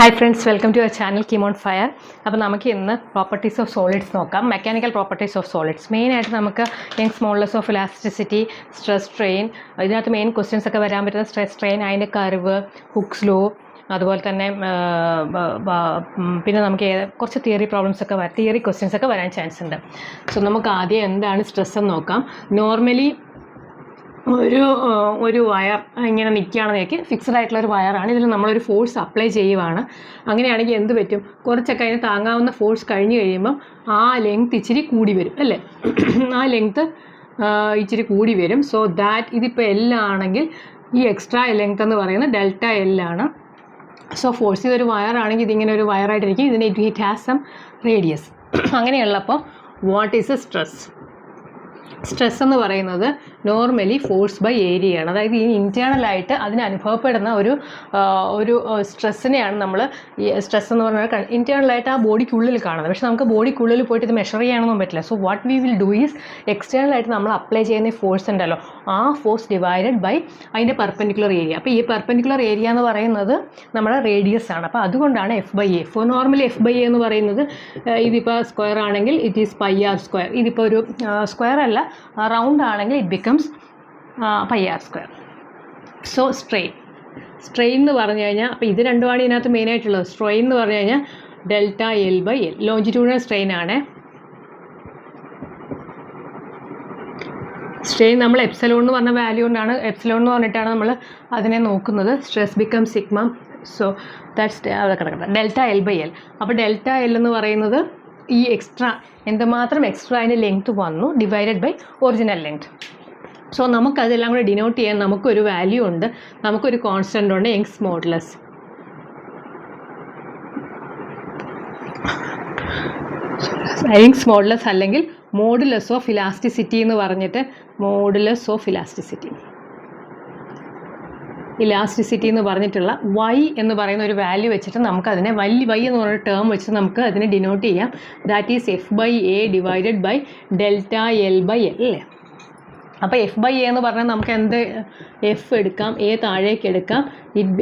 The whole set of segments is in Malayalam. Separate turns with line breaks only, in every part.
Hi friends, welcome to our channel Kim on Fire. അപ്പോൾ നമുക്ക് ഇന്ന് പ്രോപ്പർട്ടീസ് ഓഫ് സോളിഡ്സ് നോക്കാം. മെക്കാനിക്കൽ പ്രോപ്പർട്ടീസ് ഓഫ് സോളിഡ്സ് മെയിനായിട്ട് നമുക്ക് Young's modulus of elasticity, stress strain, ഇതിനകത്ത് മെയിൻ ക്വസ്റ്റ്യൻസ് ഒക്കെ വരാൻ പറ്റുന്ന സ്ട്രെസ് സ്ട്രെയിൻ, അതിൻ്റെ കർവ്, ഹുക്സ് ലോ, അതുപോലെ തന്നെ പിന്നെ നമുക്ക് കുറച്ച് തിയറി പ്രോബ്ലംസ് ഒക്കെ തിയറി ക്വസ്റ്റ്യൻസ് ഒക്കെ വരാൻ ചാൻസ് ഉണ്ട്. സോ നമുക്ക് ആദ്യം എന്താണ് സ്ട്രെസ് എന്ന് നോക്കാം. നോർമലി ഒരു വയർ ഇങ്ങനെ നിൽക്കുകയാണെന്നേക്ക് ഫിക്സഡ് ആയിട്ടുള്ള ഒരു വയറാണ്. ഇതിൽ നമ്മളൊരു ഫോഴ്സ് അപ്ലൈ ചെയ്യുവാണ്. അങ്ങനെയാണെങ്കിൽ എന്ത് പറ്റും, കുറച്ചൊക്കെ അതിന് താങ്ങാവുന്ന ഫോഴ്സ് കഴിഞ്ഞ് കഴിയുമ്പം ആ ലെങ്ത് ഇച്ചിരി കൂടി വരും അല്ലേ, ആ ലെങ്ത്ത് ഇച്ചിരി കൂടി വരും. സോ ദാറ്റ് ഇതിപ്പോൾ എൽ ആണെങ്കിൽ ഈ എക്സ്ട്രാ ലെങ്ത് എന്ന് പറയുന്നത് ഡെൽറ്റ എൽ ആണ്. സോ ഫോഴ്സ് ഇതൊരു വയറാണെങ്കിൽ ഇതിങ്ങനെ ഒരു വയറായിട്ടിരിക്കും, ഇതിന് ഇറ്റ് ഹാസ് സം റേഡിയസ്. അങ്ങനെയുള്ളപ്പോൾ what is a stress? Stress എന്ന് പറയുന്നത് നോർമലി ഫോഴ്സ് ബൈ ഏരിയ ആണ്. അതായത് ഈ ഇൻറ്റേർണലായിട്ട് അതിന് അനുഭവപ്പെടുന്ന ഒരു സ്ട്രെസ്സിനെയാണ് നമ്മൾ ഈ സ്ട്രെസ് എന്ന് പറഞ്ഞാൽ ഇൻറ്റേർണലായിട്ട് ആ ബോഡിക്കുള്ളിൽ കാണുന്നത്. പക്ഷേ നമുക്ക് ബോഡിക്കുള്ളിൽ പോയിട്ട് ഇത് മെഷർ ചെയ്യാനൊന്നും പറ്റില്ല. So what we will do is എക്സ്റ്റേണലായിട്ട് നമ്മൾ അപ്ലൈ ചെയ്യുന്ന ഫോഴ്സ് ഉണ്ടല്ലോ, ആ ഫോഴ്സ് ഡിവൈഡഡ് ബൈ അതിൻ്റെ പെർപെൻഡിക്കുലർ ഏരിയ. അപ്പോൾ ഈ പെർപെൻഡിക്കുലർ ഏരിയ എന്ന് പറയുന്നത് നമ്മുടെ റേഡിയസ് ആണ്. അപ്പോൾ അതുകൊണ്ടാണ് F by A. For normally F by A എന്ന് പറയുന്നത് ഇതിപ്പോൾ സ്ക്വയർ ആണെങ്കിൽ it is pi R square. ഇതിപ്പോൾ ഒരു സ്ക്വയർ അല്ല, റൗണ്ട് ആണെങ്കിൽ it becomes pi R square. So strain എന്ന് പറഞ്ഞു കഴിഞ്ഞാൽ, അപ്പോൾ ഇത് രണ്ടുമാണ് ഇതിനകത്ത് മെയിനായിട്ടുള്ളത്. സ്ട്രെയിൻ എന്ന് പറഞ്ഞു കഴിഞ്ഞാൽ delta L by L, longitudinal strain ആണ്. സ്ട്രെയിൻ നമ്മൾ എപ്സിലോൺ എന്ന് പറഞ്ഞ വാല്യൂ കൊണ്ടാണ്, എപ്സിലോൺ എന്ന് പറഞ്ഞിട്ടാണ് നമ്മൾ അതിനെ നോക്കുന്നത്. Stress become sigma. So that's അതൊക്കെ കിടക്കുന്നത് ഡെൽറ്റ എൽ ബൈ എൽ. അപ്പോൾ ഡെൽറ്റ എൽ എന്ന് പറയുന്നത് ഈ എക്സ്ട്രാ എന്തുമാത്രം എക്സ്ട്രാ അതിൻ്റെ ലെങ്ത് വന്നു divided by original length. So നമുക്കതെല്ലാം കൂടെ ഡിനോട്ട് ചെയ്യാൻ നമുക്കൊരു വാല്യൂ ഉണ്ട്, നമുക്കൊരു കോൺസ്റ്റൻ്റ് ഉണ്ട്, യങ്സ് മോഡുലസ്. യങ്സ് മോഡുലസ് അല്ലെങ്കിൽ മോഡുലസ് ഓഫ് ഇലാസ്റ്റിസിറ്റി എന്ന് പറഞ്ഞിട്ട്, മോഡുലസ് ഓഫ് ഇലാസ്റ്റിസിറ്റി എന്ന് പറഞ്ഞിട്ടുള്ള വൈ എന്ന് പറയുന്ന ഒരു വാല്യൂ വെച്ചിട്ട് നമുക്കതിനെ വൈ എന്ന് പറയുന്ന ടേം വെച്ചിട്ട് നമുക്ക് അതിനെ ഡിനോട്ട് ചെയ്യാം. That is F by A divided by delta L by L അല്ലേ. അപ്പോൾ എഫ് ബൈ എ എന്ന് പറഞ്ഞാൽ നമുക്ക് എന്ത് എഫ് എടുക്കാം, എ താഴേക്ക് എടുക്കാം,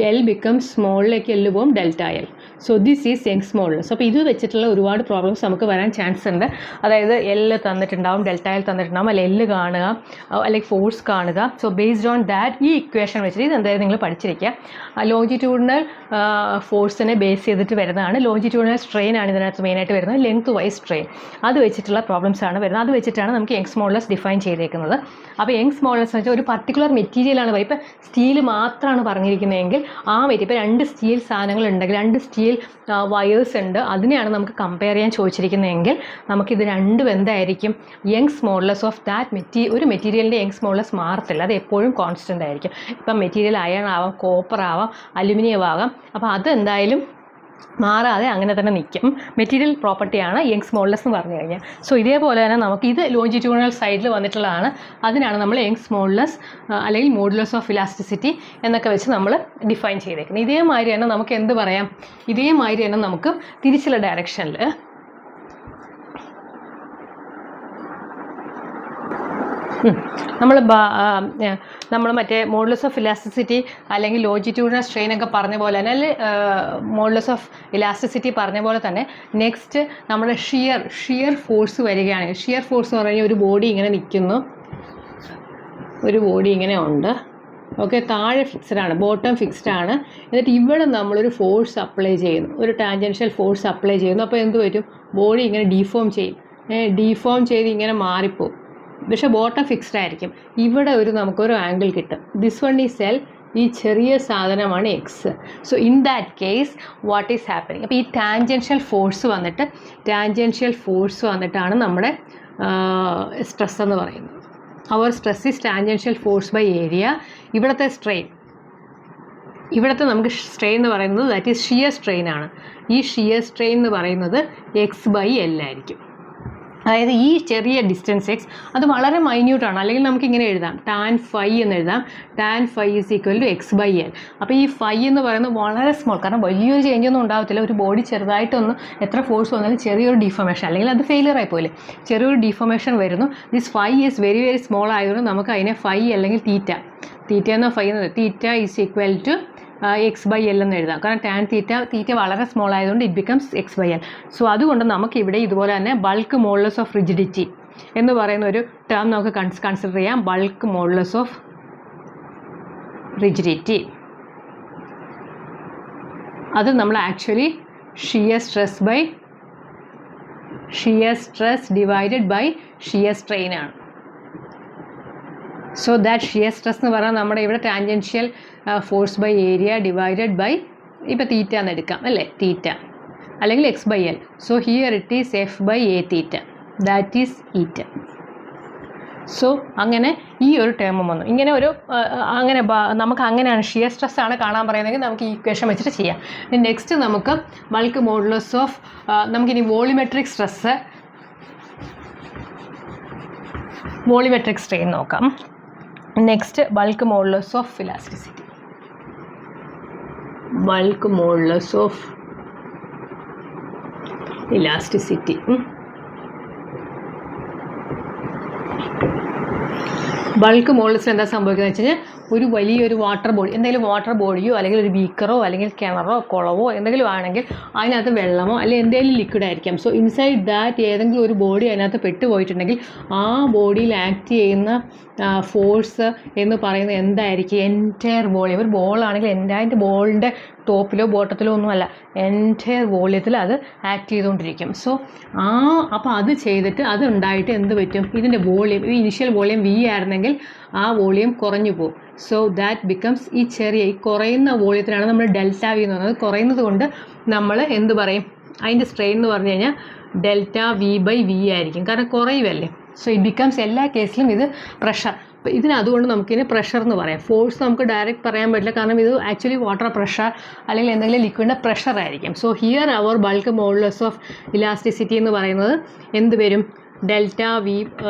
എൽ ബിക്കം സ്മോളിലേക്ക് എൽ പോകും delta L. So this is Young's modulus. അപ്പോൾ ഇത് വെച്ചിട്ടുള്ള ഒരുപാട് പ്രോബ്ലംസ് നമുക്ക് വരാൻ ചാൻസ് ഉണ്ട്. അതായത് എൽ തന്നിട്ടുണ്ടാവും, ഡെൽറ്റ എൽ തന്നിട്ടുണ്ടാവും, അല്ലെങ്കിൽ എൽ കാണുക, അല്ലെങ്കിൽ ഫോഴ്സ് കാണുക. സോ ബേസ്ഡ് ഓൺ ദാറ്റ് ഈ ഇക്വേഷൻ വെച്ചിട്ട് ഇത് എന്തായാലും നിങ്ങൾ പഠിച്ചിരിക്കുക. ലോഞ്ചിറ്റ്യൂഡിനൽ ഫോഴ്സിനെ ബേസ് ചെയ്തിട്ട് വരുന്നതാണ്. ലോഞ്ചിറ്റ്യൂഡിനൽ സ്ട്രെയിൻ ആണ് ഇതിനകത്ത് മെയിനായിട്ട് വരുന്നത്, ലെങ്ത് വൈസ് സ്ട്രെയിൻ. അത് വെച്ചിട്ടുള്ള പ്രോബ്ലംസ് ആണ് വരുന്നത്. അത് വെച്ചിട്ടാണ് നമുക്ക് യങ്സ് മോഡുലസ് ഡിഫൈൻ ചെയ്തേക്കുന്നത്. അപ്പോൾ യങ്സ് മോഡുലസ് എന്ന് വെച്ചാൽ ഒരു പർട്ടിക്കുലർ മെറ്റീരിയലാണ്. ഇപ്പോൾ സ്റ്റീൽ മാത്രമാണ് പറഞ്ഞിരിക്കുന്നതെങ്കിൽ ആ ഇപ്പോൾ 2 സ്റ്റീൽ സാധനങ്ങൾ ഉണ്ടെങ്കിൽ, 2 സ്റ്റീൽ വയേഴ്സ് ഉണ്ട്, അതിനെയാണ് നമുക്ക് കമ്പയർ ചെയ്യാൻ ചോദിച്ചിരിക്കുന്നതെങ്കിൽ നമുക്കിത് രണ്ടും എന്തായിരിക്കും, യങ്സ് മോഡുലസ് ഓഫ് ദാറ്റ് ഒരു മെറ്റീരിയലിൻ്റെ യങ്സ് മോഡുലസ് മാറത്തില്ല, അത് എപ്പോഴും കോൺസ്റ്റൻ്റ് ആയിരിക്കും. ഇപ്പം മെറ്റീരിയൽ അയൺ ആവാം, കോപ്പർ ആവാം, അലുമിനിയം ആവാം. അപ്പോൾ അതെന്തായാലും മാറാതെ അങ്ങനെ തന്നെ നിൽക്കും. മെറ്റീരിയൽ പ്രോപ്പർട്ടിയാണ് യങ്സ് മോഡുലസ് എന്ന് പറഞ്ഞു കഴിഞ്ഞാൽ. സോ ഇതേപോലെ തന്നെ നമുക്ക് ഇത് ലോഞ്ചിറ്റ്യൂഡിനൽ സൈഡിൽ വന്നിട്ടുള്ളതാണ്. അതിനാണ് നമ്മൾ യങ്സ് മോഡുലസ് അല്ലെങ്കിൽ മോഡുലസ് ഓഫ് ഇലാസ്റ്റിസിറ്റി എന്നൊക്കെ വെച്ച് നമ്മൾ ഡിഫൈൻ ചെയ്തേക്കുന്നത്. ഇതേമാതിരി തന്നെ നമുക്ക് എന്ത് പറയാം, ഇതേമാതിരി തന്നെ നമുക്ക് തിരിച്ചുള്ള ഡയറക്ഷനിൽ നമ്മൾ മറ്റേ മോഡുലസ് ഓഫ് ഇലാസ്റ്റിസിറ്റി അല്ലെങ്കിൽ ലോഞ്ചിറ്റ്യൂഡിനൽ സ്ട്രെയിൻ ഒക്കെ പറഞ്ഞ പോലെ തന്നെ, അല്ലെങ്കിൽ മോഡുലസ് ഓഫ് ഇലാസ്റ്റിസിറ്റി പറഞ്ഞ പോലെ തന്നെ നെക്സ്റ്റ് നമ്മുടെ ഷിയർ ഫോഴ്സ് വരികയാണെങ്കിൽ, ഷിയർ ഫോഴ്സ് എന്ന് പറഞ്ഞാൽ ഒരു ബോഡി ഇങ്ങനെ നിൽക്കുന്നു, ഒരു ബോഡി ഇങ്ങനെ ഉണ്ട്, ഓക്കെ, താഴെ ഫിക്സ്ഡ് ആണ്, ബോട്ടം ഫിക്സ്ഡ് ആണ്. എന്നിട്ട് ഇവിടെ നമ്മളൊരു ഫോഴ്സ് അപ്ലൈ ചെയ്യുന്നു, ഒരു ടാൻജൻഷ്യൽ ഫോഴ്സ് അപ്ലൈ ചെയ്യുന്നു. അപ്പോൾ എന്ത് പറ്റും, ബോഡി ഇങ്ങനെ ഡീഫോം ചെയ്ത് ഇങ്ങനെ മാറിപ്പോവും. പക്ഷേ ബോട്ടം ഫിക്സ്ഡ് ആയിരിക്കും. ഇവിടെ നമുക്കൊരു ആംഗിൾ കിട്ടും. ദിസ് വൺ ഈസ് എൽ, ഈ ചെറിയ സാധനമാണ് X. So in that case what is happening, അപ്പോൾ ഈ ടാൻജൻഷ്യൽ ഫോഴ്സ് വന്നിട്ടാണ് നമ്മുടെ സ്ട്രെസ് എന്ന് പറയുന്നത്. Our stress is tangential force by area. ഇവിടുത്തെ നമുക്ക് സ്ട്രെയിൻ എന്ന് പറയുന്നത് ദാറ്റ് ഈസ് ഷിയർ സ്ട്രെയിൻ ആണ്. ഈ ഷിയർ സ്ട്രെയിൻ എന്ന് പറയുന്നത് എക്സ് ബൈ എൽ ആയിരിക്കും. അതായത് ഈ ചെറിയ ഡിസ്റ്റൻസ് എക്സ് അത് വളരെ മൈന്യൂട്ടാണ്. അല്ലെങ്കിൽ നമുക്കിങ്ങനെ എഴുതാം, ടാൻ ഫൈ എന്ന് എഴുതാം, tan phi is equal to X by L. അപ്പോൾ ഈ ഫൈ എന്ന് പറയുന്നത് വളരെ സ്മോൾ, കാരണം വലിയൊരു ചേഞ്ചൊന്നും ഉണ്ടാകത്തില്ല. ഒരു ബോഡി ചെറുതായിട്ടൊന്ന് എത്ര ഫോഴ്സ് വന്നാലും ചെറിയൊരു ഡീഫോമേഷൻ, അല്ലെങ്കിൽ അത് ഫെയിലിയർ ആയി പോലെ ചെറിയൊരു ഡീഫോമേഷൻ വരുന്നു. This phi is very very small ആയതുകൊണ്ട് നമുക്ക് അതിനെ ഫൈ അല്ലെങ്കിൽ തീറ്റ എന്ന ഫൈ എന്ന് theta is equal to X by L എന്ന് എഴുതാം. കാരണം ടാൻ തീറ്റ വളരെ സ്മോൾ ആയതുകൊണ്ട് it becomes X by L. So അതുകൊണ്ട് നമുക്കിവിടെ ഇതുപോലെ തന്നെ ബൾക്ക് മോഡുലസ് ഓഫ് റിജിഡിറ്റി എന്ന് പറയുന്ന ഒരു ടേം നമുക്ക് കൺസിഡർ ചെയ്യാം. ബൾക്ക് മോഡുലസ് ഓഫ് റിജിഡിറ്റി അത് നമ്മൾ actually shear stress divided by shear strain ആണ്. സോ ദാറ്റ് ഷിയർ സ്ട്രെസ് എന്ന് പറഞ്ഞാൽ നമ്മുടെ ഇവിടെ tangential force by area divided by ഇപ്പോൾ തീറ്റ എന്ന് എടുക്കാം അല്ലേ, തീറ്റ അല്ലെങ്കിൽ X by L. So here it is F by A theta, that is eta. So അങ്ങനെ ഈ ഒരു ടേമും വന്നു. ഇങ്ങനെ ഒരു അങ്ങനെ നമുക്ക് അങ്ങനെയാണ് ഷിയർ സ്ട്രെസ് ആണ് കാണാൻ പറയുന്നതെങ്കിൽ നമുക്ക് ഈ ഇക്വേഷൻ വെച്ചിട്ട് ചെയ്യാം. നെക്സ്റ്റ് നമുക്ക് ബൾക്ക് മോഡുലസ് ഓഫ് നമുക്കിനി വോളിമെട്രിക് സ്ട്രെസ് വോളിമെട്രിക് സ്ട്രെയിൻ നോക്കാം. Next bulk modulus of elasticity. Bulk modulus of elasticity. Bulk മോഡുലസിൽ എന്താ സംഭവിക്കുന്നത് വെച്ച് കഴിഞ്ഞാൽ ഒരു വലിയൊരു വാട്ടർ ബോഡി, എന്തെങ്കിലും വാട്ടർ ബോഡിയോ അല്ലെങ്കിൽ ഒരു ബീക്കറോ അല്ലെങ്കിൽ കിണറോ കുളവോ എന്തെങ്കിലും ആണെങ്കിൽ അതിനകത്ത് വെള്ളമോ അല്ലെങ്കിൽ എന്തെങ്കിലും ലിക്വിഡ് ആയിരിക്കാം. സോ ഇൻസൈഡ് ദാറ്റ് ഏതെങ്കിലും ഒരു ബോഡി അതിനകത്ത് പെട്ടുപോയിട്ടുണ്ടെങ്കിൽ ആ ബോഡിയിൽ ആക്ട് ചെയ്യുന്ന ഫോഴ്സ് എന്ന് പറയുന്നത് എന്തായിരിക്കും? Entire volume. ഒരു ബോളാണെങ്കിൽ എൻറ്റയർ ബോളിൻ്റെ ടോപ്പിലോ ബോട്ടത്തിലോ ഒന്നുമല്ല, എൻറ്റയർ വോളിയത്തിൽ അത് ആക്ട് ചെയ്തുകൊണ്ടിരിക്കും. സോ അപ്പോൾ അത് ചെയ്തിട്ട് അത് ഉണ്ടായിട്ട് എന്ത് പറ്റും? ഇതിൻ്റെ വോളിയം, ഈ ഇനിഷ്യൽ വോളിയം വി ആയിരുന്നെങ്കിൽ ആ വോളിയം കുറഞ്ഞു പോകും. സോ ദാറ്റ് ബിക്കംസ് ഈ കുറയുന്ന വോളിയത്തിനാണ് നമ്മൾ ഡെൽറ്റ വി എന്ന് പറയുന്നത്. കുറയുന്നത് കൊണ്ട് നമ്മൾ എന്ത് പറയും? അതിൻ്റെ സ്ട്രെയിൻ എന്ന് പറഞ്ഞു കഴിഞ്ഞാൽ ഡെൽറ്റ വി ബൈ വി ആയിരിക്കും, കാരണം കുറയുമല്ലേ. സോ ഇറ്റ് ബിക്കംസ് എല്ലാ കേസിലും ഇത് പ്രഷർ. അപ്പോൾ അതുകൊണ്ട് നമുക്കിതിന് പ്രഷർ എന്ന് പറയാം. ഫോഴ്സ് നമുക്ക് ഡയറക്റ്റ് പറയാൻ പറ്റില്ല, കാരണം ഇത് ആക്ച്വലി വാട്ടർ പ്രഷർ അല്ലെങ്കിൽ എന്തെങ്കിലും ലിക്വിഡിൻ്റെ പ്രഷർ ആയിരിക്കും. So here our bulk modulus of elasticity എന്ന് പറയുന്നത് എന്ത് വരും? Delta V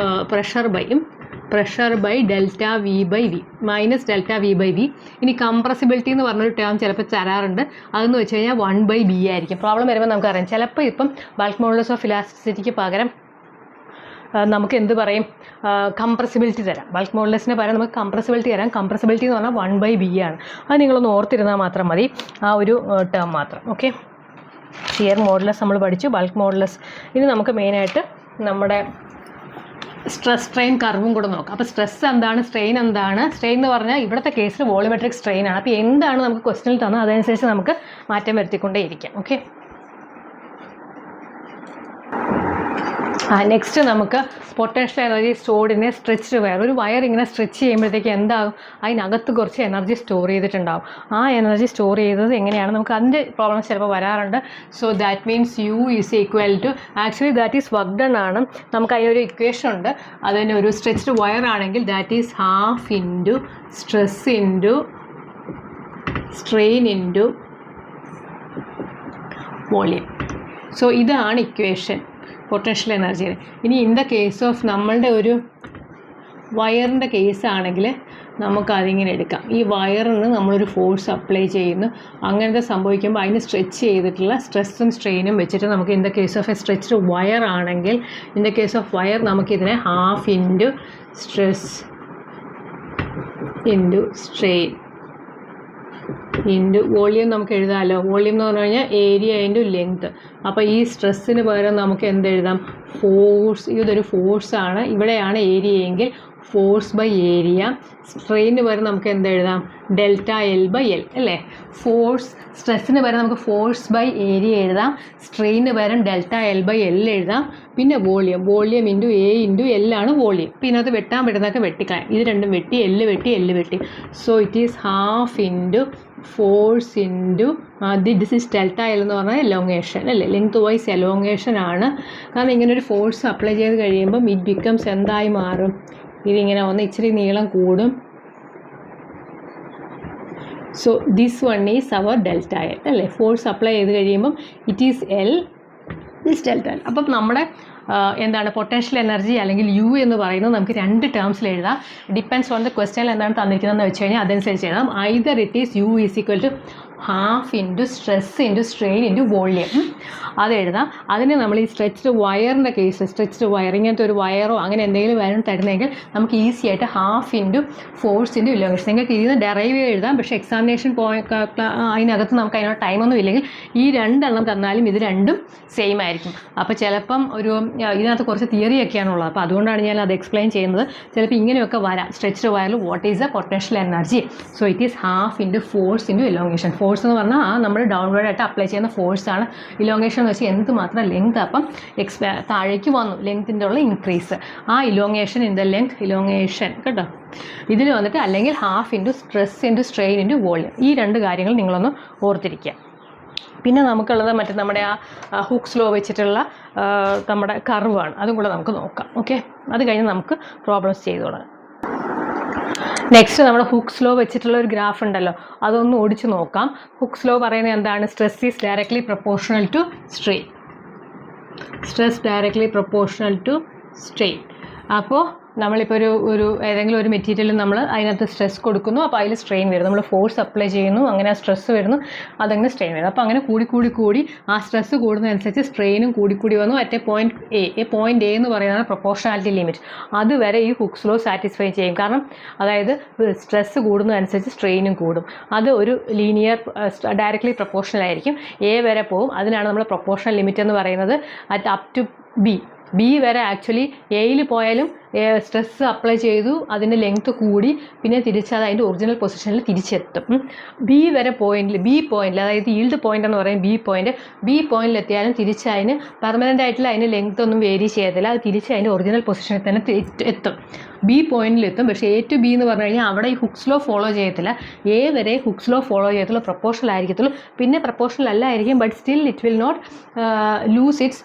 pressure by delta V by V minus delta V by V. ഇനി കംപ്രസിബിലിറ്റി എന്ന് പറഞ്ഞൊരു ടേം ചിലപ്പോൾ തരാറുണ്ട്. അതെന്ന് വെച്ച് കഴിഞ്ഞാൽ 1/b ആയിരിക്കും. പ്രോബ്ലം വരുമ്പോൾ നമുക്കറിയാം. ചിലപ്പോൾ ഇപ്പം ബൾക്ക് മോഡുലസ് ഓഫ് ഇലാസ്റ്റിസിറ്റിക്ക് പകരം നമുക്ക് എന്ത് പറയും? കംപ്രസിബിലിറ്റി തരാം. ബൾക്ക് മോഡുലസിന് പകരം നമുക്ക് കംപ്രസിബിലിറ്റി തരാം. കംപ്രസിബിലിറ്റി എന്ന് പറഞ്ഞാൽ 1/b ആണ്. അത് നിങ്ങളൊന്ന് ഓർത്തിരുന്നാൽ മാത്രം മതി, ആ ഒരു ടേം മാത്രം. ഓക്കെ, ഷിയർ മോഡുലസ് നമ്മൾ പഠിച്ചു, ബൾക്ക് മോഡുലസ്. ഇനി നമുക്ക് മെയിനായിട്ട് നമ്മുടെ സ്ട്രെസ് സ്ട്രെയിൻ കർവും കൂടെ നോക്കാം. അപ്പോൾ സ്ട്രെസ് എന്താണ്, സ്ട്രെയിൻ എന്താണ്? സ്ട്രെയിൻ എന്ന് പറഞ്ഞാൽ ഇവിടുത്തെ കേസിൽ വോളിമെട്രിക് സ്ട്രെയിൻ ആണ്. അപ്പോൾ എന്താണ് നമുക്ക് ക്വസ്റ്റനിൽ തന്നത് അതനുസരിച്ച് നമുക്ക് മാറ്റം വരുത്തിക്കൊണ്ടേ ഇരിക്കാം. ഓക്കെ, നെക്സ്റ്റ് നമുക്ക് potential energy stored in a stretched wire. ഒരു വയർ ഇങ്ങനെ സ്ട്രെച്ച് ചെയ്യുമ്പോഴത്തേക്ക് എന്താകും? അതിനകത്ത് കുറച്ച് എനർജി സ്റ്റോർ ചെയ്തിട്ടുണ്ടാകും. ആ എനർജി സ്റ്റോർ ചെയ്തത് എങ്ങനെയാണ്? നമുക്ക് അതിൻ്റെ പ്രോബ്ലംസ് ചിലപ്പോൾ വരാറുണ്ട്. So that means U is equal to, actually that is work done ആണ്. നമുക്ക് അതിനൊരു ഇക്വേഷൻ ഉണ്ട്. അതിന് ഒരു സ്ട്രെച്ച്ഡ് വയർ ആണെങ്കിൽ that is half into stress into strain into volume. So ഇതാണ് ഇക്വേഷൻ പൊട്ടൻഷ്യൽ എനർജിയുടെ. ഇനി ഇൻ ദ കേസ് ഓഫ് നമ്മളുടെ ഒരു വയറിൻ്റെ കേസാണെങ്കിൽ നമുക്കതിങ്ങനെ എടുക്കാം. ഈ വയറിന് നമ്മളൊരു ഫോഴ്സ് അപ്ലൈ ചെയ്യുന്നു. അങ്ങനത്തെ സംഭവിക്കുമ്പോൾ അതിന് സ്ട്രെച്ച് ചെയ്തിട്ടുള്ള സ്ട്രെസ്സും സ്ട്രെയിനും വെച്ചിട്ട് നമുക്ക് in the case of a stretched wire ആണെങ്കിൽ, in the case of wire നമുക്കിതിനെ half into stress into strain into volume നമുക്ക് എഴുതാമല്ലോ. വോളിയം എന്ന് പറഞ്ഞു കഴിഞ്ഞാൽ ഏരിയ ഇൻറ്റു ലെങ്ത്. അപ്പോൾ ഈ സ്ട്രെസ്സിന് പകരം നമുക്ക് എന്തെഴുതാം? ഫോഴ്സ്. ഇതൊരു ഫോഴ്സാണ്, ഇവിടെയാണ് ഏരിയ എങ്കിൽ ഫോഴ്സ് ബൈ ഏരിയ. സ്ട്രെയിന് പകരം നമുക്ക് എന്തെഴുതാം? ഡെൽറ്റ എൽ ബൈ എൽ അല്ലേ. ഫോഴ്സ് സ്ട്രെസ്സിന് പകരം നമുക്ക് ഫോഴ്സ് ബൈ ഏരിയ എഴുതാം, സ്ട്രെയിന് പകരം ഡെൽറ്റ എൽ ബൈ എൽ എഴുതാം. പിന്നെ വോളിയം ഇൻറ്റു എ ഇൻറ്റു എല്ലാണ് വോളിയം. പിന്നെ ഇതിനകത്ത് വെട്ടാൻ പറ്റുന്നതൊക്കെ വെട്ടിക്കളയാം. ഇത് രണ്ടും വെട്ടി, എല്ല് വെട്ടി. So it is half into force into this is delta L എന്ന് പറഞ്ഞാൽ എലോങ്ങേഷൻ അല്ലേ, ലെങ്ത് വൈസ് എലോങ്ങേഷൻ ആണ്. കാരണം ഇങ്ങനൊരു ഫോഴ്സ് അപ്ലൈ ചെയ്ത് കഴിയുമ്പം ഇറ്റ് ബിക്കംസ് എന്തായി മാറും? ഇതിങ്ങനെ വന്ന് ഇച്ചിരി നീളം കൂടും. So this one is our delta L അല്ലേ. ഫോഴ്സ് അപ്ലൈ ചെയ്ത് കഴിയുമ്പം it is L, this delta L. അപ്പം നമ്മുടെ എന്താണ് പൊട്ടൻഷ്യൽ എനർജി അല്ലെങ്കിൽ യു എന്ന് പറയുന്നത് നമുക്ക് 2 ടേംസിൽ എഴുതാം. ഡിപ്പെൻഡ്സ് ഓൺ ദ ക്വസ്റ്റ്യൻ എന്താണ് തന്നിരിക്കുന്നതെന്ന് വെച്ച് കഴിഞ്ഞാൽ അതനുസരിച്ച് എഴുതാം. Either it is U is equal to half into stress into strain into volume. അത് എഴുതാം. അതിന് നമ്മൾ ഈ സ്ട്രെച്ച്ഡ് വയറിൻ്റെ കേസ്, സ്ട്രെച്ച്ഡ് വയർ ഇങ്ങനത്തെ ഒരു വയറോ അങ്ങനെ എന്തെങ്കിലും വയറും തരുന്നെങ്കിൽ നമുക്ക് ഈസി ആയിട്ട് half into force into elongation നിങ്ങൾക്ക് ഇതിന് ഡെറൈവ് എഴുതാം. പക്ഷേ എക്സാമിനേഷൻ അതിനകത്ത് നമുക്ക് അതിനോട് ടൈമൊന്നും ഇല്ലെങ്കിൽ ഈ 2 എണ്ണം തന്നാലും ഇത് രണ്ടും സെയിം ആയിരിക്കും. അപ്പോൾ ചിലപ്പം ഇതിനകത്ത് കുറച്ച് തിയറിയൊക്കെയാണുള്ളത്. അപ്പോൾ അതുകൊണ്ടാണ് ഞാൻ അത് എക്സ്പ്ലെയിൻ ചെയ്യുന്നത്. ചിലപ്പോൾ ഇങ്ങനെയൊക്കെ വരാം. സ്ട്രെച്ച്ഡ് വയറിൽ what is the potential energy? So it is half into force into elongation. Force എന്ന് പറഞ്ഞാൽ നമ്മൾ ഡൗൺവേർഡായിട്ട് അപ്ലൈ ചെയ്യുന്ന ഫോഴ്സാണ്. ഇലോങ്ങേഷൻ എന്ന് വെച്ചാൽ എന്തുമാത്രം ലെങ്ത് അപ്പം താഴേക്ക് വന്നു, ലെങ്ത്തിൻ്റെ ഉള്ള ഇൻക്രീസ്. ആ elongation in the length elongation കേട്ടോ. ഇതിൽ വന്നിട്ട് അല്ലെങ്കിൽ half into stress into strain into volume. ഈ 2 കാര്യങ്ങൾ നിങ്ങളൊന്ന് ഓർത്തിരിക്കുക. പിന്നെ നമുക്കുള്ളത് മറ്റേ നമ്മുടെ ആ ഹുക്സ് ലോ വെച്ചിട്ടുള്ള നമ്മുടെ കർവാണ്. അതും കൂടെ നമുക്ക് നോക്കാം. ഓക്കെ, അത് കഴിഞ്ഞ് നമുക്ക് പ്രോബ്ലംസ് ചെയ്തു തുടങ്ങാം. നെക്സ്റ്റ് നമ്മുടെ ഹുക്സ് ലോ വെച്ചിട്ടുള്ള ഒരു ഗ്രാഫ് ഉണ്ടല്ലോ, അതൊന്ന് ഓടിച്ച് നോക്കാം. ഹുക്സ് ലോ പറയുന്നത് എന്താണ്? Stress is directly proportional to strain. Stress directly proportional to strain. അപ്പോൾ നമ്മളിപ്പോൾ ഒരു ഏതെങ്കിലും ഒരു മെറ്റീരിയൽ നമ്മൾ അതിനകത്ത് സ്ട്രെസ് കൊടുക്കുന്നു, അപ്പോൾ അതിൽ സ്ട്രെയിൻ വരും. നമ്മൾ ഫോഴ്സ് അപ്ലൈ ചെയ്യുന്നു, അങ്ങനെ ആ സ്ട്രെസ് വരുന്നു, അതങ്ങനെ സ്ട്രെയിൻ വരും. അപ്പോൾ അങ്ങനെ കൂടി ആ സ്ട്രെസ് കൂടുന്നതനുസരിച്ച് സ്ട്രെയിനും കൂടി വന്നു. അറ്റ് പോയിന്റ് എ എന്ന് പറയുന്നത് പ്രൊപ്പോർഷണാലിറ്റി ലിമിറ്റ്. അതുവരെ ഈ ഹുക്സ് ലോ സാറ്റിസ്ഫൈ ചെയ്യും. കാരണം അതായത് സ്ട്രെസ് കൂടുന്നതനുസരിച്ച് സ്ട്രെയിനും കൂടും. അത് ഒരു ലീനിയർ ഡയറക്ട്ലി പ്രൊപ്പോർഷണൽ ആയിരിക്കും. എ വരെ പോകും. അതിനാണ് നമ്മൾ പ്രൊപ്പോർഷണൽ ലിമിറ്റ് എന്ന് പറയുന്നത്. അപ് ടു ബി വരെ ആക്ച്വലി എയിൽ പോയാലും സ്ട്രെസ് അപ്ലൈ ചെയ്തു, അതിൻ്റെ ലെങ്ത്ത് കൂടി, പിന്നെ തിരിച്ചത് അതിൻ്റെ ഒറിജിനൽ പൊസിഷനിൽ തിരിച്ചെത്തും. ബി പോയിന്റിൽ അതായത് ഈൽഡ് പോയിന്റ് എന്ന് പറയും ബി പോയിന്റിൽ എത്തിയാലും തിരിച്ചതിന് പെർമനൻ്റ് ആയിട്ടുള്ള അതിന് ലെങ്ത്ത് ഒന്നും വേരി ചെയ്യത്തില്ല. അത് തിരിച്ച് അതിൻ്റെ ഒറിജിനൽ പൊസിഷനിൽ തന്നെ എത്തും. ബി പോയിന്റിലെത്തും. പക്ഷേ എ ടു ബി എന്ന് പറഞ്ഞു കഴിഞ്ഞാൽ അവിടെ ഈ ഹുക്സ് ലോ ഫോളോ ചെയ്യത്തില്ല. എ വരെ ഹുക്സ് ലോ ഫോളോ ചെയ്യത്തുള്ളൂ, പ്രൊപ്പോർഷണൽ ആയിരിക്കത്തുള്ളൂ. പിന്നെ പ്രൊപ്പോർഷണൽ അല്ലായിരിക്കും, but still it will not lose its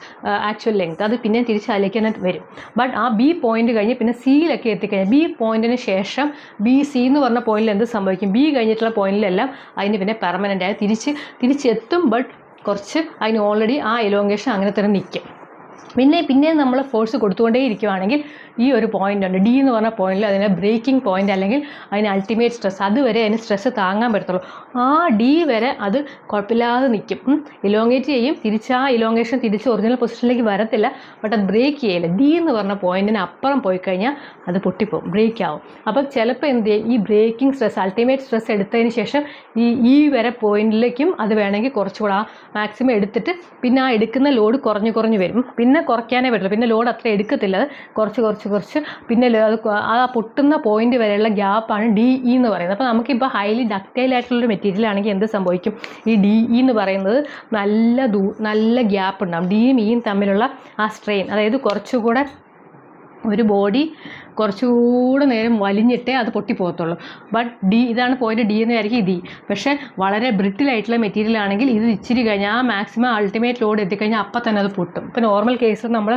actual length. അത് പിന്നെ തിരിച്ച് അതിലേക്ക് തന്നെ വരും. ബട്ട് ആ ബി പോയിന്റ് കഴിഞ്ഞ് പിന്നെ സിയിലൊക്കെ എത്തിക്കഴിഞ്ഞാൽ ബി പോയിന്റിന് ശേഷം ബി സി എന്ന് പറഞ്ഞ പോയിന്റിൽ എന്ത് സംഭവിക്കും? ബി കഴിഞ്ഞിട്ടുള്ള പോയിന്റിലെല്ലാം അതിന് പിന്നെ പെർമനൻ്റ് ആയി തിരിച്ചെത്തും. ബട്ട് കുറച്ച് അതിന് ഓൾറെഡി ആ എലോങ്ങേഷൻ അങ്ങനെ തന്നെ നിൽക്കും. പിന്നെ നമ്മൾ ഫോഴ്സ് കൊടുത്തുകൊണ്ടേ ഇരിക്കുകയാണെങ്കിൽ ഈ ഒരു പോയിന്റ് ഉണ്ട്, ഡി എന്ന് പറഞ്ഞ പോയിന്റിൽ അതിന് ബ്രേക്കിംഗ് പോയിന്റ് അല്ലെങ്കിൽ അതിന് അൾട്ടിമേറ്റ് സ്ട്രെസ്, അതുവരെ അതിന് സ്ട്രെസ് താങ്ങാൻ പറ്റത്തുള്ളൂ. ആ ഡി വരെ അത് കുഴപ്പമില്ലാതെ നിൽക്കും. ഇലോങ്ങേറ്റ് ചെയ്യും, ആ ഇലോങ്ങേഷൻ തിരിച്ച് ഒറിജിനൽ പൊസിഷനിലേക്ക് വരത്തില്ല, ബട്ട് അത് ബ്രേക്ക് ചെയ്യില്ല. ഡി എന്ന് പറഞ്ഞ പോയിന്റിന് അപ്പുറം പോയി കഴിഞ്ഞാൽ അത് പൊട്ടിപ്പോവും, ബ്രേക്ക് ആവും. അപ്പം ചിലപ്പോൾ എന്ത് ചെയ്യും, ഈ ബ്രേക്കിംഗ് സ്ട്രെസ് അൾട്ടിമേറ്റ് സ്ട്രെസ് എടുത്തതിന് ശേഷം ഈ വരെ പോയിന്റിലേക്കും അത് വേണമെങ്കിൽ കുറച്ചുകൂടെ ആ മാക്സിമം എടുത്തിട്ട് പിന്നെ ആ എടുക്കുന്ന ലോഡ് കുറഞ്ഞു വരും. പിന്നെ കുറയ്ക്കാനേ പറ്റില്ല, പിന്നെ ലോഡ് അത്ര എടുക്കത്തില്ല, അത് കുറച്ച് പിന്നെ അത് ആ പൊട്ടുന്ന പോയിന്റ് വരെയുള്ള ഗ്യാപ്പാണ് ഡി ഇ എന്ന് പറയുന്നത്. അപ്പോൾ നമുക്കിപ്പോൾ ഹൈലി ഡക്റ്റൈൽ ആയിട്ടുള്ളൊരു മെറ്റീരിയൽ ആണെങ്കിൽ എന്ത് സംഭവിക്കും? ഈ ഡി ഇ എന്ന് പറയുന്നത് നല്ല ഗ്യാപ്പ് ഉണ്ടാകും. ഡിയും ഇയും തമ്മിലുള്ള ആ സ്ട്രെയിൻ, അതായത് കുറച്ചുകൂടെ ഒരു ബോഡി കുറച്ചുകൂടെ നേരം വലിഞ്ഞിട്ടേ അത് പൊട്ടിപ്പോകത്തുള്ളൂ. ബട്ട് ഇതാണ് പോയിന്റ് ഡി എന്ന് വിചാരിക്കും ഡി. പക്ഷേ വളരെ ബ്രിട്ടിലായിട്ടുള്ള മെറ്റീരിയൽ ആണെങ്കിൽ ഇത് ഇച്ചിരി കഴിഞ്ഞാൽ ആ മാക്സിമം അൾട്ടിമേറ്റ് ലോഡ് എത്തിക്കഴിഞ്ഞാൽ അപ്പം തന്നെ അത് പൊട്ടും. ഇപ്പോൾ നോർമൽ കേസ് നമ്മൾ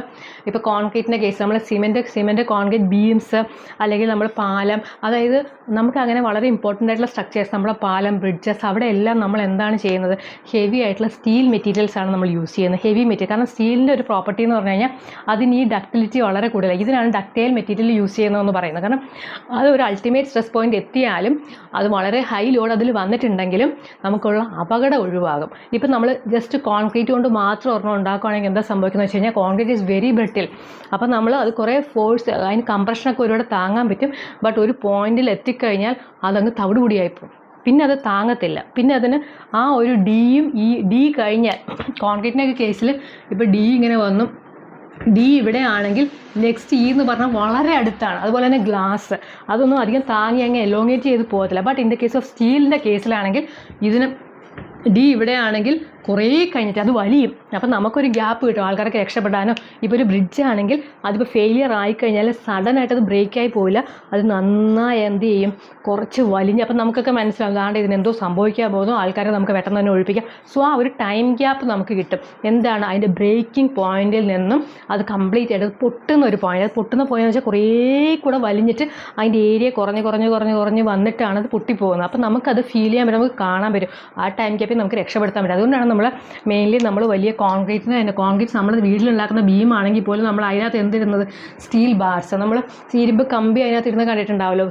ഇപ്പോൾ കോൺക്രീറ്റിൻ്റെ കേസ് നമ്മൾ സിമെൻറ്റ് കോൺക്രീറ്റ് ബീംസ് അല്ലെങ്കിൽ നമ്മൾ പാലം, അതായത് നമുക്ക് അങ്ങനെ വളരെ ഇമ്പോർട്ടൻ്റ് ആയിട്ടുള്ള സ്ട്രക്ചേഴ്സ്, നമ്മുടെ പാലം, ബ്രിഡ്ജസ്, അവിടെ എല്ലാം നമ്മൾ എന്താണ് ചെയ്യുന്നത്? ഹെവി ആയിട്ടുള്ള സ്റ്റീൽ മെറ്റീരിയൽസ് ആണ് നമ്മൾ യൂസ് ചെയ്യുന്നത്. ഹെവി മെറ്റീരിയൽ, കാരണം സ്റ്റീലിൻ്റെ ഒരു പ്രോപ്പർട്ടി എന്ന് പറഞ്ഞു കഴിഞ്ഞാൽ അതിന് ഈ ഡക്റ്റിലിറ്റി വളരെ കൂടുതലാണ്. ഇതിനാണ് ഡക്റ്റൈൽ മെറ്റീരിയൽ യൂസ് ചെയ്യുന്നതെന്ന് പറയുന്നത്. കാരണം അത് ഒരു അൾട്ടിമേറ്റ് സ്ട്രെസ് പോയിന്റ് എത്തിയാലും അത് വളരെ ഹൈ ലോഡ് അതിൽ വന്നിട്ടുണ്ടെങ്കിലും നമുക്കുള്ള അപകടം ഒഴിവാകും. ഇപ്പം നമ്മൾ ജസ്റ്റ് കോൺക്രീറ്റ് കൊണ്ട് മാത്രം ഒരെണ്ണം ഉണ്ടാക്കുകയാണെങ്കിൽ എന്താ സംഭവിക്കുന്നത് വെച്ച് കഴിഞ്ഞാൽ കോൺക്രീറ്റ് ഈസ് വെരി ബ്രിട്ടിൽ. അപ്പം നമ്മൾ അത് കുറേ ഫോഴ്സ്, അതിന് കംപ്രഷനൊക്കെ ഒരുപാട് താങ്ങാൻ പറ്റും. ബട്ട് ഒരു പോയിന്റിൽ എത്തിക്കഴിഞ്ഞാൽ അതങ്ങ് തവിടുപൊടിയായിപ്പോകും. പിന്നെ അത് താങ്ങത്തില്ല. പിന്നെ അതിന് ആ ഒരു ഡി കഴിഞ്ഞാൽ കോൺക്രീറ്റിൻ്റെ കേസിൽ ഇപ്പോൾ ഡി ഇങ്ങനെ വന്നു, ഡി ഇവിടെ ആണെങ്കിൽ നെക്സ്റ്റ് ഇ എന്ന് പറഞ്ഞാൽ വളരെ അടുത്താണ്. അതുപോലെ തന്നെ ഗ്ലാസ് അതൊന്നും അധികം താങ്ങി അങ്ങ് എലോങ്ങേറ്റ് ചെയ്ത് പോകത്തില്ല. But in the case of സ്റ്റീലിൻ്റെ കേസിലാണെങ്കിൽ ഇതിന് ഡി ഇവിടെ ആണെങ്കിൽ കുറേ കഴിഞ്ഞിട്ട് അത് വലിയും. അപ്പം നമുക്കൊരു ഗ്യാപ്പ് കിട്ടും ആൾക്കാർക്ക് രക്ഷപ്പെടാനോ. ഇപ്പോൾ ഒരു ബ്രിഡ്ജ് ആണെങ്കിൽ അതിപ്പോൾ ഫെയിലിയർ ആയിക്കഴിഞ്ഞാൽ സഡനായിട്ട് അത് ബ്രേക്കായി പോവില്ല, അത് നന്നായി എന്ത് ചെയ്യും, കുറച്ച് വലിഞ്ഞ്. അപ്പം നമുക്കൊക്കെ മനസ്സിലാവും അതാണ്ട് ഇതിനെന്തോ സംഭവിക്കാൻ പോകുന്നു, ആൾക്കാരെ നമുക്ക് പെട്ടെന്ന് തന്നെ ഒഴിപ്പിക്കാം. സോ ആ ഒരു ടൈം ഗ്യാപ്പ് നമുക്ക് കിട്ടും. എന്താണ് അതിൻ്റെ ബ്രേക്കിംഗ് പോയിന്റിൽ നിന്നും അത് കംപ്ലീറ്റ് ആയിട്ട് പൊട്ടുന്ന ഒരു പോയിന്റ്. അത് പൊട്ടുന്ന പോയിന്റ് എന്ന് വെച്ചാൽ കുറേ കൂടെ വലിഞ്ഞിട്ട് അതിൻ്റെ ഏരിയ കുറഞ്ഞ് വന്നിട്ടാണ് അത് പൊട്ടിപ്പോകുന്നത്. അപ്പം നമുക്കത് ഫീൽ ചെയ്യാൻ പറ്റും, നമുക്ക് കാണാൻ പറ്റും. ആ ടൈം ഗ്യാപ്പിൽ നമുക്ക് രക്ഷപ്പെടുത്താൻ പറ്റും. അതുകൊണ്ടാണ് നമ്മൾ മെയിൻലി നമ്മൾ വലിയ കോൺക്രീറ്റിന് തന്നെ കോൺക്രീറ്റ് നമ്മൾ വീട്ടിലുണ്ടാക്കുന്ന ബീമാണെങ്കിൽ പോലും നമ്മൾ അതിനകത്ത് എന്തിരുന്നത് സ്റ്റീൽ ബാർസ് നമ്മൾ ഇരുമ്പ് കമ്പി അതിനകത്ത് ഇരുന്ന് കണ്ടിട്ടുണ്ടാവുമല്ലോ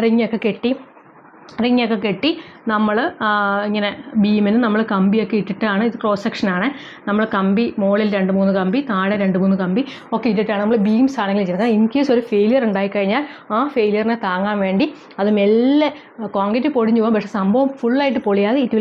റിങ്ങൊക്കെ കെട്ടി നമ്മൾ ഇങ്ങനെ ബീമിന് നമ്മൾ കമ്പിയൊക്കെ ഇട്ടിട്ടാണ് ഇത് ക്രോസ് സെക്ഷനാണ് നമ്മൾ കമ്പി മുകളിൽ 2-3 കമ്പി താഴെ 2-3 കമ്പി ഒക്കെ ഇട്ടിട്ടാണ് നമ്മൾ ബീംസ് ആണെങ്കിലും ചെയ്യുന്നത്. ഇൻ കേസ് ഒരു ഫെയിലിയർ ഉണ്ടായിക്കഴിഞ്ഞാൽ ആ ഫെയിലിയറിനെ താങ്ങാൻ വേണ്ടി അത് മെല്ലെ കോൺക്രീറ്റ് പൊടിഞ്ഞു പോകും, പക്ഷേ സംഭവം ഫുള്ളായിട്ട് പൊളിയാതെ it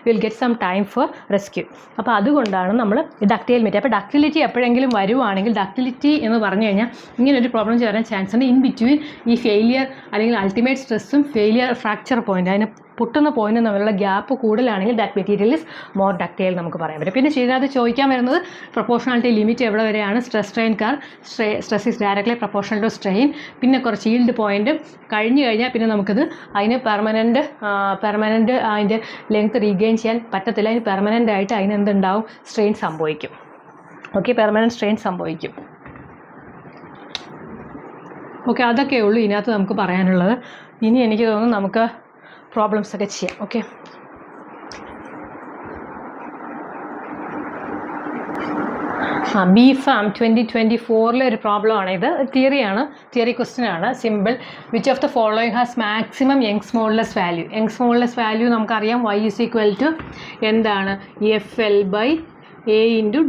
will get some time for rescue. അപ്പോൾ അതുകൊണ്ടാണ് നമ്മൾ ഡക്റ്റൈൽ മെറ്റീരിയൽ. അപ്പോൾ ഡക്റ്റിലിറ്റി എപ്പോഴെങ്കിലും വരുവാണെങ്കിൽ ഡക്റ്റിലിറ്റി എന്ന് പറഞ്ഞു കഴിഞ്ഞാൽ ഇങ്ങനൊരു പ്രോബ്ലം വരാൻ ചാൻസ് ഉണ്ട്. ഇൻ ബിറ്റ്വീൻ ഈ ഫെയിലിയർ അല്ലെങ്കിൽ അൾട്ടിമേറ്റ് സ്ട്രെസ്സും ഫെയിലിയർ ഫ്രാക്ചർ പോയിന്റ് അതിന് പൊട്ടുന്ന പോയിന്റും തമ്മിലുള്ള ഗ്യാപ്പ് കൂടുതലാണെങ്കിൽ that material is more ductile നമുക്ക് പറയാൻ പറ്റും. പിന്നെ ഇതിനകത്ത് ചോദിക്കാൻ വരുന്നത് പ്രൊപ്പോർഷണാലിറ്റി ലിമിറ്റ് എവിടെ വരെയാണ് സ്ട്രെസ് സ്ട്രെയിൻ കാർ stress is directly proportional to strain. പിന്നെ കുറച്ച് ഈൽഡ് പോയിന്റ് കഴിഞ്ഞ് കഴിഞ്ഞാൽ പിന്നെ നമുക്കത് അതിന് പെർമനൻറ്റ് അതിൻ്റെ ലെങ്ത് റീഗെയിൻ ചെയ്യാൻ പറ്റത്തില്ല. അതിന് പെർമനൻ്റ് ആയിട്ട് അതിന് എന്തുണ്ടാവും സ്ട്രെയിൻ സംഭവിക്കും. ഓക്കെ, പെർമനൻറ്റ് സ്ട്രെയിൻ സംഭവിക്കും. ഓക്കെ, അതൊക്കെ ഉള്ളൂ ഇതിനകത്ത് നമുക്ക് പറയാനുള്ളത്. ഇനി എനിക്ക് തോന്നുന്നു നമുക്ക് പ്രോബ്ലംസ് ഒക്കെ ചെയ്യാം. ഓക്കെ, BFAM 2024 ഒരു പ്രോബ്ലം ആണ് ഇത്. തിയറി ക്വസ്റ്റ്യൻ ആണ്. Simple. Which of the following has maximum Young's modulus value? Young's modulus value നമുക്കറിയാം y = എന്താണ് FL/A ×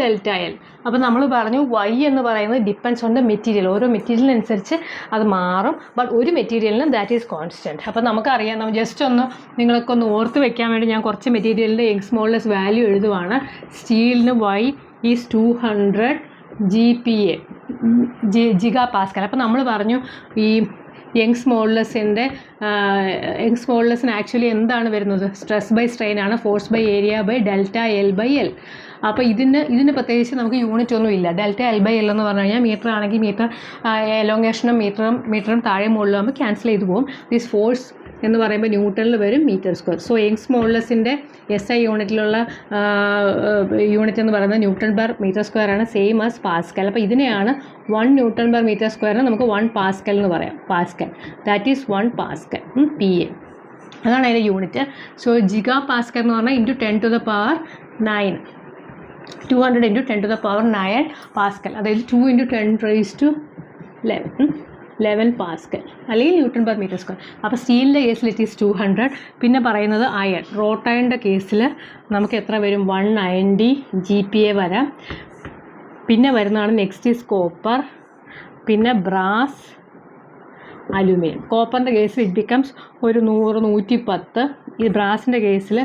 Δl. അപ്പോൾ നമ്മൾ പറഞ്ഞു y എന്ന് പറയുന്നത് ഡിപ്പെൻഡ്സ് ഓൺ ദ മെറ്റീരിയൽ. ഓരോ മെറ്റീരിയലിനനുസരിച്ച് അത് മാറും. ബട്ട് ഒരു മെറ്റീരിയലിന് ദാറ്റ് ഈസ് കോൺസ്റ്റൻറ്റ്. അപ്പോൾ നമുക്കറിയാം, നമ്മൾ ജസ്റ്റ് നിങ്ങളൊക്കെ ഒന്ന് ഓർത്ത് വെക്കാൻ വേണ്ടി ഞാൻ കുറച്ച് മെറ്റീരിയലിൻ്റെ യങ്സ് മോഡുലസ് വാല്യൂ എഴുതുവാണ്. സ്റ്റീലിന് y is 200 GPa giga pascal. അപ്പോൾ നമ്മൾ പറഞ്ഞു ഈ യങ്സ് മോഡുലസിന് ആക്ച്വലി എന്താണ് വരുന്നത്? സ്ട്രെസ് ബൈ സ്ട്രെയിൻ ആണ്, force by area by Δl/L. അപ്പോൾ ഇതിന് പ്രത്യേകിച്ച് നമുക്ക് യൂണിറ്റ് ഒന്നും ഇല്ല. Δl/L എന്ന് പറഞ്ഞു കഴിഞ്ഞാൽ മീറ്റർ ആണെങ്കിൽ മീറ്റർ എലോങ്ങേഷനും മീറ്ററും താഴെ മുകളിലും ആകുമ്പോൾ ക്യാൻസൽ ചെയ്ത് പോകും. ദിസ് ഫോഴ്സ് എന്ന് പറയുമ്പോൾ ന്യൂട്ടണിൽ വരും മീറ്റർ സ്ക്വയർ. സോ യങ്സ് മോഡുലസിൻ്റെ SI യൂണിറ്റിലുള്ള യൂണിറ്റ് എന്ന് പറയുന്നത് Nm/m² ആണ്, സെയിം ആസ് പാസ്കൽ. അപ്പോൾ ഇതിനെയാണ് 1 Nm/m² നമുക്ക് 1 പാസ്കൽ എന്ന് പറയാം. Pascal, that is 1 Pascal PA, അതാണ് അതിൻ്റെ യൂണിറ്റ്. സോ ജിഗാ പാസ്കൽ എന്ന് പറഞ്ഞാൽ × 10⁹ 200 × 10⁹ പാസ്കൽ, അതായത് 2 × 10⁻11 പാസ്കൽ അല്ലെങ്കിൽ Nm/m². അപ്പോൾ സ്റ്റീലിൻ്റെ കേസിൽ ഇറ്റ് ഈസ് 200. പിന്നെ പറയുന്നത് അയൺ, റോട്ട് അയണിൻ്റെ കേസിൽ നമുക്ക് എത്ര വരും? 190 GPa വരാം. പിന്നെ വരുന്നതാണ് നെക്സ്റ്റ് ഈസ് കോപ്പർ, പിന്നെ ബ്രാസ്, അലുമിനിയം. കോപ്പറിൻ്റെ കേസിൽ ഇറ്റ് ബിക്കംസ് ഒരു 100 110. ഈ ബ്രാസിൻ്റെ കേസിൽ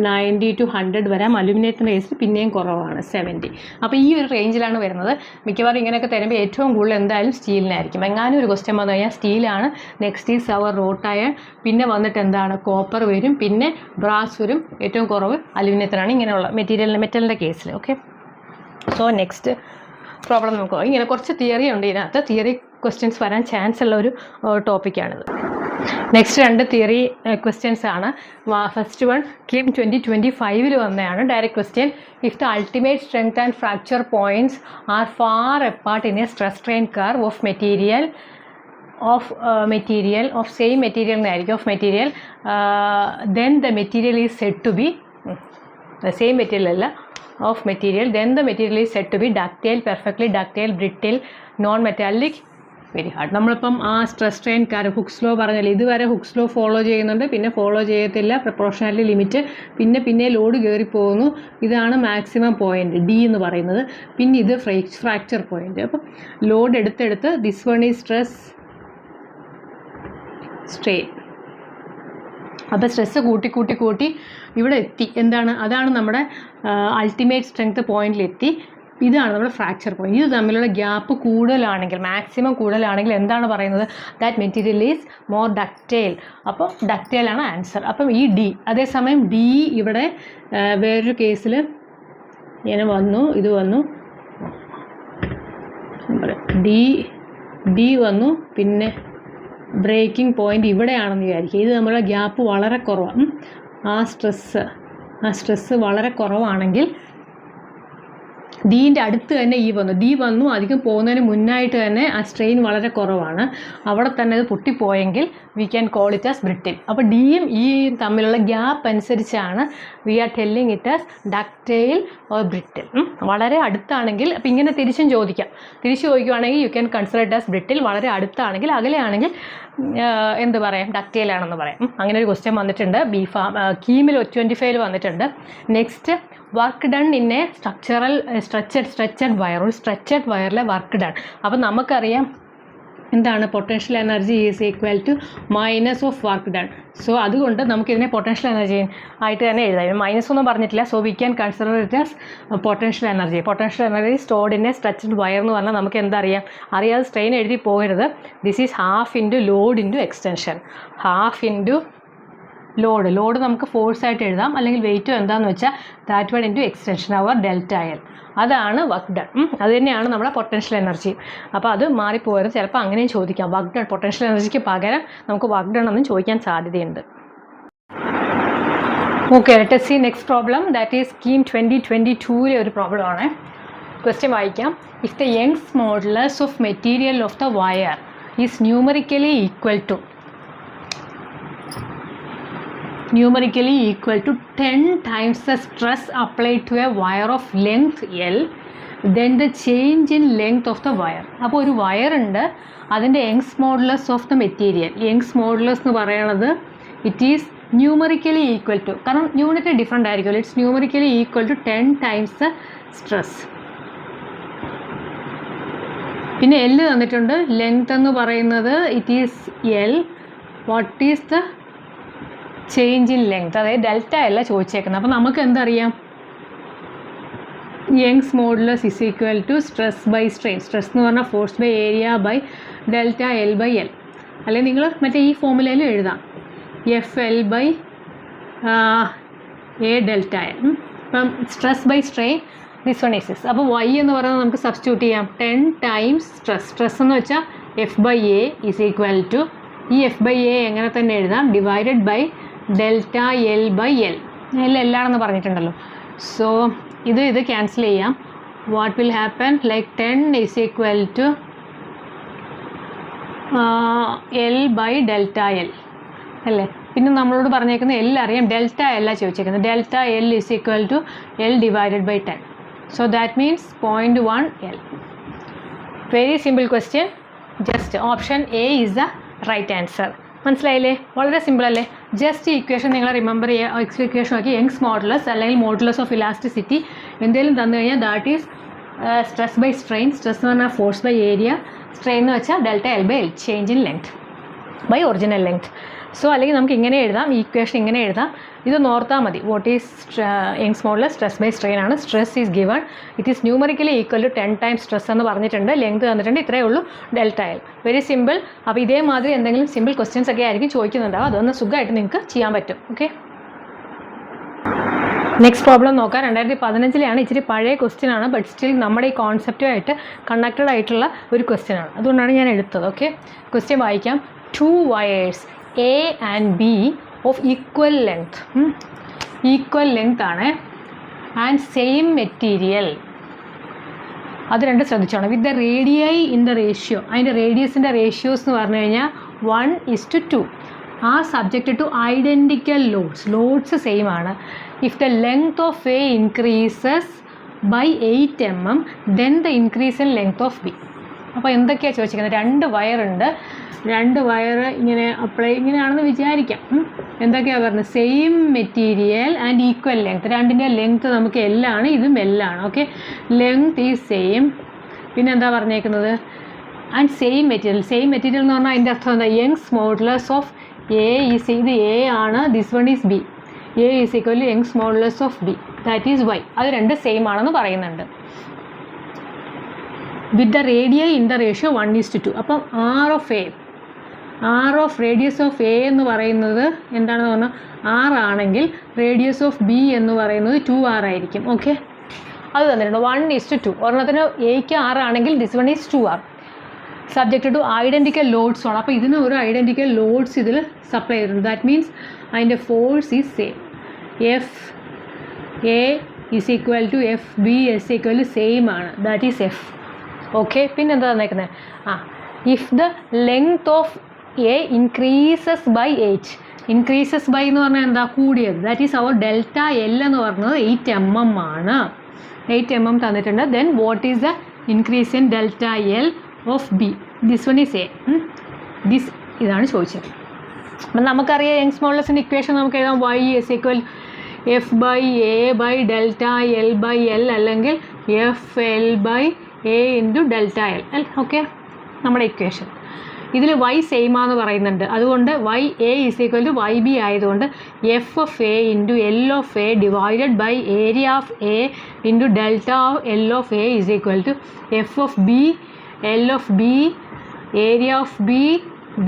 90 to 100 വരാം. അലുമിനിയത്തിൻ്റെ കേസിൽ പിന്നെയും കുറവാണ്, 70. അപ്പോൾ ഈ ഒരു റേഞ്ചിലാണ് വരുന്നത്. മിക്കവാറും ഇങ്ങനെയൊക്കെ തരുമ്പോൾ ഏറ്റവും കൂടുതൽ എന്തായാലും സ്റ്റീലിനായിരിക്കും. എങ്ങാനും ഒരു ക്വസ്റ്റ്യൻ വന്നു കഴിഞ്ഞാൽ സ്റ്റീലാണ്. Next is our wrought iron, പിന്നെ വന്നിട്ട് എന്താണ് കോപ്പർ വരും, പിന്നെ ബ്രാസ് വരും, ഏറ്റവും കുറവ് അലുമിനിയത്തിനാണ് ഇങ്ങനെയുള്ള മെറ്റലിൻ്റെ കേസിൽ. ഓക്കെ, സോ നെക്സ്റ്റ് പ്രോബ്ലം നമുക്ക് ഇങ്ങനെ കുറച്ച് തിയറി ഉണ്ട് ഇതിനകത്ത്. തിയറി ക്വസ്റ്റ്യൻസ് വരാൻ ചാൻസ് ഉള്ള ഒരു ടോപ്പിക്കാണിത്. നെക്സ്റ്റ് 2 തിയറി ക്വസ്റ്റ്യൻസ് ആണ്. ഫസ്റ്റ് വൺ KIM 2025 വന്നതാണ്. Direct question: if the ultimate strength and fracture points are far apart in A stress strain curve of material then the material is said to be the same material അല്ല of material, then the material is said to be ductile, perfectly ductile, brittle, non-metallic, very hard. നമ്മളിപ്പം ആ stress strain curve hooks law പറഞ്ഞാൽ ഇതുവരെ ഹുക്സ് ലോ ഫോളോ ചെയ്യുന്നുണ്ട്, പിന്നെ ഫോളോ ചെയ്യത്തില്ല, പ്രൊപ്പോർഷണാലിറ്റി ലിമിറ്റ്, പിന്നെ ലോഡ് കയറി പോകുന്നു. ഇതാണ് മാക്സിമം പോയിന്റ് D എന്ന് പറയുന്നത്. പിന്നെ ഇത് ഫ്രാക്ചർ പോയിന്റ്. അപ്പം ലോഡ് എടുത്തെടുത്ത് this one is stress strain. അപ്പോൾ സ്ട്രെസ്സ് കൂട്ടി ഇവിടെ എത്തി. അതാണ് നമ്മുടെ അൾട്ടിമേറ്റ് സ്ട്രെങ്ത് പോയിന്റിലെത്തി. ഇതാണ് നമ്മുടെ ഫ്രാക്ചർ പോയിന്റ്. ഇത് തമ്മിലുള്ള ഗ്യാപ്പ് കൂടുതലാണെങ്കിൽ, മാക്സിമം കൂടുതലാണെങ്കിൽ എന്താണ് പറയുന്നത്? That material is more ductile. അപ്പോൾ ഡക്റ്റൈലാണ് ആൻസർ. അപ്പം ഈ D, അതേസമയം D ഇവിടെ വേറൊരു കേസിൽ ഇങ്ങനെ വന്നു, ഇത് വന്നു, D വന്നു, പിന്നെ ബ്രേക്കിംഗ് പോയിന്റ് ഇവിടെയാണെന്ന് വിചാരിക്കുക. ഇത് നമ്മളുടെ ഗ്യാപ്പ് വളരെ കുറവാണ്. ആ സ്ട്രെസ്സ് വളരെ കുറവാണെങ്കിൽ ഡീൻ്റെ അടുത്ത് തന്നെ ഇ വന്നു, ഡി വന്നു, അധികം പോകുന്നതിന് മുന്നായിട്ട് തന്നെ ആ സ്ട്രെയിൻ വളരെ കുറവാണ്, അവിടെ തന്നെ അത് പൊട്ടിപ്പോയെങ്കിൽ we can call it as brittle. അപ്പോൾ ഡിയും ഇയും തമ്മിലുള്ള ഗ്യാപ്പ് അനുസരിച്ചാണ് we are telling it as ductile or brittle. വളരെ അടുത്താണെങ്കിൽ, അപ്പോൾ ഇങ്ങനെ തിരിച്ചു ചോദിക്കുകയാണെങ്കിൽ you can consider it as brittle. വളരെ അടുത്താണെങ്കിൽ, അകലെയാണെങ്കിൽ എന്ത് പറയാം, ഡക്റ്റൈലാണെന്ന് പറയാം. അങ്ങനെ ഒരു ക്വസ്റ്റ്യൻ വന്നിട്ടുണ്ട് കീമിൽ 25 വന്നിട്ടുണ്ട്. Next, work done in a stretched wire, ഒരു സ്ട്രെച്ചഡ് വയറിലെ വർക്ക് ഡൺ. അപ്പം നമുക്കറിയാം എന്താണ് potential energy is equal to minus of work done. So അതുകൊണ്ട് നമുക്കിതിനെ പൊട്ടൻഷ്യൽ എനർജി ആയിട്ട് തന്നെ എഴുതാം. മൈനസ് ഒന്നും പറഞ്ഞിട്ടില്ല. So we can consider it as potential energy. Potential energy stored in a stretched wire എന്ന് പറഞ്ഞാൽ നമുക്ക് എന്തറിയാം, അറിയാതെ സ്ട്രെയിൻ എഴുതി പോകരുത്. This is half into load into extension. Half into load നമുക്ക് ഫോഴ്സ് ആയിട്ട് എഴുതാം, അല്ലെങ്കിൽ വെയിറ്റും എന്താണെന്ന് വെച്ചാൽ that one into extension our delta L. അതാണ് വർക്ക് ഡൺ. അത് തന്നെയാണ് നമ്മുടെ പൊട്ടൻഷ്യൽ എനർജി. അപ്പോൾ അത് മാറിപ്പോയത്, ചിലപ്പോൾ അങ്ങനെയും ചോദിക്കാം. വർക്ക് ഡൺ, പൊട്ടൻഷ്യൽ എനർജിക്ക് പകരം നമുക്ക് വർക്ക് ഡൺ എന്നും ചോദിക്കാൻ സാധ്യതയുണ്ട്. Okay, let us see next problem, that is scheme 2022 ഒരു പ്രോബ്ലമാണ്. ക്വസ്റ്റ്യൻ വായിക്കാം. If the Young's modulus of material of the wire is numerically equal to 10 times the stress applied to a wire of length L, then the change in length of the wire. അപ്പോൾ ഒരു വയർ ഉണ്ട്, അതിൻ്റെ Young's modulus of the material, Young's modulus എന്ന് പറയുന്നത് it is numerically equal to, കാരണം യൂണിറ്റ് ഡിഫറെൻ്റ് ആയിരിക്കുമല്ലോ, it's numerically equal to 10 times the stress. പിന്നെ എൽ തന്നിട്ടുണ്ട്, ലെങ്ത് എന്ന് പറയുന്നത് it is L, what is the change in length, അതായത് ഡെൽറ്റ അല്ല ചോദിച്ചേക്കുന്നത്. അപ്പോൾ നമുക്ക് എന്തറിയാം, Young's modulus is equal to stress by strain. Stress എന്ന് പറഞ്ഞാൽ force by area by delta L by L. അല്ലെങ്കിൽ നിങ്ങൾ മറ്റേ ഈ ഫോമുലയിലും എഴുതാം, F L by A delta L. ഇപ്പം stress by strain this one is. അപ്പോൾ വൈ എന്ന് പറയുന്നത് നമുക്ക് സബ്സ്റ്റിറ്റ്യൂട്ട് ചെയ്യാം, 10 times സ്ട്രെസ് എന്ന് വെച്ചാൽ F by A is equal to, ഈ എഫ് ബൈ എ എങ്ങനെ തന്നെ എഴുതാം, divided by delta L by L. എല്ലാണെന്ന് പറഞ്ഞിട്ടുണ്ടല്ലോ. സോ ഇത് ക്യാൻസൽ ചെയ്യാം. What will happen, like 10 is equal to L by delta L അല്ലേ. പിന്നെ നമ്മളോട് പറഞ്ഞേക്കുന്നത് എൽ അറിയാം, ഡെൽറ്റ അല്ല ചോദിച്ചേക്കുന്നത്. Delta L is equal to L divided by 10. So that means 0.1 L. Very simple question. Just option A is the right answer. മനസ്സിലായില്ലേ? വളരെ സിമ്പിൾ അല്ലേ? ജസ്റ്റ് ഈ ഇക്വേഷൻ നിങ്ങൾ റിമെമ്പർ ചെയ്യുക. ഇക്വേഷൻ നോക്കി, യങ്സ് മോഡുലസ് അല്ലെങ്കിൽ മോഡുലസ് ഓഫ് ഇലാസ്റ്റിസിറ്റി എന്തെങ്കിലും തന്നു കഴിഞ്ഞാൽ that is stress by strain. Stress എന്ന് പറഞ്ഞാൽ ഫോഴ്സ് ബൈ ഏരിയ, സ്ട്രെയിൻ എന്ന് വെച്ചാൽ delta L by L, change in length by original length. So അല്ലെങ്കിൽ നമുക്ക് ഇങ്ങനെ എഴുതാം, ഈ ഇക്വേഷൻ ഇങ്ങനെ എഴുതാം. ഇത് നോർത്താൽ മതി. What is Young's modulus, stress by strain ആണ്. Stress is given, it is numerically equal to 10 times stress എന്ന് പറഞ്ഞിട്ടുണ്ട്. ലെങ്ത് തന്നിട്ടുണ്ട്, ഇത്രയേ ഉള്ളൂ, ഡെൽറ്റ എൽ. Very simple. അപ്പോൾ ഇതേമാതിരി എന്തെങ്കിലും സിമ്പിൾ ക്വസ്റ്റ്യൻസ് ഒക്കെ ആയിരിക്കും ചോദിക്കുന്നുണ്ടാവും. അതൊന്ന് സുഖമായിട്ട് നിങ്ങൾക്ക് ചെയ്യാൻ പറ്റും. ഓക്കെ, നെക്സ്റ്റ് പ്രോബ്ലം നോക്കാം. 2015 ഇച്ചിരി പഴയ ക്വസ്റ്റ്യൻ ആണ്, ബട്ട് സ്റ്റിൽ നമ്മുടെ ഈ കോൺസെപ്റ്റുമായിട്ട് കണക്റ്റഡ് ആയിട്ടുള്ള ഒരു ക്വസ്റ്റ്യൻ ആണ്, അതുകൊണ്ടാണ് ഞാൻ എടുത്തത്. ഓക്കെ, ക്വസ്റ്റ്യൻ വായിക്കാം. 2 wires A and B of equal length, equal length ആണ്, ആൻഡ് സെയിം മെറ്റീരിയൽ. അത് രണ്ട് ശ്രദ്ധിച്ചോണം. With the radii in the ratio, അതിൻ്റെ റേഡിയസിൻ്റെ റേഷ്യോസ് എന്ന് പറഞ്ഞു കഴിഞ്ഞാൽ 1:2 are subjected to identical loads same ആണ്. If the length of A increases by 8 mm, then the increase in length of B. അപ്പോൾ എന്തൊക്കെയാണ് ചോദിച്ചിരിക്കുന്നത്? 2 വയറുണ്ട്, 2 വയർ ഇങ്ങനെ അപ്ലൈ ഇങ്ങനെയാണെന്ന് വിചാരിക്കാം. എന്തൊക്കെയാണ് പറഞ്ഞത്? Same material and equal length. രണ്ടിൻ്റെ ലെങ്ത് നമുക്ക് എല്ലാണ്, ഇതും എല്ലാണ്. Okay, length is same. പിന്നെ എന്താ പറഞ്ഞേക്കുന്നത്? And same material. Same material എന്ന് പറഞ്ഞാൽ അതിൻ്റെ അർത്ഥം എന്താ? Young's modulus of A is, ഇത് എ ആണ്, this one is B. A is equal to Young's modulus of B, that is Y. അത് രണ്ട് സെയിം ആണെന്ന് പറയുന്നുണ്ട്. With the radii in the ratio 1:2. അപ്പം R of radius of A എന്ന് പറയുന്നത് എന്താണെന്ന് പറഞ്ഞാൽ 6 ആണെങ്കിൽ റേഡിയസ് ഓഫ് ബി എന്ന് പറയുന്നത് 2r ആയിരിക്കും. ഓക്കെ, അത് തന്നിട്ടുണ്ട്. 1:2. ഒരെണ്ണത്തിന് എക്ക് 6 ആണെങ്കിൽ this one is 2r. Subject to identical loads ആണ്. അപ്പോൾ ഇതിന് ഒരു ഐഡൻറ്റിക്കൽ ലോഡ്സ് ഇതിൽ സപ്ലൈ ചെയ്തിട്ടുണ്ട്. ദാറ്റ് മീൻസ് അതിൻ്റെ force is same. F A is equal to F B is equal to same ആണ്, ദാറ്റ് ഈസ് എഫ്. ഓക്കെ, പിന്നെ എന്താ തന്നേക്കുന്നത്? If the length of A increases by 8, increases by എന്ന് പറഞ്ഞാൽ എന്താ? കൂടിയത്. That is our delta L എന്ന് പറഞ്ഞത് 8 mm ആണ്. 8 mm തന്നിട്ടുണ്ട്. Then what is the increase in delta L of B? This one is A. ഇതാണ് ചോദിച്ചത്. അപ്പം നമുക്കറിയാം യങ്സ് മോഡുലസിൻ്റെ ഇക്വേഷൻ നമുക്ക് എഴുതാം y is equal F by A by delta L by L, അല്ലെങ്കിൽ F L by A into delta L. Okay, നമ്മുടെ ഇക്വേഷൻ. ഇതിൽ y സെയിം ആണെന്ന് പറയുന്നുണ്ട്, അതുകൊണ്ട് y a is equal to y b ആയതുകൊണ്ട് F of A into L of A divided by area of A into delta L of A is equal to F of B L of B area of B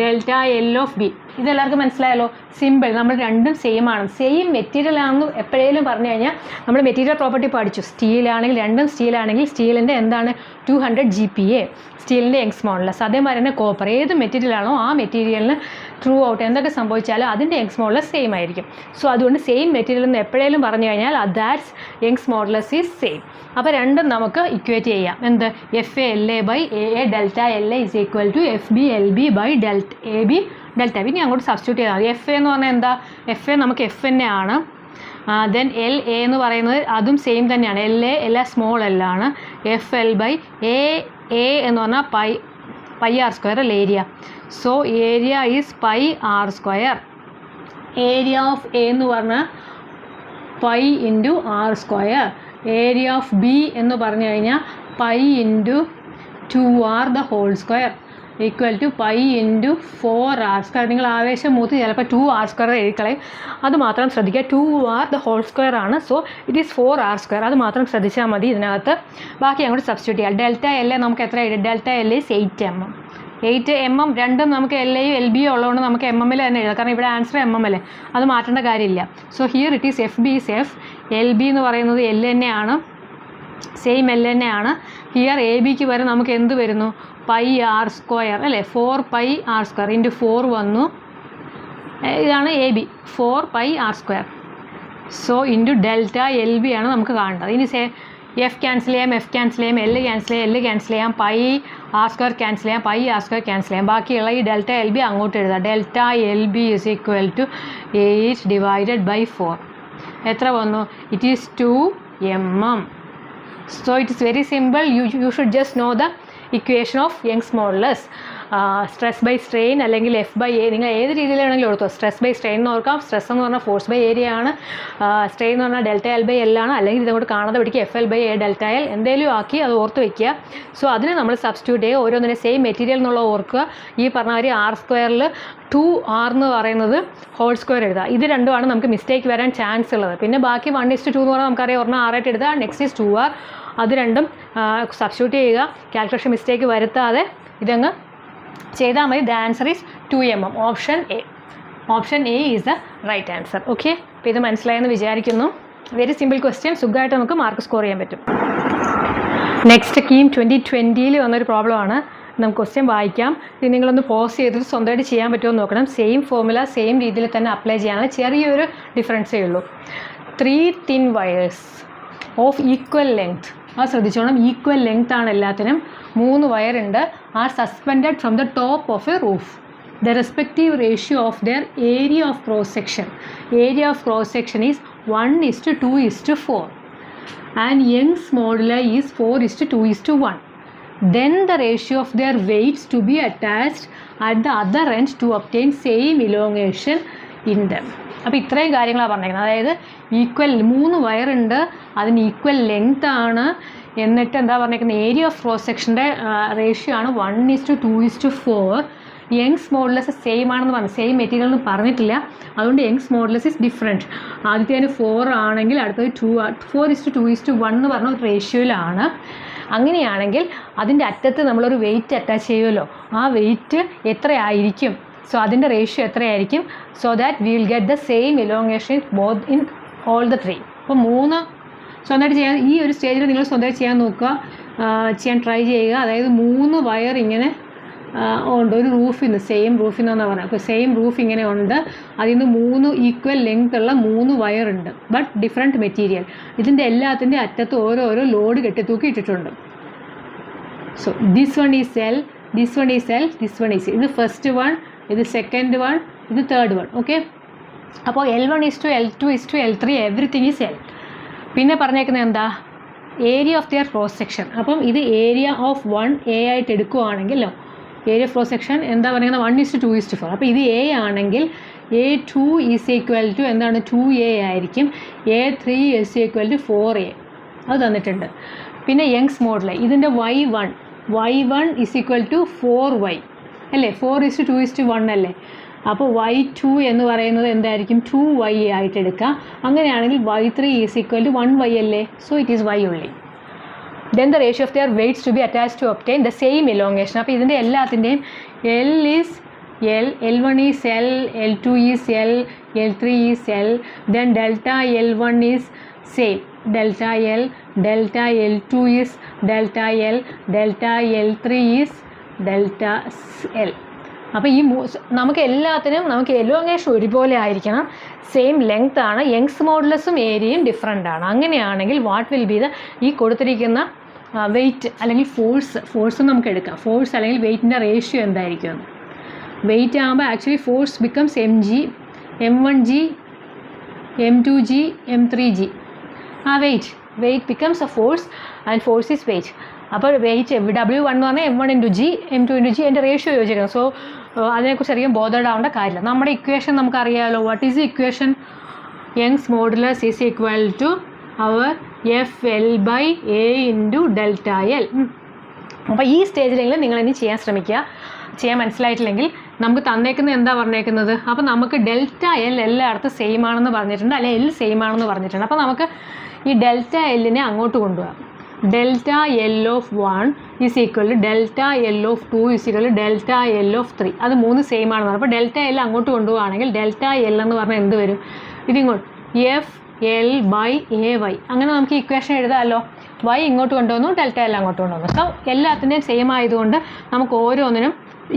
delta L of B. ഇതെല്ലാവർക്കും മനസ്സിലായല്ലോ. സിമ്പിൾ. നമ്മൾ രണ്ടും സെയിം ആണ്, സെയിം മെറ്റീരിയൽ ആണെന്ന് എപ്പോഴേലും പറഞ്ഞു കഴിഞ്ഞാൽ നമ്മൾ മെറ്റീരിയൽ പ്രോപ്പർട്ടി പഠിച്ചു. സ്റ്റീലാണെങ്കിൽ രണ്ടും സ്റ്റീലാണെങ്കിൽ സ്റ്റീലിൻ്റെ എന്താണ് 200 GPa, സ്റ്റീലിൻ്റെ യങ്സ് മോഡുലസ്. അതേമാതിരി തന്നെ കോപ്പർ, ഏത് മെറ്റീരിയലാണോ ആ മെറ്റീരിയലിന് ത്രൂ ഔട്ട് എന്തൊക്കെ സംഭവിച്ചാലും അതിൻ്റെ യങ്സ് മോഡുലസ് സെയിം ആയിരിക്കും. സോ അതുകൊണ്ട് സെയിം മെറ്റീരിയൽ എന്ന് എപ്പോഴേലും പറഞ്ഞു കഴിഞ്ഞാൽ that's Young's modulus is same. അപ്പോൾ രണ്ടും നമുക്ക് ഇക്വേറ്റ് ചെയ്യാം. എന്ത്? F A L A by A A delta L A is equal to F B L B by delta A B delta B. ഇനി അങ്ങോട്ട് സബ്സ്റ്റിറ്റ്യൂട്ട് ചെയ്താൽ മതി. എഫ് എ എന്ന് പറഞ്ഞാൽ എന്താ? എഫ് എ നമുക്ക് എഫ് തന്നെ ആണ്. ദെൻ എൽ എ എന്ന് പറയുന്നത് അതും സെയിം തന്നെയാണ്. എൽ എ സ്മോൾ എൽ ആണ്. F L by A A എന്ന് പറഞ്ഞാൽ പൈ ആർ സ്ക്വയർ അല്ല area. So area is pi R square. Area of A എന്ന് പറഞ്ഞാൽ pi into R square. Area of B എന്ന് പറഞ്ഞു കഴിഞ്ഞാൽ pi into 2r the whole square equal to pi into 4r square. നിങ്ങൾ ആവേശം മൂത്ത് ചിലപ്പോൾ 2r സ്ക്വയർ എഴുതിക്കളയും, അത് മാത്രം ശ്രദ്ധിക്കുക. 2r ദ ഹോൾ സ്ക്വയർ ആണ്. So it is 4r square. അത് മാത്രം ശ്രദ്ധിച്ചാൽ മതി ഇതിനകത്ത്. ബാക്കി അങ്ങോട്ട് സബ്സ്റ്റിറ്റ്യൂട്ട് ചെയ്യാം. ഡെൽറ്റ എൽ നമുക്ക് എത്ര എഴുതി? Delta L is 8 mm. 8 mm രണ്ടും നമുക്ക് എൽ എയും എൽ ബിയും ഉള്ളതുകൊണ്ട് നമുക്ക് MM തന്നെ എഴുതാം, കാരണം ഇവിടെ ആൻസർ MM അല്ലേ, അത് മാറ്റേണ്ട കാര്യമില്ല. So here it is F B is F, L B എന്ന് പറയുന്നത് എൽ തന്നെയാണ്, സെയിം എൽ തന്നെയാണ്. ഹിയർ എ ബിക്ക് വരെ നമുക്ക് എന്ത് വരുന്നു? പൈ ആർ സ്ക്വയർ അല്ലേ, 4 പൈ ആർ സ്ക്വയർ ഇൻറ്റു 4 വന്നു. ഇതാണ് A B, 4 pi R square. So into delta L B ആണ് നമുക്ക് കാണേണ്ടത്. ഇനി എഫ് ക്യാൻസൽ ചെയ്യാം, എഫ് ക്യാൻസൽ ചെയ്യാം, എൽ ക്യാൻസൽ ചെയ്യാം, എൽ ക്യാൻസൽ ചെയ്യാം, പൈ ആർ സ്ക്വയർ ക്യാൻസൽ ചെയ്യാം, പൈ ആർ സ്ക്വയർ ക്യാൻസൽ ചെയ്യാം. ബാക്കിയുള്ള ഈ ഡെൽറ്റ എൽ ബി അങ്ങോട്ട് എഴുതാം. Delta L B is equal to 8 divided by 4. എത്ര വന്നു? It is 2 mm. So it is very simple. You should just know the equation of Young's modulus. Stress by strain അല്ലെങ്കിൽ എഫ് ബൈ എ, നിങ്ങൾ ഏത് രീതിയിലാണെങ്കിലും ഓർത്തോ. സ്ട്രെസ് ബൈ സ്ട്രെയിൻ എന്ന് ഓർക്കാം. സ്ട്രെസ് എന്ന് പറഞ്ഞാൽ ഫോഴ്സ് ബൈ ഏരിയ ആണ്, സ്ട്രെയിൻ എന്ന് പറഞ്ഞാൽ ഡെൽറ്റ എൽ ബൈ എൽ ആണ്, അല്ലെങ്കിൽ ഇതങ്ങോട്ട് കാണാതെ പഠിക്കുക F L by A delta L എന്തെങ്കിലും ആക്കി അത് ഓർത്ത് വയ്ക്കുക. സോ അതിന് നമ്മൾ സബ്സ്റ്റിറ്റ്യൂട്ട് ചെയ്യുക. ഓരോന്നിനെ സെയിം മെറ്റീരിയൽ എന്നുള്ള ഓർക്കുക. ഈ പറഞ്ഞ ഒരു ആർ സ്ക്വയറിൽ 2r എന്ന് പറയുന്നത് ഹോൾ സ്ക്വയർ എഴുതുക. ഇത് രണ്ടുമാണ് നമുക്ക് മിസ്റ്റേക്ക് വരാൻ ചാൻസ് ഉള്ളത്. പിന്നെ ബാക്കി 1:2 എന്ന് പറഞ്ഞാൽ നമുക്കറിയാം ഒരെണ്ണം 6 ആയിട്ട് എഴുതുക, നെക്സ്റ്റ് ഈസ് 2r. അത് രണ്ടും സബ്സ്റ്റിറ്റ്യൂട്ട് ചെയ്യുക, കാൽക്കുലേഷൻ മിസ്റ്റേക്ക് വരുത്താതെ ഇതങ്ങ് ചെയ്താൽ മതി. The answer is 2 mm. Option A. Option A is the right answer. Okay, അപ്പോൾ ഇത് മനസ്സിലായെന്ന് വിചാരിക്കുന്നു. വെരി സിമ്പിൾ ക്വസ്റ്റ്യൻ, സുഖമായിട്ട് നമുക്ക് മാർക്ക് സ്കോർ ചെയ്യാൻ പറ്റും. നെക്സ്റ്റ് കീം 2020 വന്നൊരു പ്രോബ്ലമാണ്. നമുക്ക് ക്വസ്റ്റ്യൻ വായിക്കാം. ഇത് നിങ്ങളൊന്ന് പോസ് ചെയ്തിട്ട് സ്വന്തമായിട്ട് ചെയ്യാൻ പറ്റുമോ എന്ന് നോക്കണം. സെയിം ഫോർമുല സെയിം രീതിയിൽ തന്നെ അപ്ലൈ ചെയ്യാനുള്ള ചെറിയൊരു ഡിഫറൻസേ ഉള്ളൂ. 3 thin wires of equal length, അത് ശ്രദ്ധിച്ചോണം, ഈക്വൽ ലെങ്ത് ആണ് എല്ലാത്തിനും. 3 വയറുണ്ട്. Are suspended from the top of a roof. The respective ratio of their area of cross section. Area of cross section is 1:2:4 and Young's modulus is 4:2:1. Then the ratio of their weights to be attached at the other end to obtain same elongation in them. അപ്പോൾ ഇത്രയും കാര്യങ്ങളാണ് പറഞ്ഞിരിക്കുന്നത്. അതായത് ഈക്വൽ 3 വയറുണ്ട്, അതിന് ഈക്വൽ ലെങ്ത് ആണ്. എന്നിട്ട് എന്താ പറഞ്ഞിരിക്കുന്നത്? ഏരിയ ഓഫ് ക്രോസ് സെക്ഷൻ്റെ റേഷ്യോ ആണ് 1:2:4. യങ്സ് മോഡുലസ് സെയിം ആണെന്ന് പറഞ്ഞു, സെയിം മെറ്റീരിയൽ എന്ന് പറഞ്ഞിട്ടില്ല. അതുകൊണ്ട് യങ്സ് മോഡുലസ് ഇസ് ഡിഫറെൻറ്റ്. ആദ്യത്തേന് 4 ആണെങ്കിൽ അടുത്തത് 4:2:1 എന്ന് പറഞ്ഞ ഒരു റേഷ്യോയിലാണ്. അങ്ങനെയാണെങ്കിൽ അതിൻ്റെ അറ്റത്ത് നമ്മളൊരു വെയിറ്റ് അറ്റാച്ച് ചെയ്യുമല്ലോ, ആ വെയിറ്റ് എത്രയായിരിക്കും? സോ അതിൻ്റെ റേഷ്യോ എത്രയായിരിക്കും? So that we will get the same elongation both in all the 3. അപ്പോൾ 3 സ്വന്തമായിട്ട് ചെയ്യാൻ, ഈ ഒരു സ്റ്റേജിൽ നിങ്ങൾ സ്വന്തമായിട്ട് ചെയ്യാൻ നോക്കുക, ചെയ്യാൻ ട്രൈ ചെയ്യുക. അതായത് 3 വയർ ഇങ്ങനെ ഉണ്ട്, ഒരു റൂഫിൽ നിന്ന് സെയിം റൂഫിൽ നിന്നാണ് പറഞ്ഞത്. അപ്പോൾ സെയിം റൂഫ് ഇങ്ങനെ ഉണ്ട്, അതിൽ നിന്ന് 3 ഈക്വൽ ലെങ്ത് ഉള്ള 3 വയറുണ്ട്, ബട്ട് ഡിഫറെൻറ്റ് മെറ്റീരിയൽ. ഇതിൻ്റെ എല്ലാത്തിൻ്റെ അറ്റത്ത് ഓരോരോ ലോഡ് കെട്ടിത്തൂക്കി ഇട്ടിട്ടുണ്ട്. So this one is L, this one is L, this one is, ഇത് ഫസ്റ്റ് വൺ, ഇത് സെക്കൻഡ് വൺ, ഇത് തേർഡ് വൺ. ഓക്കെ, അപ്പോൾ L1 is to L2 is to L3 everything is L. പിന്നെ പറഞ്ഞേക്കുന്നത് എന്താ, area of their cross section. അപ്പം ഇത് ഏരിയ ഓഫ് 1A ആയിട്ട് എടുക്കുകയാണെങ്കിലോ, ഏരിയ ഓഫ് ക്രോസ് സെക്ഷൻ എന്താ പറയുന്നത് 1:2:4. അപ്പോൾ ഇത് A ആണെങ്കിൽ A2 ഈസ് ഈക്വൽ ടു എന്താണ് 2A ആയിരിക്കും, A3 is equal to 4A, അത് തന്നിട്ടുണ്ട്. പിന്നെ യങ്സ് മോഡൽ ഇതിൻ്റെ Y1 is equal to 4Y അല്ലേ, 4:2:1 അല്ലേ. അപ്പോൾ Y2 എന്ന് പറയുന്നത് എന്തായിരിക്കും 2Y ആയിട്ട് എടുക്കുക. അങ്ങനെയാണെങ്കിൽ Y3 is equal to 1Y അല്ലേ, so it is Y only. Then the ratio of their weights to be attached to obtain the same elongation. അപ്പോൾ ഇതിൻ്റെ എല്ലാത്തിൻ്റെയും L is L, L1 is L, L2 is L, L3 is L, then delta L1 is same, delta L, delta L2 is delta L, delta L3 is delta L. അപ്പോൾ ഈ നമുക്ക് എല്ലാത്തിനും നമുക്ക് എലോങ്ങേഷൻ ഒരുപോലെ ആയിരിക്കണം, സെയിം ലെങ്ത് ആണ്, യങ്സ് മോഡുലസും ഏരിയയും ഡിഫറെൻ്റ് ആണ്. അങ്ങനെയാണെങ്കിൽ വാട്ട് വിൽ ബി ദ ഈ കൊടുത്തിരിക്കുന്ന വെയ്റ്റ് അല്ലെങ്കിൽ ഫോഴ്സ് നമുക്ക് എടുക്കാം. ഫോഴ്സ് അല്ലെങ്കിൽ വെയ്റ്റിൻ്റെ റേഷ്യോ എന്തായിരിക്കും? വെയ്റ്റ് ആകുമ്പോൾ actually force becomes mg, m1g, m2g, m3g. ആ weight becomes a force and force is weight. അപ്പോൾ വെയ്റ്റ് W1 എന്ന് പറഞ്ഞാൽ m1 × g, m2 × g എൻ്റെ റേഷ്യോ യോജിക്കണം. സോ അതിനെക്കുറിച്ച് അധികം ബോധേഡ് ആവേണ്ട കാര്യമില്ല. നമ്മുടെ ഇക്വേഷൻ നമുക്കറിയാമല്ലോ. What is the equation? Young's modulus is equal to our FL/A × delta L. അപ്പോൾ ഈ സ്റ്റേജിലെങ്കിലും നിങ്ങളിനി ചെയ്യാൻ ശ്രമിക്കുക. ചെയ്യാൻ മനസ്സിലായിട്ടില്ലെങ്കിൽ നമുക്ക് തന്നേക്കുന്നത് എന്താ പറഞ്ഞേക്കുന്നത്, അപ്പോൾ നമുക്ക് ഡെൽറ്റ L എല്ലായിടത്തും സെയിം ആണെന്ന് പറഞ്ഞിട്ടുണ്ട്, അല്ലെ L സെയിം ആണെന്ന് പറഞ്ഞിട്ടുണ്ട്. അപ്പോൾ നമുക്ക് ഈ ഡെൽറ്റ Lനെ അങ്ങോട്ട് കൊണ്ടുപോകാം. Delta L of 1 is equal to delta L of 2 is equal to delta L of 3. അത് 3 സെയിം ആണെന്ന് പറഞ്ഞു. അപ്പോൾ ഡെൽറ്റ L അങ്ങോട്ട് കൊണ്ടുപോകുകയാണെങ്കിൽ ഡെൽറ്റ L എന്ന് പറഞ്ഞാൽ എന്ത് വരും? ഇതിങ്ങോട്ട് FL/AY. അങ്ങനെ നമുക്ക് ഇക്വേഷൻ എഴുതാമല്ലോ. Y ഇങ്ങോട്ട് കൊണ്ടുവന്നു, ഡെൽറ്റ L അങ്ങോട്ട് കൊണ്ടുവന്നു. സോ എല്ലാത്തിൻ്റെയും സെയിം ആയതുകൊണ്ട് നമുക്ക് ഓരോന്നിനും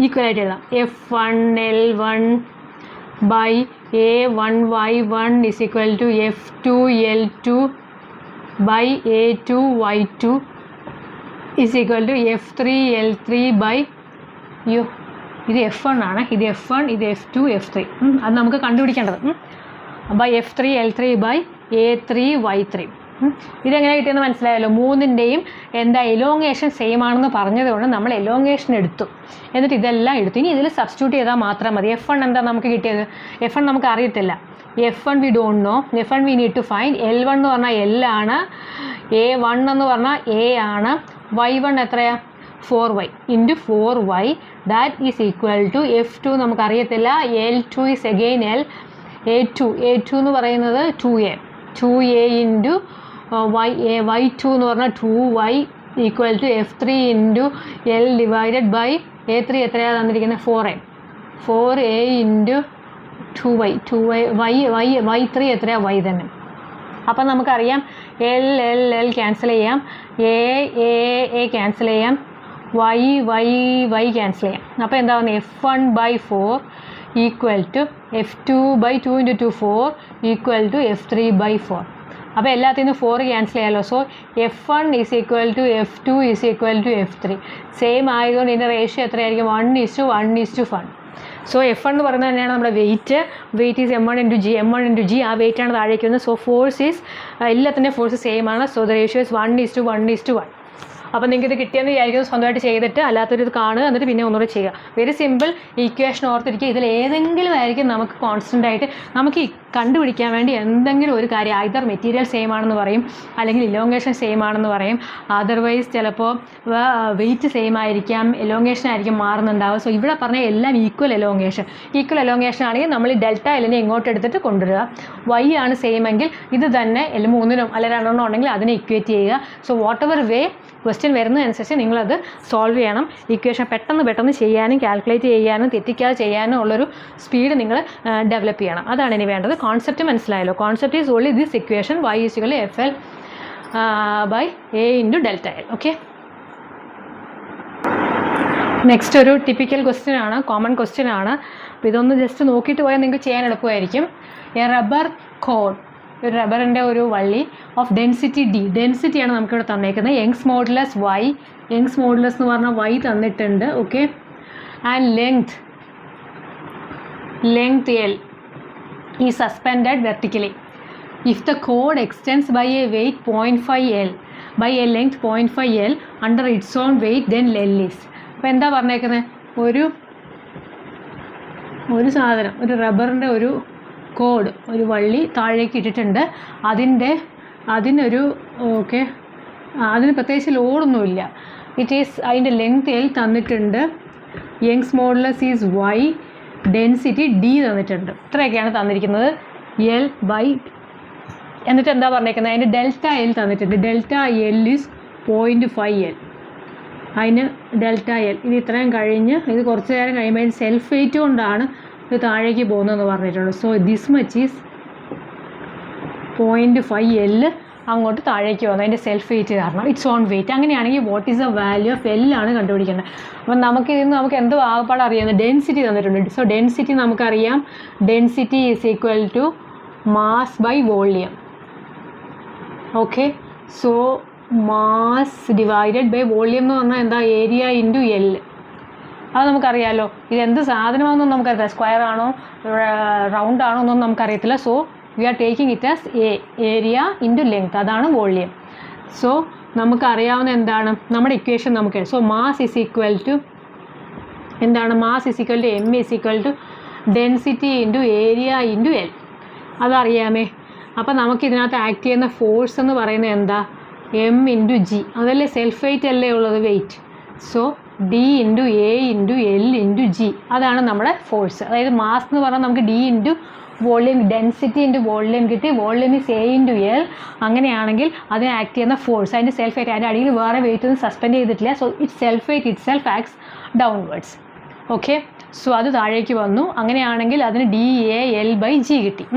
ഈക്വലായിട്ട് എഴുതാം. F1L1/A1Y1 is equal to F2L2/A2Y2 is equal to F3L3 ഇത് F1 ആണ്, ഇത് F1, ഇത് F2, F3. അത് നമുക്ക് കണ്ടുപിടിക്കേണ്ടത് F3L3/A3Y3. ഇതെങ്ങനെ കിട്ടിയെന്ന് മനസ്സിലായല്ലോ. മൂന്നിൻ്റെയും എന്താ എലോങ്ങേഷൻ സെയിം ആണെന്ന് പറഞ്ഞതുകൊണ്ട് നമ്മൾ എലോങ്ങേഷൻ എടുത്തു, എന്നിട്ട് ഇതെല്ലാം എടുത്തു. ഇനി ഇതിൽ സബ്സ്റ്റിറ്റ്യൂട്ട് ചെയ്താൽ മാത്രം മതി. F1 എന്താ നമുക്ക് കിട്ടിയത്? F1 നമുക്ക് അറിയത്തില്ല. F1 we don't know, F1 we need to find. L1 എന്ന് പറഞ്ഞാൽ L ആണ്, A1 എന്ന് പറഞ്ഞാൽ A ആണ്, Y1 എത്രയാ? 4Y × 4Y. That is equal to F2 നമുക്കറിയത്തില്ല. L2 is again L. A2 എന്ന് പറയുന്നത് 2A × Y2 എന്ന് പറഞ്ഞാൽ 2Y equal to F3 × L divided by A3 എത്രയാണ് തന്നിരിക്കുന്നത്? 4A × 2Y. Y3 എത്രയാണ്? Y തന്നെ. അപ്പം നമുക്കറിയാം L ക്യാൻസൽ ചെയ്യാം, A ക്യാൻസൽ ചെയ്യാം, Y ക്യാൻസൽ ചെയ്യാം. അപ്പോൾ എന്താ പറയുന്നത്? F1/4 equal to F2/2 × 2 4 equal to F3/4. അപ്പോൾ എല്ലാത്തിനും 4 ക്യാൻസൽ ചെയ്യാമല്ലോ. So F1 is equal to F2 is equal to F3. Same ആയതുകൊണ്ട് ഇതിൻ്റെ റേഷ്യോ എത്രയായിരിക്കും? 1:1:1. സോ F1 എന്ന് പറയുന്നത് തന്നെയാണ് നമ്മുടെ വെയിറ്റ് ഈസ് m1 × g. ആ വെയിറ്റാണ് താഴേക്ക് വരുന്നത്. സോ ഫോഴ്സ് ഈസ് എല്ലാത്തിൻ്റെയും ഫോഴ്സ് സെയിം ആണ്. So the ratio is 1:1:1. അപ്പോൾ നിങ്ങൾക്ക് ഇത് കിട്ടിയെന്ന് വിചാരിക്കുന്നത് സ്വന്തമായിട്ട് ചെയ്തിട്ട് അല്ലാത്തൊരു ഇത് കാണുക, എന്നിട്ട് പിന്നെ ഒന്നുകൂടെ ചെയ്യുക. Very simple. ഈക്വേഷൻ ഓർത്തിരിക്കുക. ഇതിൽ ഏതെങ്കിലും ആയിരിക്കും നമുക്ക് കോൺസ്റ്റൻ്റ് ആയിട്ട് നമുക്ക് കണ്ടുപിടിക്കാൻ വേണ്ടി എന്തെങ്കിലും ഒരു കാര്യം, ഐദർ മെറ്റീരിയൽ സെയിം ആണെന്ന് പറയും, അല്ലെങ്കിൽ ഇലോങ്ങേഷൻ സെയിം ആണെന്ന് പറയും, അതർവൈസ് ചിലപ്പോൾ വെയിറ്റ് സെയിം ആയിരിക്കാം, എലോങ്ങേഷൻ ആയിരിക്കും മാറുന്നുണ്ടാവുക. സോ ഇവിടെ പറഞ്ഞ എല്ലാം ഈക്വൽ എലോങ്ങേഷൻ ആണെങ്കിൽ നമ്മൾ ഈ ഡെൽറ്റ എല്ലിനെ ഇങ്ങോട്ട് എടുത്തിട്ട് കൊണ്ടുവരിക. Y ആണ് സെയിം എങ്കിൽ ഇത് തന്നെ മൂന്നിനും അല്ല രണ്ടെണ്ണം ഉണ്ടെങ്കിൽ അതിനെ ഇക്വേറ്റ് ചെയ്യുക. So whatever way question വരുന്നതനുസരിച്ച് നിങ്ങളത് സോൾവ് ചെയ്യണം. ഇക്വേഷൻ പെട്ടെന്ന് ചെയ്യാനും കാൽക്കുലേറ്റ് ചെയ്യാനും തെറ്റിക്കാതെ ചെയ്യാനും ഉള്ളൊരു സ്പീഡ് നിങ്ങൾ ഡെവലപ്പ് ചെയ്യണം. അതാണ് ഇനി വേണ്ടത്. കോൺസെപ്റ്റ് മനസ്സിലായല്ലോ. Concept is only this equation Y = FL/A × delta L. Okay. Next ഒരു ടിപ്പിക്കൽ ക്വസ്റ്റ്യൻ ആണ്, കോമൺ ക്വസ്റ്റ്യൻ ആണ്. അപ്പോൾ ഇതൊന്ന് ജസ്റ്റ് നോക്കിയിട്ട് പോയാൽ നിങ്ങൾക്ക് ചെയ്യാൻ എളുപ്പമായിരിക്കും. എ റബ്ബർ കോഡ്, ഒരു റബ്ബറിൻ്റെ ഒരു വള്ളി ഓഫ് ഡെൻസിറ്റി ഡി, ഡെൻസിറ്റിയാണ് നമുക്കിവിടെ തന്നേക്കുന്നത്. Young's modulus Y, Young's modulus എന്ന് പറഞ്ഞാൽ വൈ തന്നിട്ടുണ്ട്. Okay, and length L is suspended vertically. If the cord extends by a weight 0.5 L by a length 0.5 L under its own weight, then L is. അപ്പോൾ എന്താ പറഞ്ഞേക്കുന്നത്, ഒരു സാധനം, ഒരു റബ്ബറിൻ്റെ ഒരു കോഡ്, ഒരു വള്ളി താഴേക്ക് ഇട്ടിട്ടുണ്ട്. അതിനൊരു ഓക്കെ, അതിന് പ്രത്യേകിച്ച് ലോഡൊന്നുമില്ല. അതിൻ്റെ ലെങ്ത് എൽ തന്നിട്ടുണ്ട്, Young's modulus is Y, density D തന്നിട്ടുണ്ട്. ഇത്രയൊക്കെയാണ് തന്നിരിക്കുന്നത്. എൽ ബൈ എന്നിട്ട് എന്താ പറഞ്ഞേക്കുന്നത്, അതിൻ്റെ ഡെൽറ്റ എൽ തന്നിട്ടുണ്ട്. Delta L is 0.5 L. അതിന് ഡെൽറ്റ എൽ ഇത് ഇത്രയും കഴിഞ്ഞ് ഇത് കുറച്ച് നേരം കഴിയുമ്പോൾ അതിന് സെൽഫ് വെയിറ്റ് കൊണ്ടാണ് ഇത് താഴേക്ക് പോകുന്നതെന്ന് പറഞ്ഞിട്ടുണ്ട്. So this much is 0.5 L അങ്ങോട്ട് താഴേക്ക് പോകുന്നത് അതിൻ്റെ സെൽഫ് വെയിറ്റ് കാരണം, ഇറ്റ്സ് ഓൺ വെയിറ്റ്. അങ്ങനെയാണെങ്കിൽ what is the value of L ആണ് കണ്ടുപിടിക്കേണ്ടത്. അപ്പം നമുക്ക് എന്തോ ആകപ്പാട് അറിയാവുന്നത് ഡെൻസിറ്റി തന്നിട്ടുണ്ട്. സോ ഡെൻസിറ്റി നമുക്കറിയാം, density is equal to mass by volume. Okay, so mass divided by volume എന്ന് പറഞ്ഞാൽ എന്താ, ഏരിയ ഇൻറ്റു എൽ. അത് നമുക്കറിയാമല്ലോ. ഇതെന്ത് സാധനമാണെന്നൊന്നും നമുക്കറിയില്ല, സ്ക്വയർ ആണോ റൗണ്ട് ആണോ എന്നൊന്നും നമുക്കറിയത്തില്ല. So we are taking it as area into length, അതാണ് വോളിയം. സോ നമുക്കറിയാവുന്ന എന്താണ് നമ്മുടെ ഇക്വേഷൻ നമുക്ക്. So mass is equal to എന്താണ്, mass is equal to M is equal to density into area into L. അതറിയാമേ. അപ്പോൾ നമുക്കിതിനകത്ത് ആക്ട് ചെയ്യുന്ന ഫോഴ്സ് എന്ന് പറയുന്നത് എന്താ, എം ഇൻറ്റു ജി. അതല്ലേ സെൽഫ് വെയിറ്റ് അല്ലേ ഉള്ളത്, weight. So D into A into L into G, അതാണ് നമ്മുടെ ഫോഴ്സ്. അതായത് മാസ് എന്ന് പറഞ്ഞാൽ നമുക്ക് D into volume, density into volume കിട്ടി. Volume is A into L. അങ്ങനെയാണെങ്കിൽ അതിന് ആക്ട് ചെയ്യുന്ന ഫോഴ്സ്, അതിൻ്റെ സെൽഫ് വെയിറ്റ്, അതിൻ്റെ അടിയിൽ വേറെ വെയിറ്റ് ഒന്നും സസ്പെൻഡ് ചെയ്തിട്ടില്ല. So itself weight itself acts downwards. Okay, so അത് താഴേക്ക് വന്നു. അങ്ങനെയാണെങ്കിൽ അതിന് D A L by G കിട്ടി.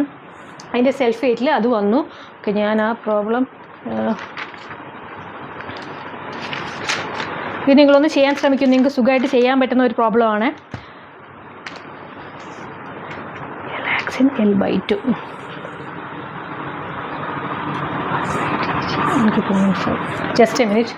അതിൻ്റെ സെൽഫ് വെയിറ്റിൽ അത് വന്നു. ഓക്കെ, ഞാൻ ആ പ്രോബ്ലം ഇത് നിങ്ങളൊന്ന് ചെയ്യാൻ ശ്രമിക്കും, നിങ്ങൾക്ക് സുഖമായിട്ട് ചെയ്യാൻ പറ്റുന്ന ഒരു പ്രോബ്ലമാണ്. L/2 just A minute.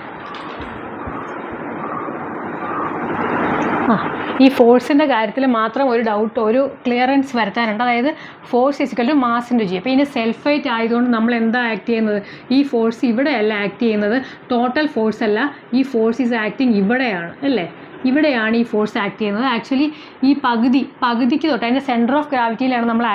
ഈ ഫോഴ്സിൻ്റെ കാര്യത്തിൽ മാത്രം ഒരു ഡൗട്ട്, ഒരു ക്ലിയറൻസ് വരുത്താനുണ്ട്. അതായത് force is equal to mass into G. അപ്പോൾ ഇതിന് സെൽഫ് വെയിറ്റ് ആയതുകൊണ്ട് നമ്മൾ എന്താ ആക്ട് ചെയ്യുന്നത്, ഈ ഫോഴ്സ് ഇവിടെയല്ല ആക്ട് ചെയ്യുന്നത്, ടോട്ടൽ ഫോഴ്സ് അല്ല, ഈ ഫോഴ്സ് ഈസ് ആക്ടിങ് ഇവിടെയാണ് അല്ലേ, ഇവിടെയാണ് ഈ ഫോഴ്സ് ആക്ട് ചെയ്യുന്നത്. ആക്ച്വലി ഈ പകുതിക്ക് തൊട്ട് അതിൻ്റെ സെൻറ്റർ ഓഫ് ഗ്രാവിറ്റിയിലാണ് നമ്മൾ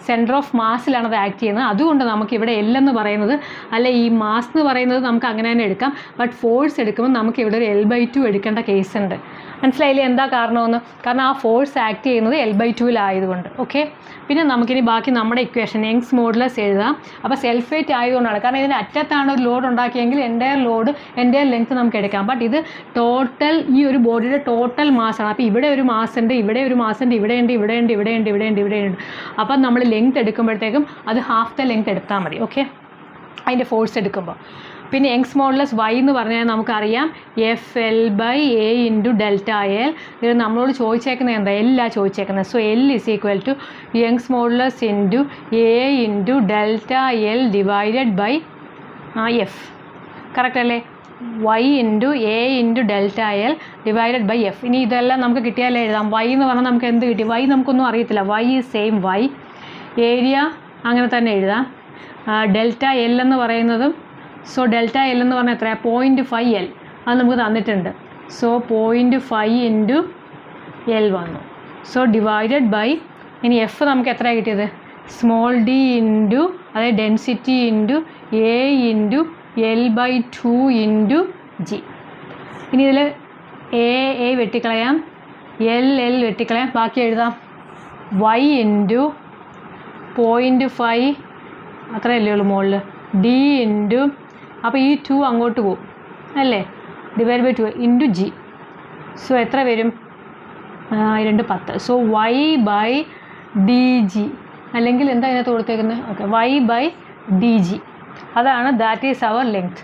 സെൻറ്റർ ഓഫ് മാസിലാണ് അത് ആക്ട് ചെയ്യുന്നത്. അതുകൊണ്ട് നമുക്ക് ഇവിടെ എല്ലെന്ന് പറയുന്നത് അല്ല, ഈ മാസ് എന്ന് പറയുന്നത് നമുക്ക് അങ്ങനെ തന്നെ എടുക്കാം. ബട്ട് ഫോഴ്സ് എടുക്കുമ്പോൾ നമുക്ക് ഇവിടെ ഒരു L/2 എടുക്കേണ്ട കേസ് ഉണ്ട്. മനസ്സിലായില്ലേ എന്താ കാരണമെന്ന്? കാരണം ആ ഫോഴ്സ് ആക്ട് ചെയ്യുന്നത് L/2 ഓക്കെ. പിന്നെ നമുക്കിനി ബാക്കി നമ്മുടെ ഇക്വേഷൻ യങ്സ് മോഡുലസ് എഴുതാം. അപ്പോൾ സെൽഫ് വെയിറ്റ് ആയതുകൊണ്ടാണ്, കാരണം ഇതിൻ്റെ അറ്റത്താണ് ഒരു ലോഡ് ഉണ്ടാക്കിയെങ്കിൽ എൻ്റയർ ലെങ്ത് നമുക്ക് എടുക്കാം. ബട്ട് ഇത് ടോട്ടൽ ഈ ഒരു ബോഡിയുടെ ടോട്ടൽ മാസാണ്. അപ്പോൾ ഇവിടെ ഒരു മാസ് ഉണ്ട്, ഇവിടെ ഒരു മാസ് ഉണ്ട്, ഇവിടെയുണ്ട്. അപ്പം നമ്മൾ ലെങ്ത് എടുക്കുമ്പോഴത്തേക്കും അത് ഹാഫ് ദ ലെങ്ത് എടുത്താൽ മതി. ഓക്കെ, അതിൻ്റെ ഫോഴ്സ് എടുക്കുമ്പോൾ. പിന്നെ യങ്സ് മോഡുലസ് വൈ എന്ന് പറഞ്ഞാൽ നമുക്കറിയാം FL by A into delta L. ഇത് നമ്മളോട് ചോദിച്ചേക്കുന്നത് എന്താ, എല്ലാ ചോദിച്ചേക്കുന്നത്. So L is equal to Young's modulus into A into delta L divided by F. Correct അല്ലേ? Y into A into delta L divided by F. ഇനി ഇതെല്ലാം നമുക്ക് കിട്ടിയാലേ എഴുതാം. വൈ എന്ന് പറഞ്ഞാൽ നമുക്ക് എന്ത് കിട്ടി, വൈ നമുക്കൊന്നും അറിയത്തില്ല. Y is same Y, area അങ്ങനെ തന്നെ എഴുതാം. ഡെൽറ്റ എൽ എന്ന് പറയുന്നതും, സോ ഡെൽറ്റ എൽ എന്ന് പറഞ്ഞാൽ എത്രയാണ്, 0.5 L. അത് നമുക്ക് തന്നിട്ടുണ്ട്. സോ 0.5 ഇൻറ്റു എൽ വന്നു. സോ ഡിവൈഡഡ് ബൈ, ഇനി എഫ് നമുക്ക് എത്രയാണ് കിട്ടിയത്, സ്മോൾ ഡി ഇൻറ്റു അതായത് density into A into L/2 into G. ഇനി ഇതിൽ എ വെട്ടിക്കളയാം, എൽ വെട്ടിക്കളയാം, ബാക്കി എഴുതാം വൈ ഇൻറ്റു 0.5 അത്രയല്ലേ ഉള്ളൂ മുകളിൽ, ഡി ഇൻറ്റു അപ്പോൾ ഈ 2 അങ്ങോട്ട് പോകും അല്ലേ, divide by 2 into G. So എത്ര വരും, 2 10. So Y by D G, അല്ലെങ്കിൽ എന്താ ഇതിനകത്ത് കൊടുത്തേക്കുന്നത്, okay, Y by D G. അതാണ്, that is our length.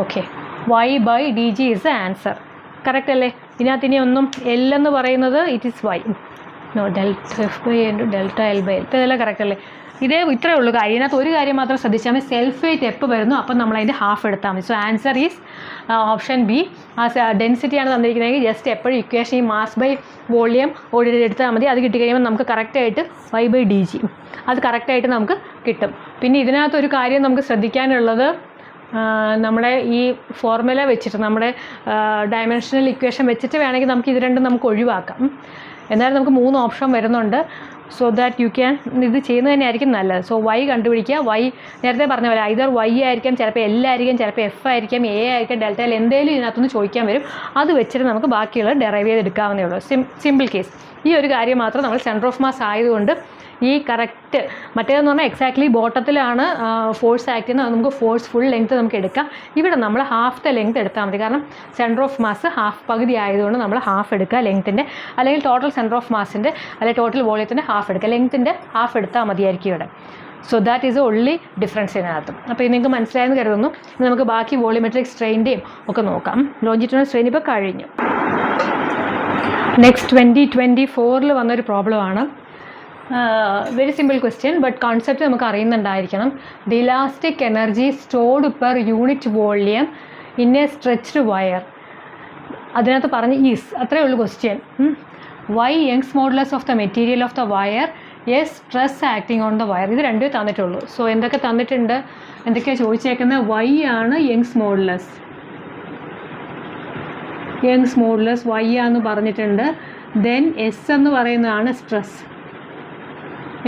Okay, y by dg is the answer. Correct അല്ലേ? ഇതിനകത്ത് ഇനി ഒന്നും എൽ എന്ന് പറയുന്നത് it is Y. No, delta F by A into delta L by L. ഇപ്പോൾ ഇതെല്ലാം കറക്റ്റ് അല്ലേ? ഇത്രയേ ഉള്ളൂ കാര്യം. ഇതിനകത്ത് ഒരു കാര്യം മാത്രം ശ്രദ്ധിച്ചാൽ മതി, സെൽഫ് വെയിറ്റ് എപ്പോൾ വരുന്നു അപ്പം നമ്മൾ അതിൻ്റെ ഹാഫ് എടുത്താൽ മതി. So answer is option B. ആ ഡെൻസിറ്റിയാണ് തന്നിരിക്കുന്നതെങ്കിൽ ജസ്റ്റ് എപ്പോഴും ഇക്വേഷൻ ഈ മാസ് ബൈ വോളിയം ഓൾറെഡി എടുത്താൽ മതി. അത് കിട്ടിക്കഴിയുമ്പോൾ നമുക്ക് കറക്റ്റായിട്ട് വൈ ബൈ ഡി ജി അത് കറക്റ്റായിട്ട് നമുക്ക് കിട്ടും. പിന്നെ ഇതിനകത്തൊരു കാര്യം നമുക്ക് ശ്രദ്ധിക്കാനുള്ളത്, നമ്മുടെ ഈ ഫോർമുല വെച്ചിട്ട് നമ്മുടെ ഡയമെൻഷണൽ ഇക്വേഷൻ വെച്ചിട്ട് വേണമെങ്കിൽ നമുക്ക് ഇത് രണ്ടും നമുക്ക് ഒഴിവാക്കാം. എന്നാലും നമുക്ക് 3 ഓപ്ഷൻ വരുന്നുണ്ട്. സോ ദാറ്റ് യു ക്യാൻ ഇത് ചെയ്യുന്നത് തന്നെയായിരിക്കും നല്ലത്. സോ വൈ കണ്ടുപിടിക്കുക. വൈ നേരത്തെ പറഞ്ഞ പോലെ ഐദർ വൈ ആയിരിക്കാം, ചിലപ്പോൾ എൽ ആയിരിക്കും, ചിലപ്പോൾ എഫ് ആയിരിക്കാം, എ ആയിരിക്കാം, ഡെൽറ്റ എൽ, എന്തെങ്കിലും ഇതിനകത്തുനിന്ന് ചോദിക്കാൻ വരും. അത് വെച്ചിട്ട് നമുക്ക് ബാക്കിയുള്ളത് ഡെറൈവ് ചെയ്തെടുക്കാവുന്നേ ഉള്ളൂ. Simple case. ഈ ഒരു കാര്യം മാത്രം നമ്മൾ സെൻറ്റർ ഓഫ് മാസ് ആയതുകൊണ്ട് ഈ കറക്റ്റ്, മറ്റേതെന്ന് പറഞ്ഞാൽ എക്സാക്ട്ലി ബോട്ടത്തിലാണ് ഫോഴ്സ് ആക്ട് ചെയ്യുന്നത്. നമുക്ക് ഫോഴ്സ് ഫുൾ ലെങ്ത് നമുക്ക് എടുക്കാം. ഇവിടെ നമ്മൾ ഹാഫ് ദ ലെങ്ത് എടുത്താൽ മതി. കാരണം സെൻറ്റർ ഓഫ് മാസ് ഹാഫ് പകുതി ആയതുകൊണ്ട് നമ്മൾ ഹാഫ് എടുക്കുക ലെങ്ത്തിൻ്റെ, അല്ലെങ്കിൽ ടോട്ടൽ സെൻറ്റർ ഓഫ് മാസിൻ്റെ അല്ലെങ്കിൽ ടോട്ടൽ വോളിയത്തിൻ്റെ ഹാഫ് എടുക്കുക. ലെങ്ത്തിൻ്റെ ഹാഫ് എടുത്താൽ മതിയായിരിക്കും ഇവിടെ. So that is only difference ഇതിനകത്ത്. അപ്പോൾ ഇത് നിങ്ങൾക്ക് മനസ്സിലായെന്ന് കരുതുന്നു. നമുക്ക് ബാക്കി വോളിയോമെട്രിക് സ്ട്രെയിൻ്റെയും ഒക്കെ നോക്കാം. ലോഞ്ചിറ്റ്യൂണൽ സ്ട്രെയിൻ ഇപ്പോൾ കഴിഞ്ഞു. നെക്സ്റ്റ് 2024 വന്നൊരു പ്രോബ്ലമാണ്. Very simple question, but concept നമുക്ക് അറിയുന്നുണ്ടായിരിക്കണം. The elastic energy stored per unit volume in a stretched wire. അതിനകത്ത് പറഞ്ഞ് ഈസ്, അത്രയേ ഉള്ളൂ question. Y Young's modulus of the material of the wire, S stress acting on the wire. ഇത് രണ്ടേ തന്നിട്ടുള്ളൂ. സോ എന്തൊക്കെ തന്നിട്ടുണ്ട്, എന്തൊക്കെയാണ് ചോദിച്ചേക്കുന്നത്? വൈ ആണ് യങ്സ് മോഡുലസ്, വൈ ആണെന്ന് പറഞ്ഞിട്ടുണ്ട്. ദെൻ എസ് എന്ന് പറയുന്നതാണ് സ്ട്രെസ്.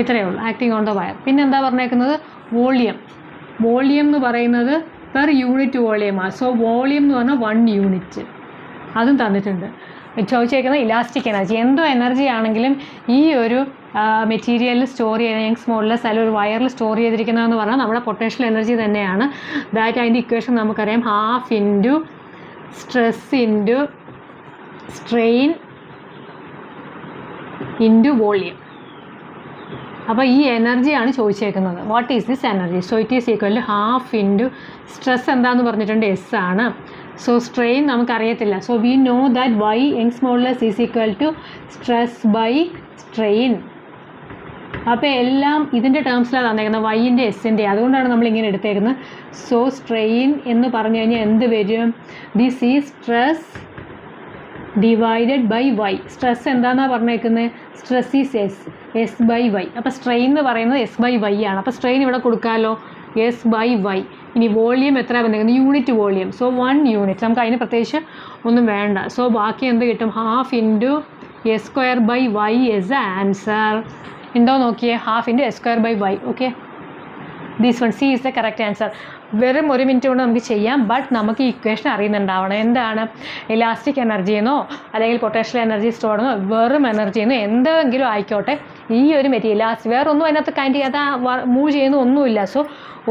ഇത്രയേ ഉള്ളൂ, ആക്ടിങ് ഓൺ ദ വയർ. പിന്നെ എന്താ പറഞ്ഞേക്കുന്നത്? വോളിയം എന്ന് പറയുന്നത് പെർ യൂണിറ്റ് വോളിയമാണ്. സോ വോളിയം എന്ന് പറഞ്ഞാൽ 1 യൂണിറ്റ്, അതും തന്നിട്ടുണ്ട്. ചോദിച്ചേക്കുന്നത് ഇലാസ്റ്റിക് എനർജി. എന്തോ എനർജി ആണെങ്കിലും ഈ ഒരു മെറ്റീരിയലിൽ സ്റ്റോർ ചെയ്യുന്ന യങ്സ് മോഡുലസ് അല്ലെങ്കിൽ ഒരു വയറിൽ സ്റ്റോർ ചെയ്തിരിക്കുന്നതെന്ന് പറഞ്ഞാൽ നമ്മുടെ പൊട്ടൻഷ്യൽ എനർജി തന്നെയാണ്. ദാറ്റ് അതിൻ്റെ ഇക്വേഷൻ നമുക്കറിയാം, half into stress into strain into volume. അപ്പോൾ ഈ എനർജിയാണ് ചോദിച്ചേക്കുന്നത്. What is this energy? So it is equal to half into stress എന്താണെന്ന് പറഞ്ഞിട്ടുണ്ട്, എസ് ആണ്. സോ സ്ട്രെയിൻ നമുക്കറിയത്തില്ല. So we know that Y Young's modulus is equal to stress by strain. അപ്പോൾ എല്ലാം ഇതിൻ്റെ ടേംസിലാണ് തന്നേക്കുന്നത്, വൈൻ്റെ എസിൻ്റെ. അതുകൊണ്ടാണ് നമ്മളിങ്ങനെ എടുത്തേക്കുന്നത്. സോ സ്ട്രെയിൻ എന്ന് പറഞ്ഞു കഴിഞ്ഞാൽ എന്ത് വരും? This is stress divided by Y. Stress എന്താണെന്നാണ് പറഞ്ഞേക്കുന്നത്? Stress is S by Y. അപ്പോൾ സ്ട്രെയിൻ എന്ന് പറയുന്നത് എസ് ബൈ വൈ ആണ്. അപ്പോൾ സ്ട്രെയിൻ ഇവിടെ കൊടുക്കാമല്ലോ, എസ് ബൈ വൈ. ഇനി വോളിയം എത്ര വന്നേക്കുന്നത്? Unit volume. So 1 unit. നമുക്ക് അതിന് പ്രത്യേകിച്ച് ഒന്നും വേണ്ട. സോ ബാക്കി എന്ത് കിട്ടും? Half into S square by Y is the answer. ഉണ്ടോ നോക്കിയേ, half into S square by Y. Okay, this one C is the correct answer. വെറും 1 മിനിറ്റ് കൊണ്ട് നമുക്ക് ചെയ്യാം. ബട്ട് നമുക്ക് ഈ ഇക്വേഷൻ അറിയുന്നുണ്ടാവണം. എന്താണ് ഇലാസ്റ്റിക് എനർജി എന്നോ അല്ലെങ്കിൽ പൊട്ടൻഷ്യൽ എനർജി സ്റ്റോർ എന്നോ വെറും എനർജി എന്നോ എന്തെങ്കിലും ആയിക്കോട്ടെ, ഈ ഒരു മെറ്റീരിയൽ വേറെ ഒന്നും അതിനകത്ത് കൈൻഡ് ചെയ്യാതെ മൂവ് ചെയ്യുന്ന ഒന്നുമില്ല. So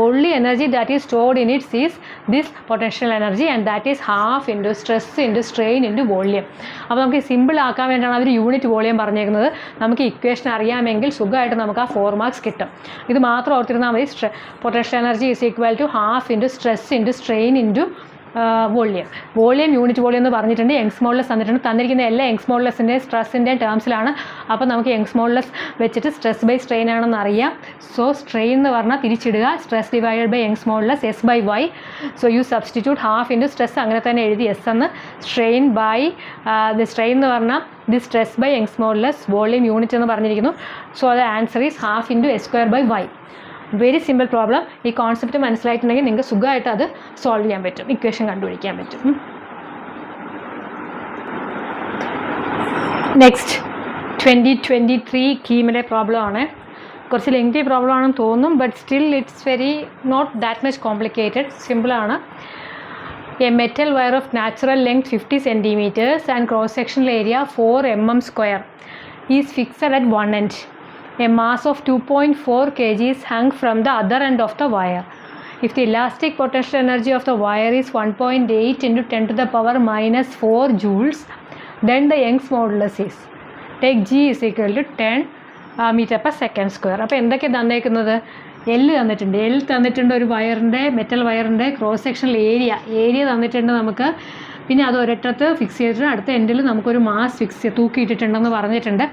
only energy that is stored in it is this potential energy, and that is half into stress into strain into volume. അപ്പോൾ നമുക്ക് സിമ്പിൾ ആക്കാൻ വേണ്ടിയാണ് അവർ യൂണിറ്റ് വോളിയം പറഞ്ഞേക്കുന്നത്. നമുക്ക് ഇക്വേഷൻ അറിയാമെങ്കിൽ സുഖമായിട്ട് നമുക്ക് ആ 4 മാർക്സ് കിട്ടും. ഇത് മാത്രം ഓർത്തിരുന്നാൽ മതി. Potential energy is equal to half into stress into strain into volume unit volume എന്ന് പറഞ്ഞിട്ടുണ്ട്. യങ്സ് മോഡുലസ് തന്നിരിക്കുന്ന എല്ലാ യങ്സ് മോഡുലസിൻ്റെയും സ്ട്രെസ്സിൻ്റെയും ടേംസിലാണ്. അപ്പോൾ നമുക്ക് യങ്സ് മോഡുലസ് വെച്ചിട്ട് സ്ട്രെസ് ബൈ സ്ട്രെയിൻ ആണെന്ന് അറിയാം. സോ സ്ട്രെയിൻ എന്ന് പറഞ്ഞാൽ തിരിച്ചിടുക, stress divided by Young's modulus S by Y. So you substitute half into stress അങ്ങനെ തന്നെ എഴുതി എസ് എന്ന്, സ്ട്രെയിൻ ബൈ ദി സ്ട്രെയിൻ എന്ന് പറഞ്ഞാൽ the stress by Young's modulus, volume unit എന്ന് പറഞ്ഞിരിക്കുന്നു. സോ അത് answer is half into S square by Y. Very simple problem. ഈ കോൺസെപ്റ്റ് മനസ്സിലായിട്ടുണ്ടെങ്കിൽ നിങ്ങൾക്ക് സുഖമായിട്ട് അത് സോൾവ് ചെയ്യാൻ പറ്റും, ഇക്വേഷൻ കണ്ടുപിടിക്കാൻ പറ്റും. നെക്സ്റ്റ് 2023 കീമിൻ്റെ പ്രോബ്ലം ആണ്. കുറച്ച് ലെങ്തി പ്രോബ്ലം ആണെന്ന് തോന്നും, but still it's very not that much complicated, സിമ്പിളാണ്. A metal wire of natural length 50 centimeters and cross sectional area 4 mm square is fixed at one end. A mass of 2.4 kg is hung from the other end of the wire. If the elastic potential energy of the wire is 1.8 into 10 to the power minus 4 joules, then the Young's modulus is, take G is equal to 10 meter per second square. അപ്പോൾ എന്തൊക്കെ തന്നേക്കുന്നത്? എൽ തന്നിട്ടുണ്ട് ഒരു വയറിൻ്റെ, മെറ്റൽ വയറിൻ്റെ ക്രോസ് സെക്ഷണൽ ഏരിയ തന്നിട്ടുണ്ട് നമുക്ക് പിന്നെ അത് ഒരറ്റത്ത് ഫിക്സ് ചെയ്തിട്ട് അടുത്ത എൻഡിൽ നമുക്കൊരു മാസ് തൂക്കിയിട്ടിട്ടുണ്ടെന്ന് പറഞ്ഞിട്ടുണ്ട്.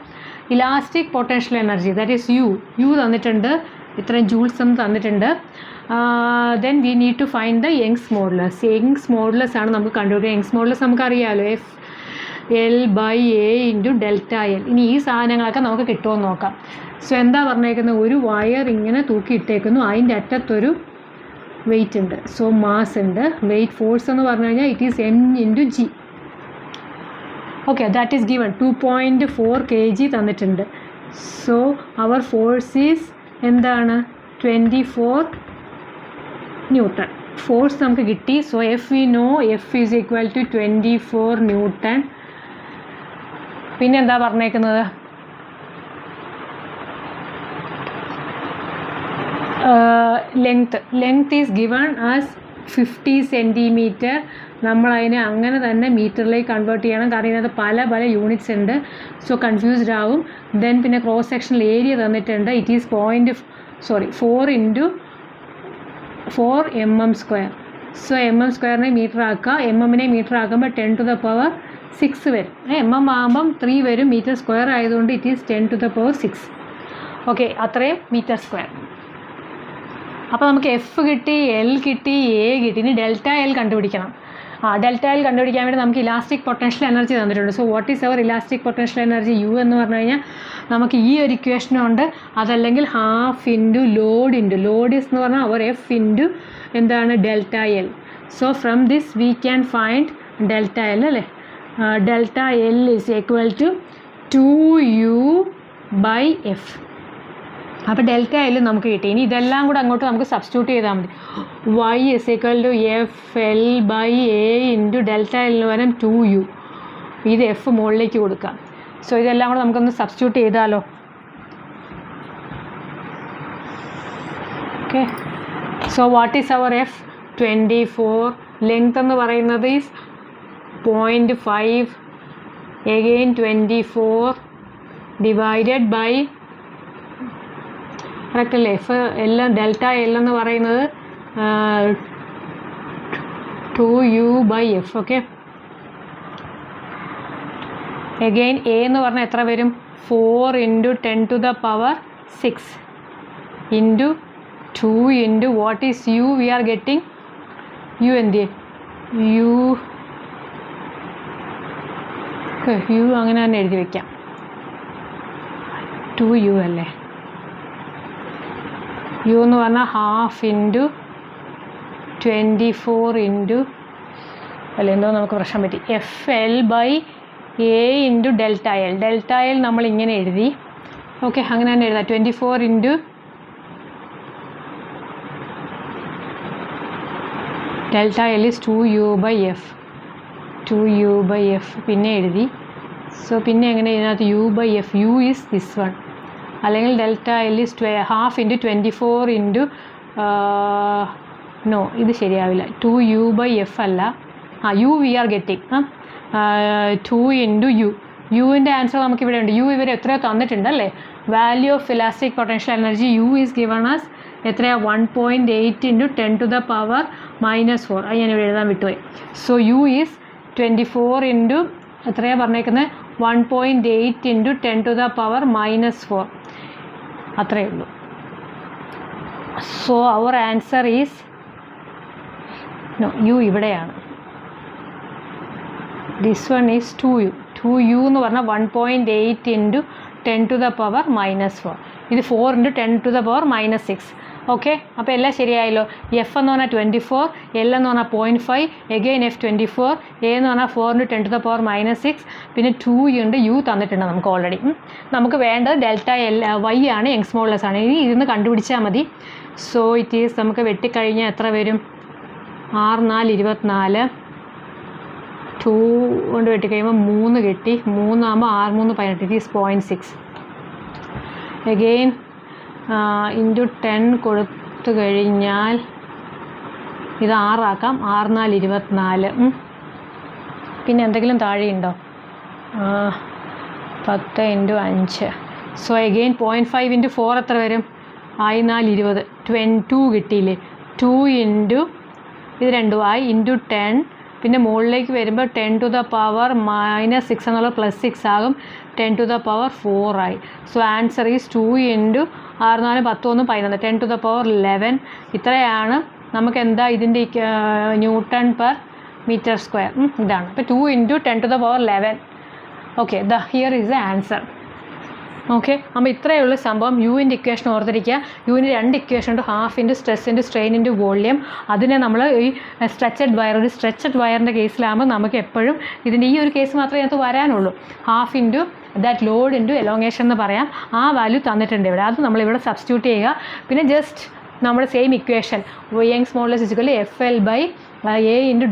Elastic potential energy that is U തന്നിട്ടുണ്ട്, ഇത്രയും ജൂൾസ് എന്ന് തന്നിട്ടുണ്ട്. Then we need to find the Young's modulus. Young's modulus ആണ് നമുക്ക് കണ്ടുപിടിക്കുക. യങ്സ് മോഡുലസ് നമുക്കറിയാമല്ലോ, FL/A × Δl. ഇനി ഈ സാധനങ്ങളൊക്കെ നമുക്ക് കിട്ടുമെന്ന് നോക്കാം. സോ എന്താ പറഞ്ഞേക്കുന്നത്, ഒരു വയർ ഇങ്ങനെ തൂക്കിയിട്ടേക്കുന്നു, അതിൻ്റെ അറ്റത്തൊരു വെയിറ്റ് ഉണ്ട്, സോ മാസ് ഉണ്ട്. വെയിറ്റ് ഫോഴ്സ് എന്ന് പറഞ്ഞു കഴിഞ്ഞാൽ it is M × G. Okay, that is given 2.4 kg തന്നിട്ടുണ്ട്. സോ അവർ ഫോഴ്സ് ഈസ് എന്താണ് 24 Newton. ഫോഴ്സ് നമുക്ക് കിട്ടി. So F we know, F is equal to 24 Newton. പിന്നെ എന്താ പറഞ്ഞേക്കുന്നത്, length is given as 50 centimeter. നമ്മളതിനെ അങ്ങനെ തന്നെ മീറ്ററിലേക്ക് കൺവേർട്ട് ചെയ്യണം, കാരണം ഇതിനകത്ത് പല യൂണിറ്റ്സ് ഉണ്ട്, സോ കൺഫ്യൂസ്ഡ് ആവും. ദെൻ പിന്നെ ക്രോസ് സെക്ഷണൽ ഏരിയ തന്നിട്ടുണ്ട്, it is 4 mm². So mm² metre ആക്കുക, mm മീറ്റർ ആക്കുമ്പോൾ 10⁻6 വരും. ആകുമ്പം 3 വരും, m² ആയതുകൊണ്ട് ഇറ്റ് ഈസ് 10⁻6. ഓക്കെ, അത്രയും m². അപ്പോൾ നമുക്ക് F കിട്ടി, L കിട്ടി, A കിട്ടി. ഇനി Δl കണ്ടുപിടിക്കണം. Δl കണ്ടുപിടിക്കാൻ വേണ്ടി നമുക്ക് ഇലാസ്റ്റിക് പൊട്ടൻഷ്യൽ എനർജി തന്നിട്ടുണ്ട്. So what is our elastic potential energy? U എന്ന് പറഞ്ഞു കഴിഞ്ഞാൽ നമുക്ക് ഈ ഒരു ഇക്വേഷനുണ്ട്, അതല്ലെങ്കിൽ ½ ലോഡ് ഈസ് എന്ന് പറഞ്ഞാൽ അവർ F × എന്താണ് Δl. So from this we can find Δl അല്ലേ. Δl is equal to 2U/F. അപ്പോൾ Δl നമുക്ക് കിട്ടി. ഇനി ഇതെല്ലാം കൂടെ അങ്ങോട്ട് നമുക്ക് സബ്സ്റ്റിറ്റ്യൂട്ട് ചെയ്താൽ മതി. Y is equal to FL/A × Δl വരും 2U. ഇത് F മുകളിലേക്ക് കൊടുക്കാം. സോ ഇതെല്ലാം കൂടെ നമുക്കൊന്ന് സബ്സ്റ്റിറ്റ്യൂട്ട് ചെയ്താലോ. Okay, so what is our F? 24. Length എന്ന് പറയുന്നത് is 0.5, again 24 divided by, correct അല്ലേ? F എല്ലാം Δl എന്ന് പറയുന്നത് 2U/F. ഓക്കെ, അഗെയിൻ A എന്ന് പറഞ്ഞാൽ എത്ര വരും? 4 × 10⁻6 into 2 into what is U? We are getting U എന്ത് U അങ്ങനെ തന്നെ എഴുതി വയ്ക്കാം. 2U അല്ലേ. U എന്ന് പറഞ്ഞാൽ ½ × 24 ഇൻറ്റു അല്ല, എന്തോ നമുക്ക് പ്രശ്നം പറ്റി. FL/A × Δl. Δl നമ്മൾ ഇങ്ങനെ എഴുതി. ഓക്കെ, അങ്ങനെ തന്നെ എഴുതാം. 24 × Δl is 2U/F. 2U/F പിന്നെ എഴുതി. സോ പിന്നെ എങ്ങനെ ഇതിനകത്ത് U/F? U is this one. അല്ലെങ്കിൽ Δl is ½ × 24 ഇൻറ്റു നോ, ഇത് ശരിയാവില്ല. 2U/F അല്ല, U we are getting 2 × U. യുവിൻ്റെ ആൻസർ നമുക്കിവിടെ ഉണ്ട്. U ഇവർ എത്രയോ തന്നിട്ടുണ്ട് അല്ലേ. Value of elastic potential energy U is given as എത്രയാണ്? 1.8 × 10⁻⁻4. അത് ഞാനിവിടെ എഴുതാൻ വിട്ടുപോയി. സോ U ഈസ് 24 ഇൻറ്റു എത്രയാണ് പറഞ്ഞേക്കുന്നത്? 1.8 × 10⁻⁻4. അത്രയേ ഉള്ളൂ. So our answer is no, U ഇവിടെയാണ്. This one is 2U. 2U എന്ന് പറഞ്ഞാൽ 1.8 × 10⁻⁻4. ഇത് 4 × 10⁻⁻6. ഓക്കെ, അപ്പോൾ എല്ലാം ശരിയായല്ലോ. F എന്ന് പറഞ്ഞാൽ 24, L എന്ന് പറഞ്ഞാൽ 0.5, എഗെയിൻ F 24, A എന്ന് പറഞ്ഞാൽ 4 × 10⁻�6, പിന്നെ 2 ഉണ്ട്. U തന്നിട്ടുണ്ട് നമുക്ക് ഓൾറെഡി. നമുക്ക് വേണ്ടത് Δl Y ആണ്, യങ്സ് മോഡുലസ് ആണ്. ഇനി ഇതിന്ന് കണ്ടുപിടിച്ചാൽ മതി. സോ ഇറ്റ് ഈസ് നമുക്ക് വെട്ടിക്കഴിഞ്ഞാൽ എത്ര വരും? 6 4 24. 2 കൊണ്ട് വെട്ടിക്കഴിയുമ്പോൾ 3 കിട്ടി. 3 ആകുമ്പോൾ 6 3 18. It is 0.6. എഗെയിൻ ഇൻറ്റു 10 കൊടുത്തു കഴിഞ്ഞാൽ ഇത് 6 ആക്കാം. 6 4 24. പിന്നെ എന്തെങ്കിലും താഴെയുണ്ടോ? 10 × 5. സോ എഗെയിൻ 0.5 × 4 എത്ര വരും? 4 4 20. 2 കിട്ടിയില്ലേ? 2 ഇൻറ്റു ഇത് 2 ആയി ഇൻറ്റു 10 പിന്നെ മുകളിലേക്ക് വരുമ്പോൾ 10 to the power -6 എന്നുള്ളത് +6 ആകും, 10 to the power 4 ആയി. So answer is 2 × 6 4 10 11 10 to the power 11. ഇത്രയാണ് നമുക്ക് എന്താ ഇതിൻ്റെ ന്യൂട്ടൺ പെർ മീറ്റർ സ്ക്വയർ ഇതാണ്. അപ്പോൾ 2 × 10 to the power 11. Okay, here is the answer. Okay, അപ്പോൾ ഇത്രയേ ഉള്ളൂ സംഭവം. യുവിൻ്റെ ഇക്വേഷൻ ഓർത്തിരിക്കുക. യുവിൻ്റെ 2 ഇക്വേഷൻ ഉണ്ട്, half into stress into strain into volume. അതിനെ നമ്മൾ ഈ സ്ട്രെച്ചഡ് വയർ, ഒരു സ്ട്രെച്ചഡ് വയറിൻ്റെ കേസിലാകുമ്പോൾ നമുക്ക് എപ്പോഴും ഇതിൻ്റെ ഈ ഒരു കേസ് മാത്രമേ അതിനകത്ത് വരാനുള്ളൂ. Half into that load into elongation എന്ന് പറയാം. ആ വാല്യൂ തന്നിട്ടുണ്ട് ഇവിടെ, അത് നമ്മളിവിടെ സബ്സ്റ്റിറ്റ്യൂട്ട് ചെയ്യുക. പിന്നെ ജസ്റ്റ് നമ്മുടെ same equation Young's modulus is equal to FL/A ×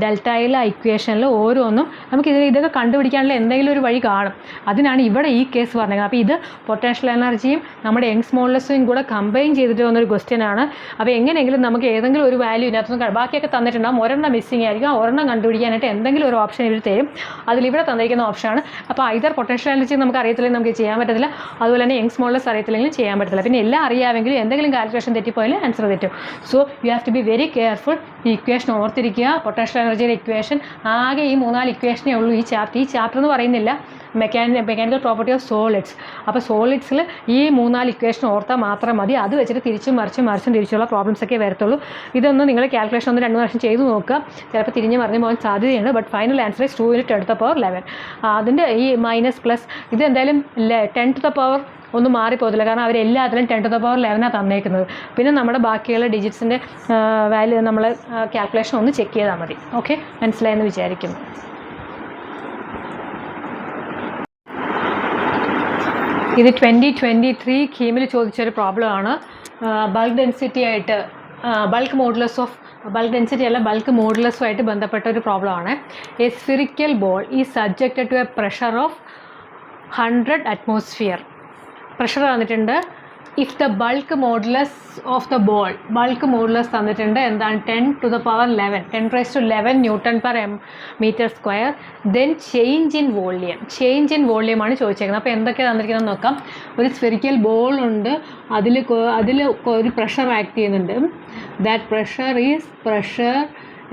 Δl ആ ഇക്വേഷനിൽ ഓരോന്നും നമുക്ക് ഇതൊക്കെ കണ്ടുപിടിക്കാനുള്ള എന്തെങ്കിലും ഒരു വഴി കാണും. അതിനാണ് ഇവിടെ ഈ കേസ് പറഞ്ഞത്. അപ്പോൾ ഇത് പൊട്ടൻഷ്യൽ എനർജിയും നമ്മുടെ യങ്സ് മോഡുലസും കൂടെ കമ്പൈൻ ചെയ്തിട്ട് വന്നൊരു ക്വസ്റ്റ്യൻ ആണ്. അപ്പോൾ എങ്ങനെയെങ്കിലും നമുക്ക് ഏതെങ്കിലും ഒരു വാല്യൂ ഇതിനകത്തുനിന്ന് ബാക്കിയൊക്കെ തന്നിട്ടുണ്ടാകും, ഒരെണ്ണം മിസ്സിങ് ആയിരിക്കും. ആ ഒരെണ്ണം കണ്ടുപിടിക്കാനായിട്ട് എന്തെങ്കിലും ഒരു ഓപ്ഷൻ ഇവർ തരും. അതിലിവിടെ തന്നിരിക്കുന്ന ഓപ്ഷനാണ്. അപ്പോൾ ഐദർ പൊട്ടൻഷ്യൽ എനർജി നമുക്ക് അറിയത്തില്ലെങ്കിൽ നമുക്ക് ചെയ്യാൻ പറ്റത്തില്ല, അതുപോലെ തന്നെ യങ്സ് മോഡുലസ് അറിയത്തില്ലെങ്കിലും ചെയ്യാൻ പറ്റത്തില്ല. പിന്നെ എല്ലാം അറിയാമെങ്കിലും എന്തെങ്കിലും കാൽക്കുലേഷൻ തെറ്റിപ്പോയാലും ആൻസർ തെറ്റും. So you have to be very careful. ഈ ഇക്വേഷൻ ഓർത്തിരിക്കുക. പൊട്ടൻഷ്യൽ എനർജിയുടെ ഇക്വേഷൻ ആകെ ഈ 4 ഇക്വേഷനേ ഉള്ളൂ ഈ ചാപ്റ്റർ എന്ന് പറയുന്നില്ല, മെക്കാനിക്കൽ പ്രോപ്പർട്ടി ഓഫ് സോളിഡ്സ്. അപ്പോൾ സോളിഡ്സിൽ ഈ 3-4 ഇക്വേഷൻ ഓർത്താൽ മാത്രം മതി. അത് വെച്ചിട്ട് തിരിച്ചും മറിച്ചും തിരിച്ചുള്ള പ്രോബ്ലംസ് ഒക്കെ വരത്തുള്ളൂ. ഇതൊന്ന് നിങ്ങൾ കാൽക്കുലേഷൻ 1-2 പ്രാവശ്യം ചെയ്ത് നോക്കുക. ചിലപ്പോൾ തിരിഞ്ഞ് മറിഞ്ഞ് പോകാൻ സാധ്യതയുണ്ട്. But final answer is 2 × 10 to the power 11. അതിൻ്റെ ഈ മൈനസ് പ്ലസ് ഇത് എന്തായാലും 10 to the power ഒന്നും മാറിപ്പോകത്തില്ല, കാരണം അവരെല്ലാത്തിലും 10 to the power 11 തന്നേക്കുന്നത്. പിന്നെ നമ്മുടെ ബാക്കിയുള്ള ഡിജിറ്റ്സിൻ്റെ വാല്യൂ നമ്മൾ കാൽക്കുലേഷൻ ഒന്ന് ചെക്ക് ചെയ്താൽ മതി. ഓക്കെ, മനസ്സിലായെന്ന് വിചാരിക്കുന്നു. ഇത് 2023 കീമിൽ ചോദിച്ചൊരു പ്രോബ്ലമാണ്. ബൾക്ക് ഡെൻസിറ്റി ആയിട്ട് ബൾക്ക് ഡെൻസിറ്റി അല്ല, ബൾക്ക് മോഡുലസുമായിട്ട് ബന്ധപ്പെട്ട ഒരു പ്രോബ്ലമാണ്. A spherical ball is subjected to a pressure of 100 atmosphere. Pressure തന്നിട്ടുണ്ട്. If the bulk modulus of the bulk modulus തന്നിട്ടുണ്ട് എന്താണ് 10 to the power 11 10⁻11 Nm/m². Then change in വോളിയമാണ് ചോദിച്ചേക്കുന്നത്. അപ്പോൾ എന്തൊക്കെ തന്നിരിക്കുന്നത് നോക്കാം. ഒരു സ്ഫെറിക്കൽ ബോൾ ഉണ്ട്, അതിൽ ഒരു പ്രഷർ ആക്ട് ചെയ്യുന്നുണ്ട്. ദാറ്റ് പ്രഷർ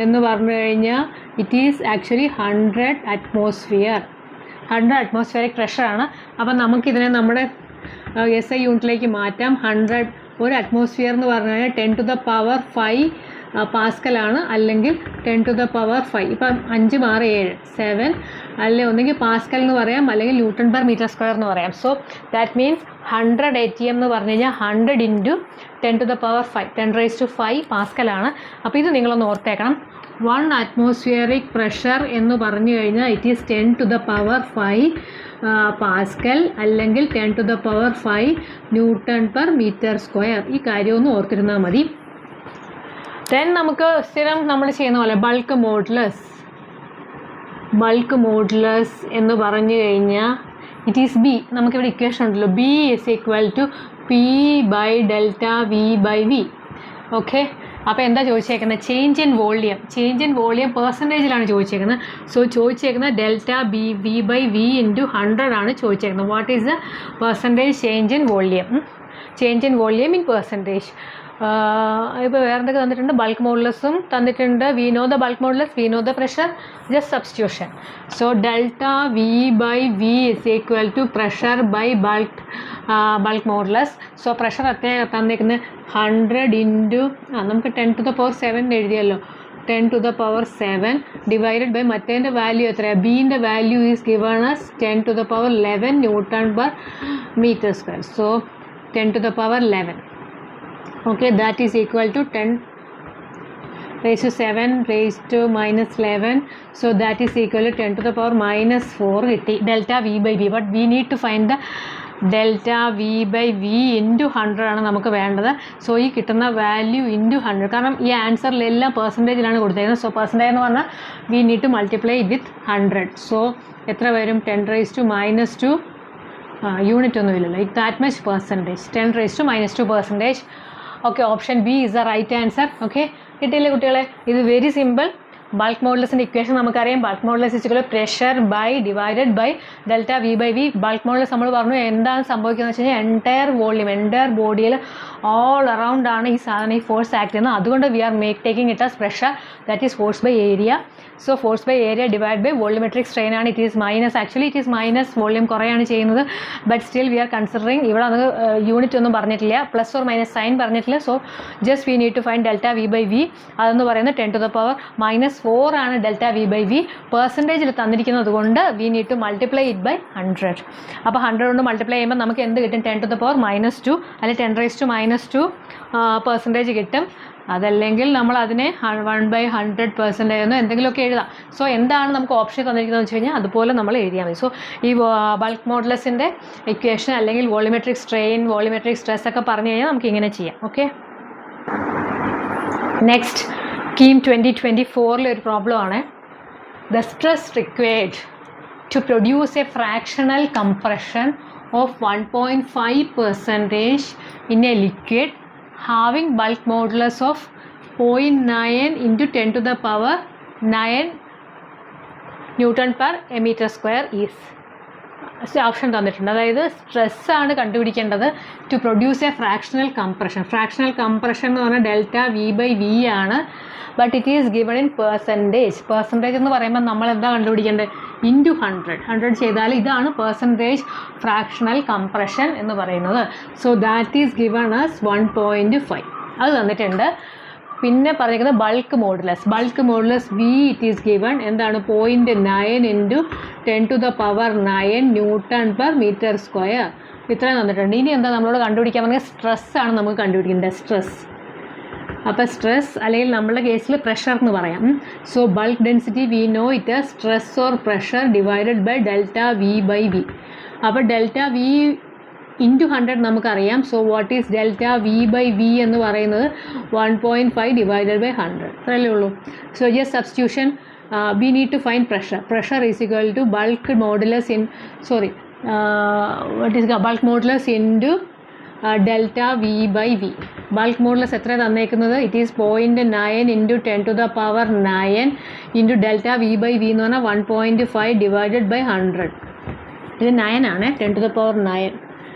എന്ന് പറഞ്ഞു കഴിഞ്ഞാൽ it is actually 100 atmosphere. 100 atmospheric പ്രഷറാണ്. അപ്പം നമുക്കിതിനെ നമ്മുടെ SI യൂണിറ്റിലേക്ക് മാറ്റാം. 100 ഒരു അറ്റ്മോസ്ഫിയർ എന്ന് പറഞ്ഞു കഴിഞ്ഞാൽ 10 to the power 5 പാസ്കലാണ്, അല്ലെങ്കിൽ 10 to the power 5. ഇപ്പം 5 6 7 അല്ലെങ്കിൽ ഒന്നെങ്കിൽ പാസ്കൽ എന്ന് പറയാം, അല്ലെങ്കിൽ Nm/m² എന്ന് പറയാം. സോ ദാറ്റ് മീൻസ് 100 ATM എന്ന് പറഞ്ഞു കഴിഞ്ഞാൽ 100 × 10 to the power 5 10⁵ പാസ്കലാണ്. അപ്പോൾ ഇത് നിങ്ങളൊന്ന് ഓർത്തേക്കണം. 1 atmospheric pressure എന്ന് പറഞ്ഞു കഴിഞ്ഞാൽ it is 10 to the power 5 Pascal, അല്ലെങ്കിൽ 10 to the power 5 Nm/m². ഈ കാര്യം ഒന്ന് ഓർത്തിരുന്നാൽ മതി. ദെൻ നമുക്ക് സ്ഥിരം നമ്മൾ ചെയ്യുന്ന പോലെ ബൾക്ക് മോഡുലസ് എന്ന് പറഞ്ഞു കഴിഞ്ഞാൽ ഇറ്റ് ഈസ് ബി. നമുക്കിവിടെ ഇക്വേഷൻ ഉണ്ടല്ലോ, B = P/Δv/V. ഓക്കെ, അപ്പോൾ എന്താ ചോദിച്ചേക്കുന്നത്? ചേഞ്ച് ഇൻ വോളിയം പെർസെൻറ്റേജിലാണ് ചോദിച്ചേക്കുന്നത്. സോ ചോദിച്ചേക്കുന്നത് ΔV/V × 100 ആണ് ചോദിച്ചേക്കുന്നത്. What is the percentage change in volume in percentage. ഇപ്പോൾ വേറെ എന്തൊക്കെ തന്നിട്ടുണ്ട്? ബൾക്ക് മോഡുലസും തന്നിട്ടുണ്ട്. We know the bulk modulus, we know the pressure, just substitution. So ΔV/V = pressure by bulk modulus. So pressure എത്ര തന്നിരിക്കുന്നത്? 100 × നമുക്ക് 10 to the power 7 എഴുതിയല്ലോ, 10 to the power 7 divided by മറ്റേൻ്റെ വാല്യൂ എത്രയാണ്? ബീൻ്റെ value is given as 10 to the power 11 Nm/m². So 10 to the power 11. Okay, that is equal to 10⁻7 ⁻⁻11. So that is equal to 10 to the power -4 കിട്ടി ΔV/V. But we need to find the ΔV/V × 100 ആണ് നമുക്ക് വേണ്ടത്. സോ ഈ കിട്ടുന്ന വാല്യൂ × 100, കാരണം ഈ ആൻസറിലെല്ലാം പെർസെൻറ്റേജിലാണ് കൊടുത്തേക്കുന്നത്. സോ പെർസെൻറ്റേജ് എന്ന് പറഞ്ഞാൽ we need to multiply with 100. So എത്ര വരും? 10⁻². യൂണിറ്റ് ഒന്നും ഇല്ലല്ലോ, it that much percentage, 10⁻²%. Okay, option B is the right answer. Okay, കിട്ടിയില്ലേ കുട്ടികളെ? ഇത് വെരി സിമ്പിൾ. ബൾക്ക് മോഡുലസിൻ്റെ ഇക്വേഷൻ നമുക്കറിയാം. Bulk modulus is equal pressure by divided by delta V by V. Bulk modulus നമ്മൾ പറഞ്ഞു എന്താണ് സംഭവിക്കുന്നത് വെച്ച് കഴിഞ്ഞാൽ എൻറ്റയർ വോള്യൂം എൻറ്റയർ ബോഡിയിൽ ഓൾ അറൗണ്ട് ആണ് ഈ സാധനം ഈ ഫോഴ്സ് ആക്ട് ചെയ്യുന്നത്. അതുകൊണ്ട് we are taking it as pressure, that is force by area. So force by area divide by volumetric strain ആണ്. It is minus, actually it is minus volume കുറയാണ് ചെയ്യുന്നത്. But still we are considering, ഇവിടെ അത് യൂണിറ്റ് ഒന്നും പറഞ്ഞിട്ടില്ല, പ്ലസ് ഓർ മൈനസ് സൈൻ പറഞ്ഞിട്ടില്ല. So just we need to find delta V by V. അതെന്ന് പറയുന്നത് 10⁻⁻⁴ ആണ് ഡെൽറ്റ വി ബൈ വി. പെർസെൻറ്റേജിൽ തന്നിരിക്കുന്നത് കൊണ്ട് we need to multiply it by 100. അപ്പോൾ 100 കൊണ്ട് മൾട്ടിപ്ലൈ ചെയ്യുമ്പോൾ നമുക്ക് എന്ത് കിട്ടും? 10⁻⁻² അല്ലെങ്കിൽ 10⁻⁻² പെർസെൻറ്റേജ് കിട്ടും. അതല്ലെങ്കിൽ നമ്മൾ അതിനെ 1/100% എന്നോ എന്തെങ്കിലുമൊക്കെ എഴുതാം. സോ എന്താണ് നമുക്ക് ഓപ്ഷൻ തന്നിരിക്കുന്നത് വെച്ച് കഴിഞ്ഞാൽ അതുപോലെ നമ്മൾ എഴുതിയാൽ മതി. സോ ഈ ബൾക്ക് മോഡുലസിൻ്റെ ഇക്വേഷൻ അല്ലെങ്കിൽ വോളിമെട്രിക് സ്ട്രെയിൻ, വോളിമെട്രിക് സ്ട്രെസ് ഒക്കെ പറഞ്ഞു കഴിഞ്ഞാൽ നമുക്ക് ഇങ്ങനെ ചെയ്യാം. ഓക്കെ, നെക്സ്റ്റ് കീം 2024 ഒരു പ്രോബ്ലം ആണ്. The stress required to produce a fractional compression of 1.5% in a liquid having bulk modulus of 0.9 into 10⁻⁹ Newton per meter square is. Option തന്നിട്ടുണ്ട്. അതായത് സ്ട്രെസ്സാണ് കണ്ടുപിടിക്കേണ്ടത് to produce a fractional compression. Fractional compression എന്ന് പറഞ്ഞാൽ ഡെൽറ്റ വി ബൈ വി ആണ്. But it is given in percentage. Percentage എന്ന് പറയുമ്പോൾ നമ്മൾ എന്താ കണ്ടുപിടിക്കേണ്ടത്? ഇൻറ്റു 100 ചെയ്താൽ ഇതാണ് പെർസെൻറ്റേജ് ഫ്രാക്ഷണൽ കംപ്രഷൻ എന്ന് പറയുന്നത്. So that is given as 1.5. അത് തന്നിട്ടുണ്ട്. പിന്നെ പറഞ്ഞിരിക്കുന്നത് bulk modulus. Bulk modulus we it is given എന്താണ്? 0.9 into 10⁻⁹ newton per metre square. ഇത്രയും തന്നിട്ടുണ്ട്. ഇനി എന്താ നമ്മളോട് കണ്ടുപിടിക്കാൻ പറഞ്ഞാൽ സ്ട്രെസ്സാണ് നമുക്ക് കണ്ടുപിടിക്കേണ്ടത്. സ്ട്രെസ്. അപ്പോൾ സ്ട്രെസ് അല്ലെങ്കിൽ നമ്മളുടെ കേസിൽ പ്രഷർ എന്ന് പറയാം. So bulk density we know it stress or pressure divided by delta V by V. അപ്പോൾ ഡെൽറ്റ വി ഇൻറ്റു 100 നമുക്കറിയാം. So what is delta V by V എന്ന് പറയുന്നത് 1.5 ഡിവൈഡഡ് ബൈ 100. അത്രയല്ലേ ഉള്ളൂ. So just substitution we need to find pressure. Pressure is equal to bulk modulus what is bulk modulus into delta V by V. Bulk modulus എത്ര തന്നേക്കുന്നത്? It is 0.9 into 10⁻⁹ into delta V by V എന്ന് പറഞ്ഞാൽ 1.5 ഡിവൈഡഡ് ബൈ 100. ഇത് 9 ആണ്, 10⁻⁹.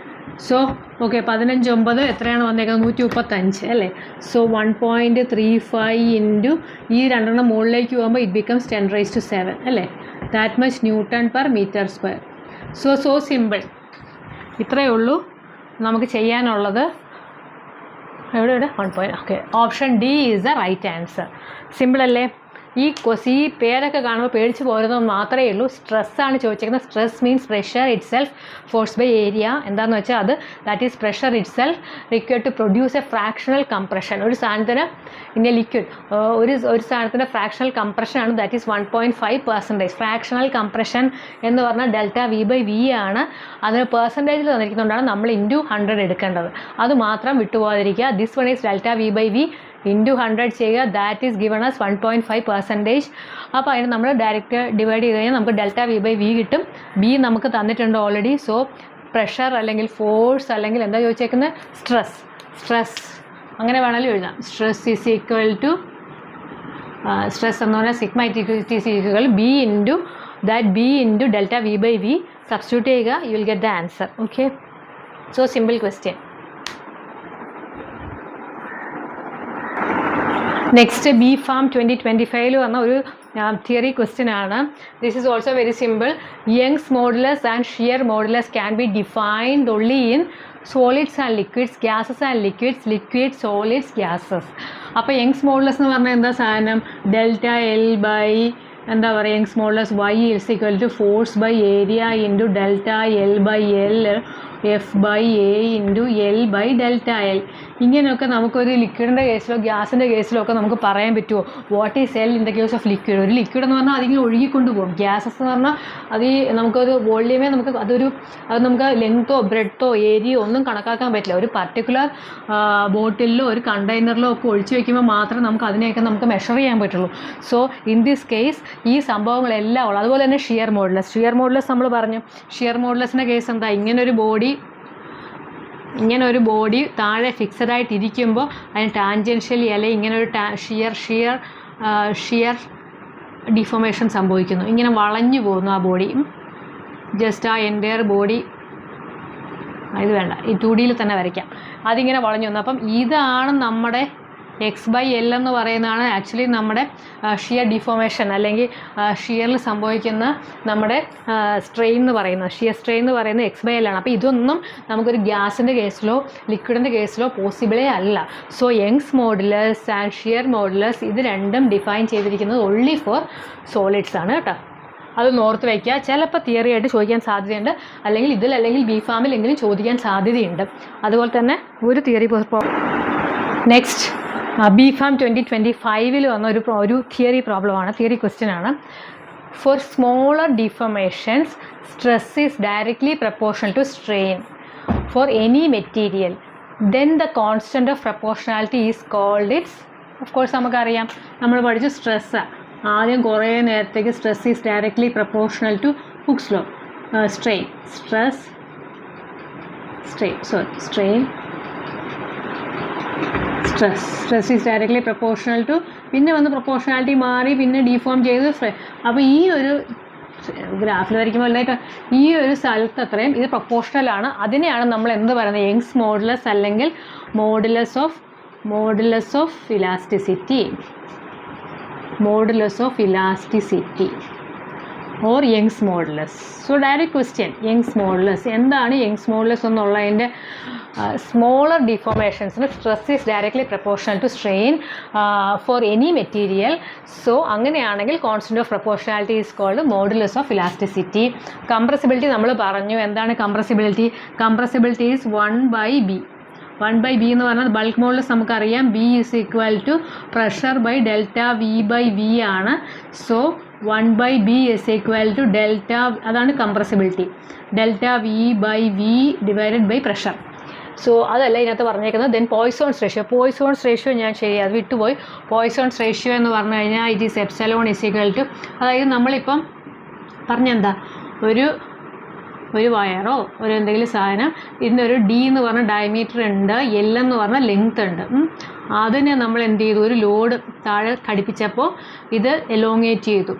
സോ ഓക്കെ, 15/9 എത്രയാണ് വന്നേക്കുന്നത്? 135 അല്ലേ. സോ 1.35 ഇൻറ്റു ഈ രണ്ടെണ്ണം മുകളിലേക്ക് പോകുമ്പോൾ ഇറ്റ് ബിക്കംസ് 10⁻⁷ അല്ലേ. That much newton per metre square. So simple. ഇത്രയേ ഉള്ളൂ നമുക്ക് ചെയ്യാനുള്ളത്. എവിടെ 1. Okay, option D is the right answer. Simple അല്ലേ? ഈ പേരൊക്കെ കാണുമ്പോൾ പേടിച്ച് പോരുന്നത് മാത്രമേ ഉള്ളൂ. സ്ട്രെസ്സാണ് ചോദിച്ചിരിക്കുന്നത്. Stress means pressure itself force by area. എന്താണെന്ന് വെച്ചാൽ അത് that is pressure itself required to produce a fractional compression. ഒരു സാധനത്തിന് ഇൻ എ ലിക്വിഡ് ഒരു സാധനത്തിൻ്റെ ഫ്രാക്ഷണൽ കംപ്രഷനാണ് ദാറ്റ് ഈസ് 1.5%. ഫ്രാക്ഷണൽ കംപ്രഷൻ എന്ന് പറഞ്ഞാൽ ഡെൽറ്റ വി ബൈ വി ആണ്. അതിന് പെർസെൻറ്റേജിൽ തന്നിരിക്കുന്നതുകൊണ്ടാണ് നമ്മൾ ഇൻറ്റു 100 എടുക്കേണ്ടത്. അത് മാത്രം വിട്ടുപോകാതിരിക്കുക. This one is delta V by V into 100 ചെയ്യുക. That is given as 1.5%. അപ്പോൾ അതിന് നമ്മൾ ഡയറക്റ്റ് ഡിവൈഡ് ചെയ്ത് കഴിഞ്ഞാൽ നമുക്ക് ഡെൽറ്റ വി ബൈ വി കിട്ടും. ബി നമുക്ക് തന്നിട്ടുണ്ട് ഓൾറെഡി. സോ പ്രഷർ അല്ലെങ്കിൽ ഫോഴ്സ് അല്ലെങ്കിൽ എന്താ ചോദിച്ചേക്കുന്നത്? സ്ട്രെസ് അങ്ങനെ വേണമെങ്കിലും എഴുതാം. Stress is equal to stress എന്ന് പറഞ്ഞാൽ sigma it is equal B into that B into delta V by V. Substitute ചെയ്യുക, U will get the answer. Okay, so simple question. Next B pharm 2025 പറഞ്ഞ ഒരു തിയറി ക്വസ്റ്റ്യൻ ആണ്. This is also very simple. Young's modulus and shear modulus can be defined only in solids and liquids, gases and liquids, liquid, solids, gases. അപ്പോൾ യങ്സ് മോഡുലസ് എന്ന് പറഞ്ഞാൽ എന്താ സാധനം? ഡെൽറ്റ എൽ ബൈ എന്താ പറയുക? Young's modulus Y is equal to force by area into delta L by L F by A into L by delta L. ഇങ്ങനെയൊക്കെ നമുക്കൊരു ലിക്വിഡിൻ്റെ കേസിലോ ഗ്യാസിൻ്റെ കേസിലോ ഒക്കെ നമുക്ക് പറയാൻ പറ്റുമോ? What is L in the case of liquid? ഒരു ലിക്വിഡ് എന്ന് പറഞ്ഞാൽ അതിങ്ങനെ ഒഴുകിക്കൊണ്ട് പോകും. ഗ്യാസസ് എന്ന് പറഞ്ഞാൽ അത് നമുക്കൊരു വോള്യമേ അത് നമുക്ക് ലെങ്ത്തോ ബ്രെഡ്ത്തോ ഏരിയയോ ഒന്നും കണക്കാക്കാൻ പറ്റില്ല. ഒരു പർട്ടിക്കുലർ ബോട്ടിലിലോ ഒരു കണ്ടെയ്നറിലോ ഒക്കെ ഒഴിച്ചു വയ്ക്കുമ്പോൾ മാത്രമേ നമുക്ക് അതിനെയൊക്കെ നമുക്ക് മെഷർ ചെയ്യാൻ പറ്റുള്ളൂ. സോ ഇൻ ദിസ് കേസ് ഈ സംഭവങ്ങളെല്ലാം ഉള്ളു. അതുപോലെ തന്നെ ഷിയർ മോഡുലസ് നമ്മൾ പറഞ്ഞു. ഷിയർ മോഡുലസിൻ്റെ കേസ് എന്താ? ഇങ്ങനെ ഒരു ബോഡി താഴെ ഫിക്സഡ് ആയിട്ടിരിക്കുമ്പോൾ അതിന് ടാൻജൻഷ്യലി അല്ലെങ്കിൽ ഇങ്ങനെ ഒരു ഷിയർ ഡിഫോമേഷൻ സംഭവിക്കുന്നു, ഇങ്ങനെ വളഞ്ഞു പോകുന്നു ആ ബോഡി. ജസ്റ്റ് ആ എൻറ്റയർ ബോഡി, ഇത് വേണ്ട, ഈ 2D തന്നെ വരയ്ക്കാം. അതിങ്ങനെ വളഞ്ഞു വന്നു. അപ്പം ഇതാണ് നമ്മുടെ x/L എന്ന് പറയുന്നതാണ് ആക്ച്വലി നമ്മുടെ ഷിയർ ഡിഫോമേഷൻ അല്ലെങ്കിൽ ഷിയറിൽ സംഭവിക്കുന്ന നമ്മുടെ സ്ട്രെയിൻ എന്ന് പറയുന്നത്, ഷിയർ സ്ട്രെയിൻ എന്ന് പറയുന്നത് x/L ആണ്. അപ്പോൾ ഇതൊന്നും നമുക്കൊരു ഗ്യാസിൻ്റെ കേസിലോ ലിക്വിഡിൻ്റെ കേസിലോ പോസിബിളേ അല്ല. So Young's modulus and shear modulus ഇത് രണ്ടും ഡിഫൈൻ ചെയ്തിരിക്കുന്നത് ഓൺലി ഫോർ സോളിഡ്സ് ആണ് കേട്ടോ. അത് ഓർത്ത് വയ്ക്കുക. ചിലപ്പോൾ തിയറി ആയിട്ട് ചോദിക്കാൻ സാധ്യതയുണ്ട്, അല്ലെങ്കിൽ അല്ലെങ്കിൽ ബി ഫാമിലെങ്കിലും ചോദിക്കാൻ സാധ്യതയുണ്ട്. അതുപോലെ തന്നെ ഒരു തിയറി നെക്സ്റ്റ് ബി ഫാം 2025 വന്ന ഒരു തിയറി പ്രോബ്ലമാണ്, തിയറി ക്വസ്റ്റ്യൻ ആണ്. For smaller deformations stress is directly proportional to strain for any material, then the constant of proportionality is called its. Of course നമുക്കറിയാം, നമ്മൾ പഠിച്ച സ്ട്രെസ്സ് ആദ്യം കുറേ നേരത്തേക്ക് stress is directly proportional to Hooke's law, strain stress is directly proportional to, പിന്നെ വന്ന് പ്രപ്പോർഷണാലിറ്റി മാറി, പിന്നെ ഡിഫോം ചെയ്ത് അപ്പോൾ ഈ ഒരു ഗ്രാഫിൽ വരയ്ക്കുമ്പോൾ അല്ലായിട്ട് ഈ ഒരു സ്ഥലത്ത് അത്രയും ഇത് പ്രപ്പോർഷണലാണ്. അതിനെയാണ് നമ്മൾ എന്ത് പറയുന്നത്, യങ്സ് മോഡുലസ് അല്ലെങ്കിൽ modulus of elasticity or Young's modulus. So direct question, Young's modulus എന്താണ്? യങ്സ് മോഡുലസ് എന്നുള്ളതിൻ്റെ സ്മോളർ ഡിഫോമേഷൻസിന് stress is directly proportional to strain for any material. So അങ്ങനെയാണെങ്കിൽ constant of proportionality is called modulus of elasticity. Compressibility നമ്മൾ പറഞ്ഞു. എന്താണ് compressibility? Compressibility is 1/B. 1/B എന്ന് പറഞ്ഞാൽ ബൾക്ക് മോഡുലസ് നമുക്കറിയാം, B is equal to pressure by delta V/V ആണ്. So 1/B is equal to delta, അതാണ് കംപ്രസിബിലിറ്റി, ഡെൽറ്റ V/V divided by pressure. So അതല്ല ഇതിനകത്ത് പറഞ്ഞേക്കുന്നത്. ദെൻ പോയ്സോൺസ് റേഷ്യോ ഞാൻ ശരി അത് വിട്ടുപോയി. പോയ്സോൺസ് റേഷ്യോ എന്ന് പറഞ്ഞു കഴിഞ്ഞാൽ it is epsilon is equal to, അതായത് നമ്മളിപ്പം പറഞ്ഞെന്താ, ഒരു വയറോ ഒരു എന്തെങ്കിലും സാധനം, ഇതിനൊരു D എന്ന് പറഞ്ഞ ഡയമീറ്റർ ഉണ്ട്, L എന്ന് പറഞ്ഞ ലെങ്ത് ഉണ്ട്. അതിനെ നമ്മൾ എന്ത് ചെയ്തു, ഒരു ലോഡ് താഴെ ഘടിപ്പിച്ചപ്പോൾ ഇത് എലോങ്ങേറ്റ് ചെയ്തു.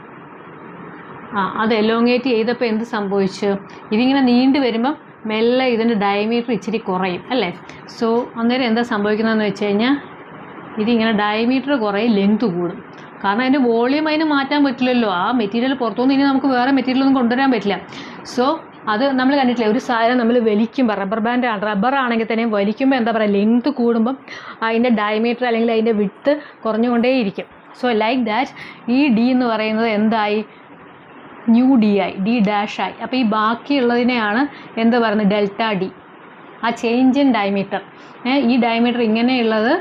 അത് എലോങ്ങേറ്റ് ചെയ്തപ്പോൾ എന്ത് സംഭവിച്ചു, ഇതിങ്ങനെ നീണ്ടു വരുമ്പം മെല്ലെ ഇതിൻ്റെ ഡയമീറ്റർ ഇച്ചിരി കുറയും അല്ലേ. സോ അന്നേരം എന്താ സംഭവിക്കുന്നതെന്ന് വെച്ച് കഴിഞ്ഞാൽ ഇതിങ്ങനെ ഡയമീറ്റർ കുറയും, ലെങ്ത് കൂടും. കാരണം അതിൻ്റെ വോളിയം അതിന് മാറ്റാൻ പറ്റില്ലല്ലോ, ആ മെറ്റീരിയൽ പുറത്തുനിന്ന് ഇനി നമുക്ക് വേറെ മെറ്റീരിയലൊന്നും കൊണ്ടുവരാൻ പറ്റില്ല. സോ അത് നമ്മൾ കണ്ടിട്ടില്ല, ഒരു സാധനം നമ്മൾ വലിക്കുമ്പോൾ, റബ്ബർ ബാൻഡ് റബ്ബർ ആണെങ്കിൽ തന്നെ വലിക്കുമ്പോൾ എന്താ പറയുക, ലെങ്ത് കൂടുമ്പം അതിൻ്റെ ഡയമീറ്റർ അല്ലെങ്കിൽ അതിൻ്റെ വിഡ്ത്ത് കുറഞ്ഞുകൊണ്ടേയിരിക്കും. സോ ലൈക്ക് ദാറ്റ് ഈ D എന്ന് പറയുന്നത് എന്തായി, ന്യൂ D ആയി, D ഡാഷ് ആയി. അപ്പോൾ ഈ ബാക്കിയുള്ളതിനെയാണ് എന്താ പറയുന്നത്, ഡെൽറ്റ D, ആ ചേഞ്ച് ഇൻ ഡയമീറ്റർ. ഈ ഡയമീറ്റർ ഇങ്ങനെയുള്ളത്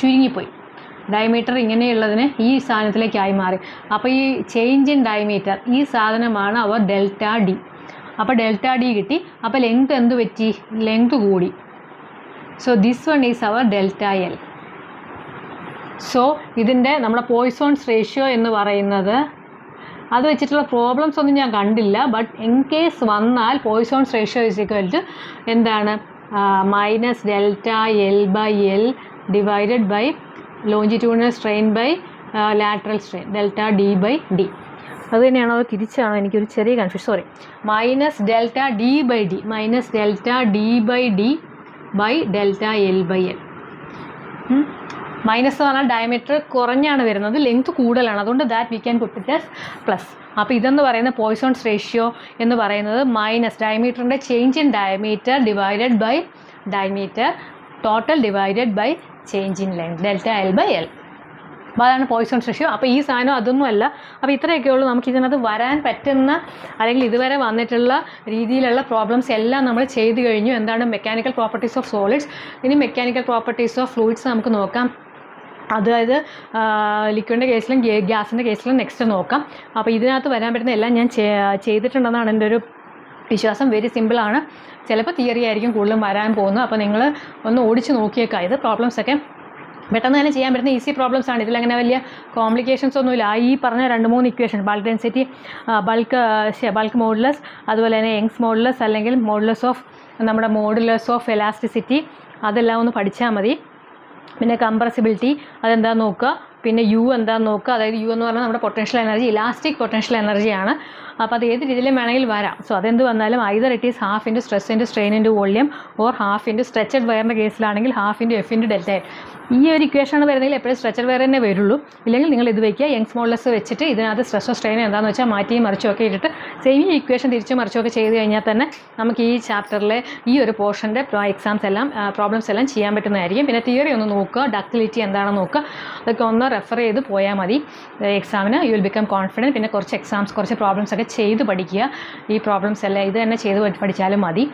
ചുരുങ്ങിപ്പോയി, ഡയമീറ്റർ ഇങ്ങനെയുള്ളതിന് ഈ സാധനത്തിലേക്കായി മാറി. അപ്പോൾ ഈ ചേഞ്ച് ഇൻ ഡയമീറ്റർ ഈ സാധനമാണ് അവർ ഡെൽറ്റ D. അപ്പോൾ ഡെൽറ്റ D കിട്ടി. അപ്പോൾ ലെങ്ത് എന്ത് പറ്റി, ലെങ്ത് കൂടി. So this one is our delta L. സോ ഇതിൻ്റെ നമ്മുടെ പോയ്സോൺസ് റേഷ്യോ എന്ന് പറയുന്നത്, അത് വെച്ചിട്ടുള്ള പ്രോബ്ലംസ് ഒന്നും ഞാൻ കണ്ടില്ല, ബട്ട് ഇൻ കേസ് വന്നാൽ Poisson's ratio is equal to എന്താണ്, minus delta L/L divided by longitudinal strain by lateral strain, delta D/D. അത് തന്നെയാണോ, അത് തിരിച്ചാണോ, എനിക്കൊരു ചെറിയ confusion, sorry. Minus delta D/D, minus delta D/D by delta L/L. Minus എന്ന് പറഞ്ഞാൽ ഡയമീറ്റർ കുറഞ്ഞാണ് വരുന്നത്, ലെങ്ത് കൂടുതലാണ്, അതുകൊണ്ട് that we can put it as plus. അപ്പോൾ ഇതെന്ന് പറയുന്ന പോയ്സോൺസ് റേഷ്യോ എന്ന് പറയുന്നത് മൈനസ് ഡയമീറ്ററിൻ്റെ change in diameter divided by diameter total divided by change in length, delta L/L. അപ്പോൾ അതാണ് പോയ്സോൺസ് റേഷ്യോ. അപ്പോൾ ഈ സാധനം അതൊന്നുമല്ല. അപ്പോൾ ഇത്രയൊക്കെ ഉള്ളൂ നമുക്ക് ഇതിനകത്ത് വരാൻ പറ്റുന്ന, അല്ലെങ്കിൽ ഇതുവരെ വന്നിട്ടുള്ള രീതിയിലുള്ള പ്രോബ്ലംസ് എല്ലാം നമ്മൾ ചെയ്ത് കഴിഞ്ഞു. എന്താണ് മെക്കാനിക്കൽ പ്രോപ്പർട്ടീസ് ഓഫ് സോളിഡ്സ്. ഇനി മെക്കാനിക്കൽ പ്രോപ്പർട്ടീസ് ഓഫ് ഫ്ലൂയിഡ്സ് നമുക്ക് നോക്കാം. അതായത് ലിക്വിഡിൻ്റെ കേസിലും ഗ്യാസിൻ്റെ കേസിലും നെക്സ്റ്റ് നോക്കാം. അപ്പോൾ ഇതിനകത്ത് വരാൻ പറ്റുന്ന എല്ലാം ഞാൻ ചെയ്തിട്ടുണ്ടെന്നാണ് എൻ്റെ ഒരു വിശ്വാസം. വെരി സിമ്പിളാണ്. ചിലപ്പോൾ തിയറി ആയിരിക്കും കൂടുതലും വരാൻ പോകുന്നത്. അപ്പോൾ നിങ്ങൾ ഒന്ന് ഓടിച്ച് നോക്കിയേക്കാം. ഇത് പ്രോബ്ലംസൊക്കെ പെട്ടെന്ന് തന്നെ ചെയ്യാൻ പറ്റുന്ന ഈസി പ്രോബ്ലംസ് ആണ്. ഇതിലങ്ങനെ വലിയ കോംപ്ലിക്കേഷൻസ് ഒന്നുമില്ല. ഈ പറഞ്ഞ 2-3 equation, bulk density, bulk modulus, അതുപോലെ തന്നെ യങ്സ് മോഡുലസ് അല്ലെങ്കിൽ മോഡുലസ് ഓഫ് എലാസ്റ്റിസിറ്റി, അതെല്ലാം ഒന്ന് പഠിച്ചാൽ മതി. പിന്നെ കംപ്രസിബിലിറ്റി അതെന്താണെന്ന് നോക്കുക. പിന്നെ യു എന്താണെന്ന് നോക്കുക. അതായത് യു എന്ന് പറഞ്ഞാൽ നമ്മുടെ പൊട്ടൻഷ്യൽ എനർജി, ഇലാസ്റ്റിക് പൊട്ടൻഷ്യൽ എനർജിയാണ്. അപ്പോൾ അത് ഏത് രീതിയിലും വേണമെങ്കിൽ വരാം. സോ അതെന്ത് വന്നാലും either it is half into stress into strain into volume or half into stretched വയറിൻ്റെ കേസിലാണെങ്കിൽ half into F into delta L. ഈ ഒരു ഇക്വേഷനാണ് വരുന്നതെങ്കിൽ എപ്പോഴും സ്ട്രെച്ചഡ് വയർ തന്നെ വരുള്ളൂ. ഇല്ലെങ്കിൽ നിങ്ങൾ ഇത് വയ്ക്കുക, യങ്സ് മോഡുലസ് വെച്ചിട്ട് ഇതിനകത്ത് സ്ട്രെസ്സോ സ്ട്രെയിനോ എന്താണെന്ന് വെച്ചാൽ മാറ്റിയും മറിച്ചുമൊക്കെ ഇട്ടിട്ട് സെയിം ഈ ഇക്വേഷൻ തിരിച്ചും മറിച്ചുമൊക്കെ ചെയ്ത് കഴിഞ്ഞാൽ തന്നെ നമുക്ക് ഈ ചാപ്റ്ററിലെ ഈ ഒരു പോർഷൻ്റെ എക്സാംസ് എല്ലാം പ്രോബ്ലംസ് എല്ലാം ചെയ്യാൻ പറ്റുന്നതായിരിക്കും. പിന്നെ തിയറി ഒന്ന് നോക്കുക, ഡക്റ്റിലിറ്റി എന്താണെന്ന് നോക്കുക, അതൊക്കെ ഒന്ന് റെഫർ ചെയ്ത് പോയാൽ മതി എക്സാമിന്. You will become confident. പിന്നെ കുറച്ച് എക്സാംസ്, കുറച്ച് പ്രോബ്ലംസ് ഒക്കെ ചെയ്ത് പഠിക്കുക. ഈ പ്രോബ്ലംസ് എല്ലാം ഇത് തന്നെ ചെയ്ത് പഠിച്ചാലും മതി.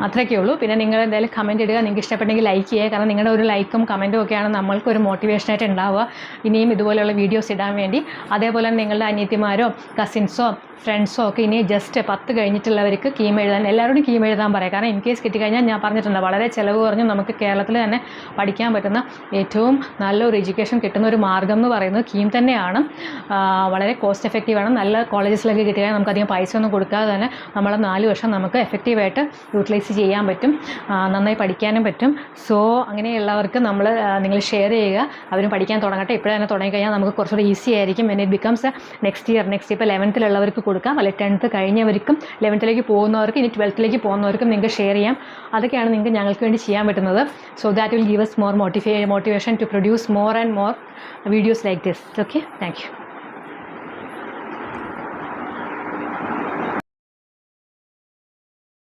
അത്രയൊക്കെ ഉള്ളൂ. പിന്നെ നിങ്ങൾ എന്തായാലും കമൻറ്റ് ഇടുക, നിങ്ങൾക്ക് ഇഷ്ടപ്പെട്ടെങ്കിൽ ലൈക്ക് ചെയ്യുക. കാരണം നിങ്ങളുടെ ഒരു ലൈക്കും കമൻറ്റും ഒക്കെയാണ് നമ്മൾക്കൊരു മോട്ടിവേഷനായിട്ട് ഉണ്ടാവുക ഇനിയും ഇതുപോലെയുള്ള വീഡിയോസ് ഇടാൻ വേണ്ടി. അതേപോലെ നിങ്ങളുടെ അനിയത്തിമാരോ കസിൻസോ ഫ്രണ്ട്സോ ഒക്കെ ഇനി ജസ്റ്റ് 10 കഴിഞ്ഞിട്ടുള്ളവർക്ക് കീം എഴുതാൻ, എല്ലാവരോടും കീം എഴുതാൻ പറയാം. കാരണം ഇൻ കേസ് കിട്ടിക്കഴിഞ്ഞാൽ ഞാൻ പറഞ്ഞിട്ടുണ്ട് വളരെ ചിലവ് കുറഞ്ഞ് നമുക്ക് കേരളത്തിൽ തന്നെ പഠിക്കാൻ പറ്റുന്ന ഏറ്റവും നല്ലൊരു എഡ്യൂക്കേഷൻ കിട്ടുന്ന ഒരു മാർഗ്ഗം എന്ന് പറയുന്നത് കീം തന്നെയാണ്. വളരെ കോസ്റ്റ് എഫക്റ്റീവാണ്. നല്ല കോളേജസിലൊക്കെ കിട്ടിയാൽ നമുക്ക് അധികം പൈസ ഒന്നും കൊടുക്കാതെ തന്നെ നമ്മളെ 4 വർഷം നമുക്ക് എഫക്റ്റീവായിട്ട് യൂട്ടിലൈസ് ചെയ്യാൻ പറ്റും, നന്നായി പഠിക്കാനും പറ്റും. സോ അങ്ങനെയുള്ളവർക്ക് നിങ്ങൾ ഷെയർ ചെയ്യുക, അവരും പഠിക്കാൻ തുടങ്ങട്ടെ. ഇപ്പോഴേ തന്നെ തുടങ്ങിക്കഴിഞ്ഞാൽ നമുക്ക് കുറച്ചുകൂടി ഈസി ആയിരിക്കും. When it becomes next year ഇപ്പോൾ 11th കൊടുക്കാം, അല്ലെങ്കിൽ 10th കഴിഞ്ഞവർക്കും 11th പോകുന്നവർക്കും ഇനി 12th പോകുന്നവർക്കും നിങ്ങൾക്ക് ഷെയർ ചെയ്യാം. അതൊക്കെയാണ് നിങ്ങൾക്ക് ഞങ്ങൾക്ക് വേണ്ടി ചെയ്യാൻ പറ്റുന്നത്. So that will give us more motivation to produce more and more videos like this. Okay, thank you.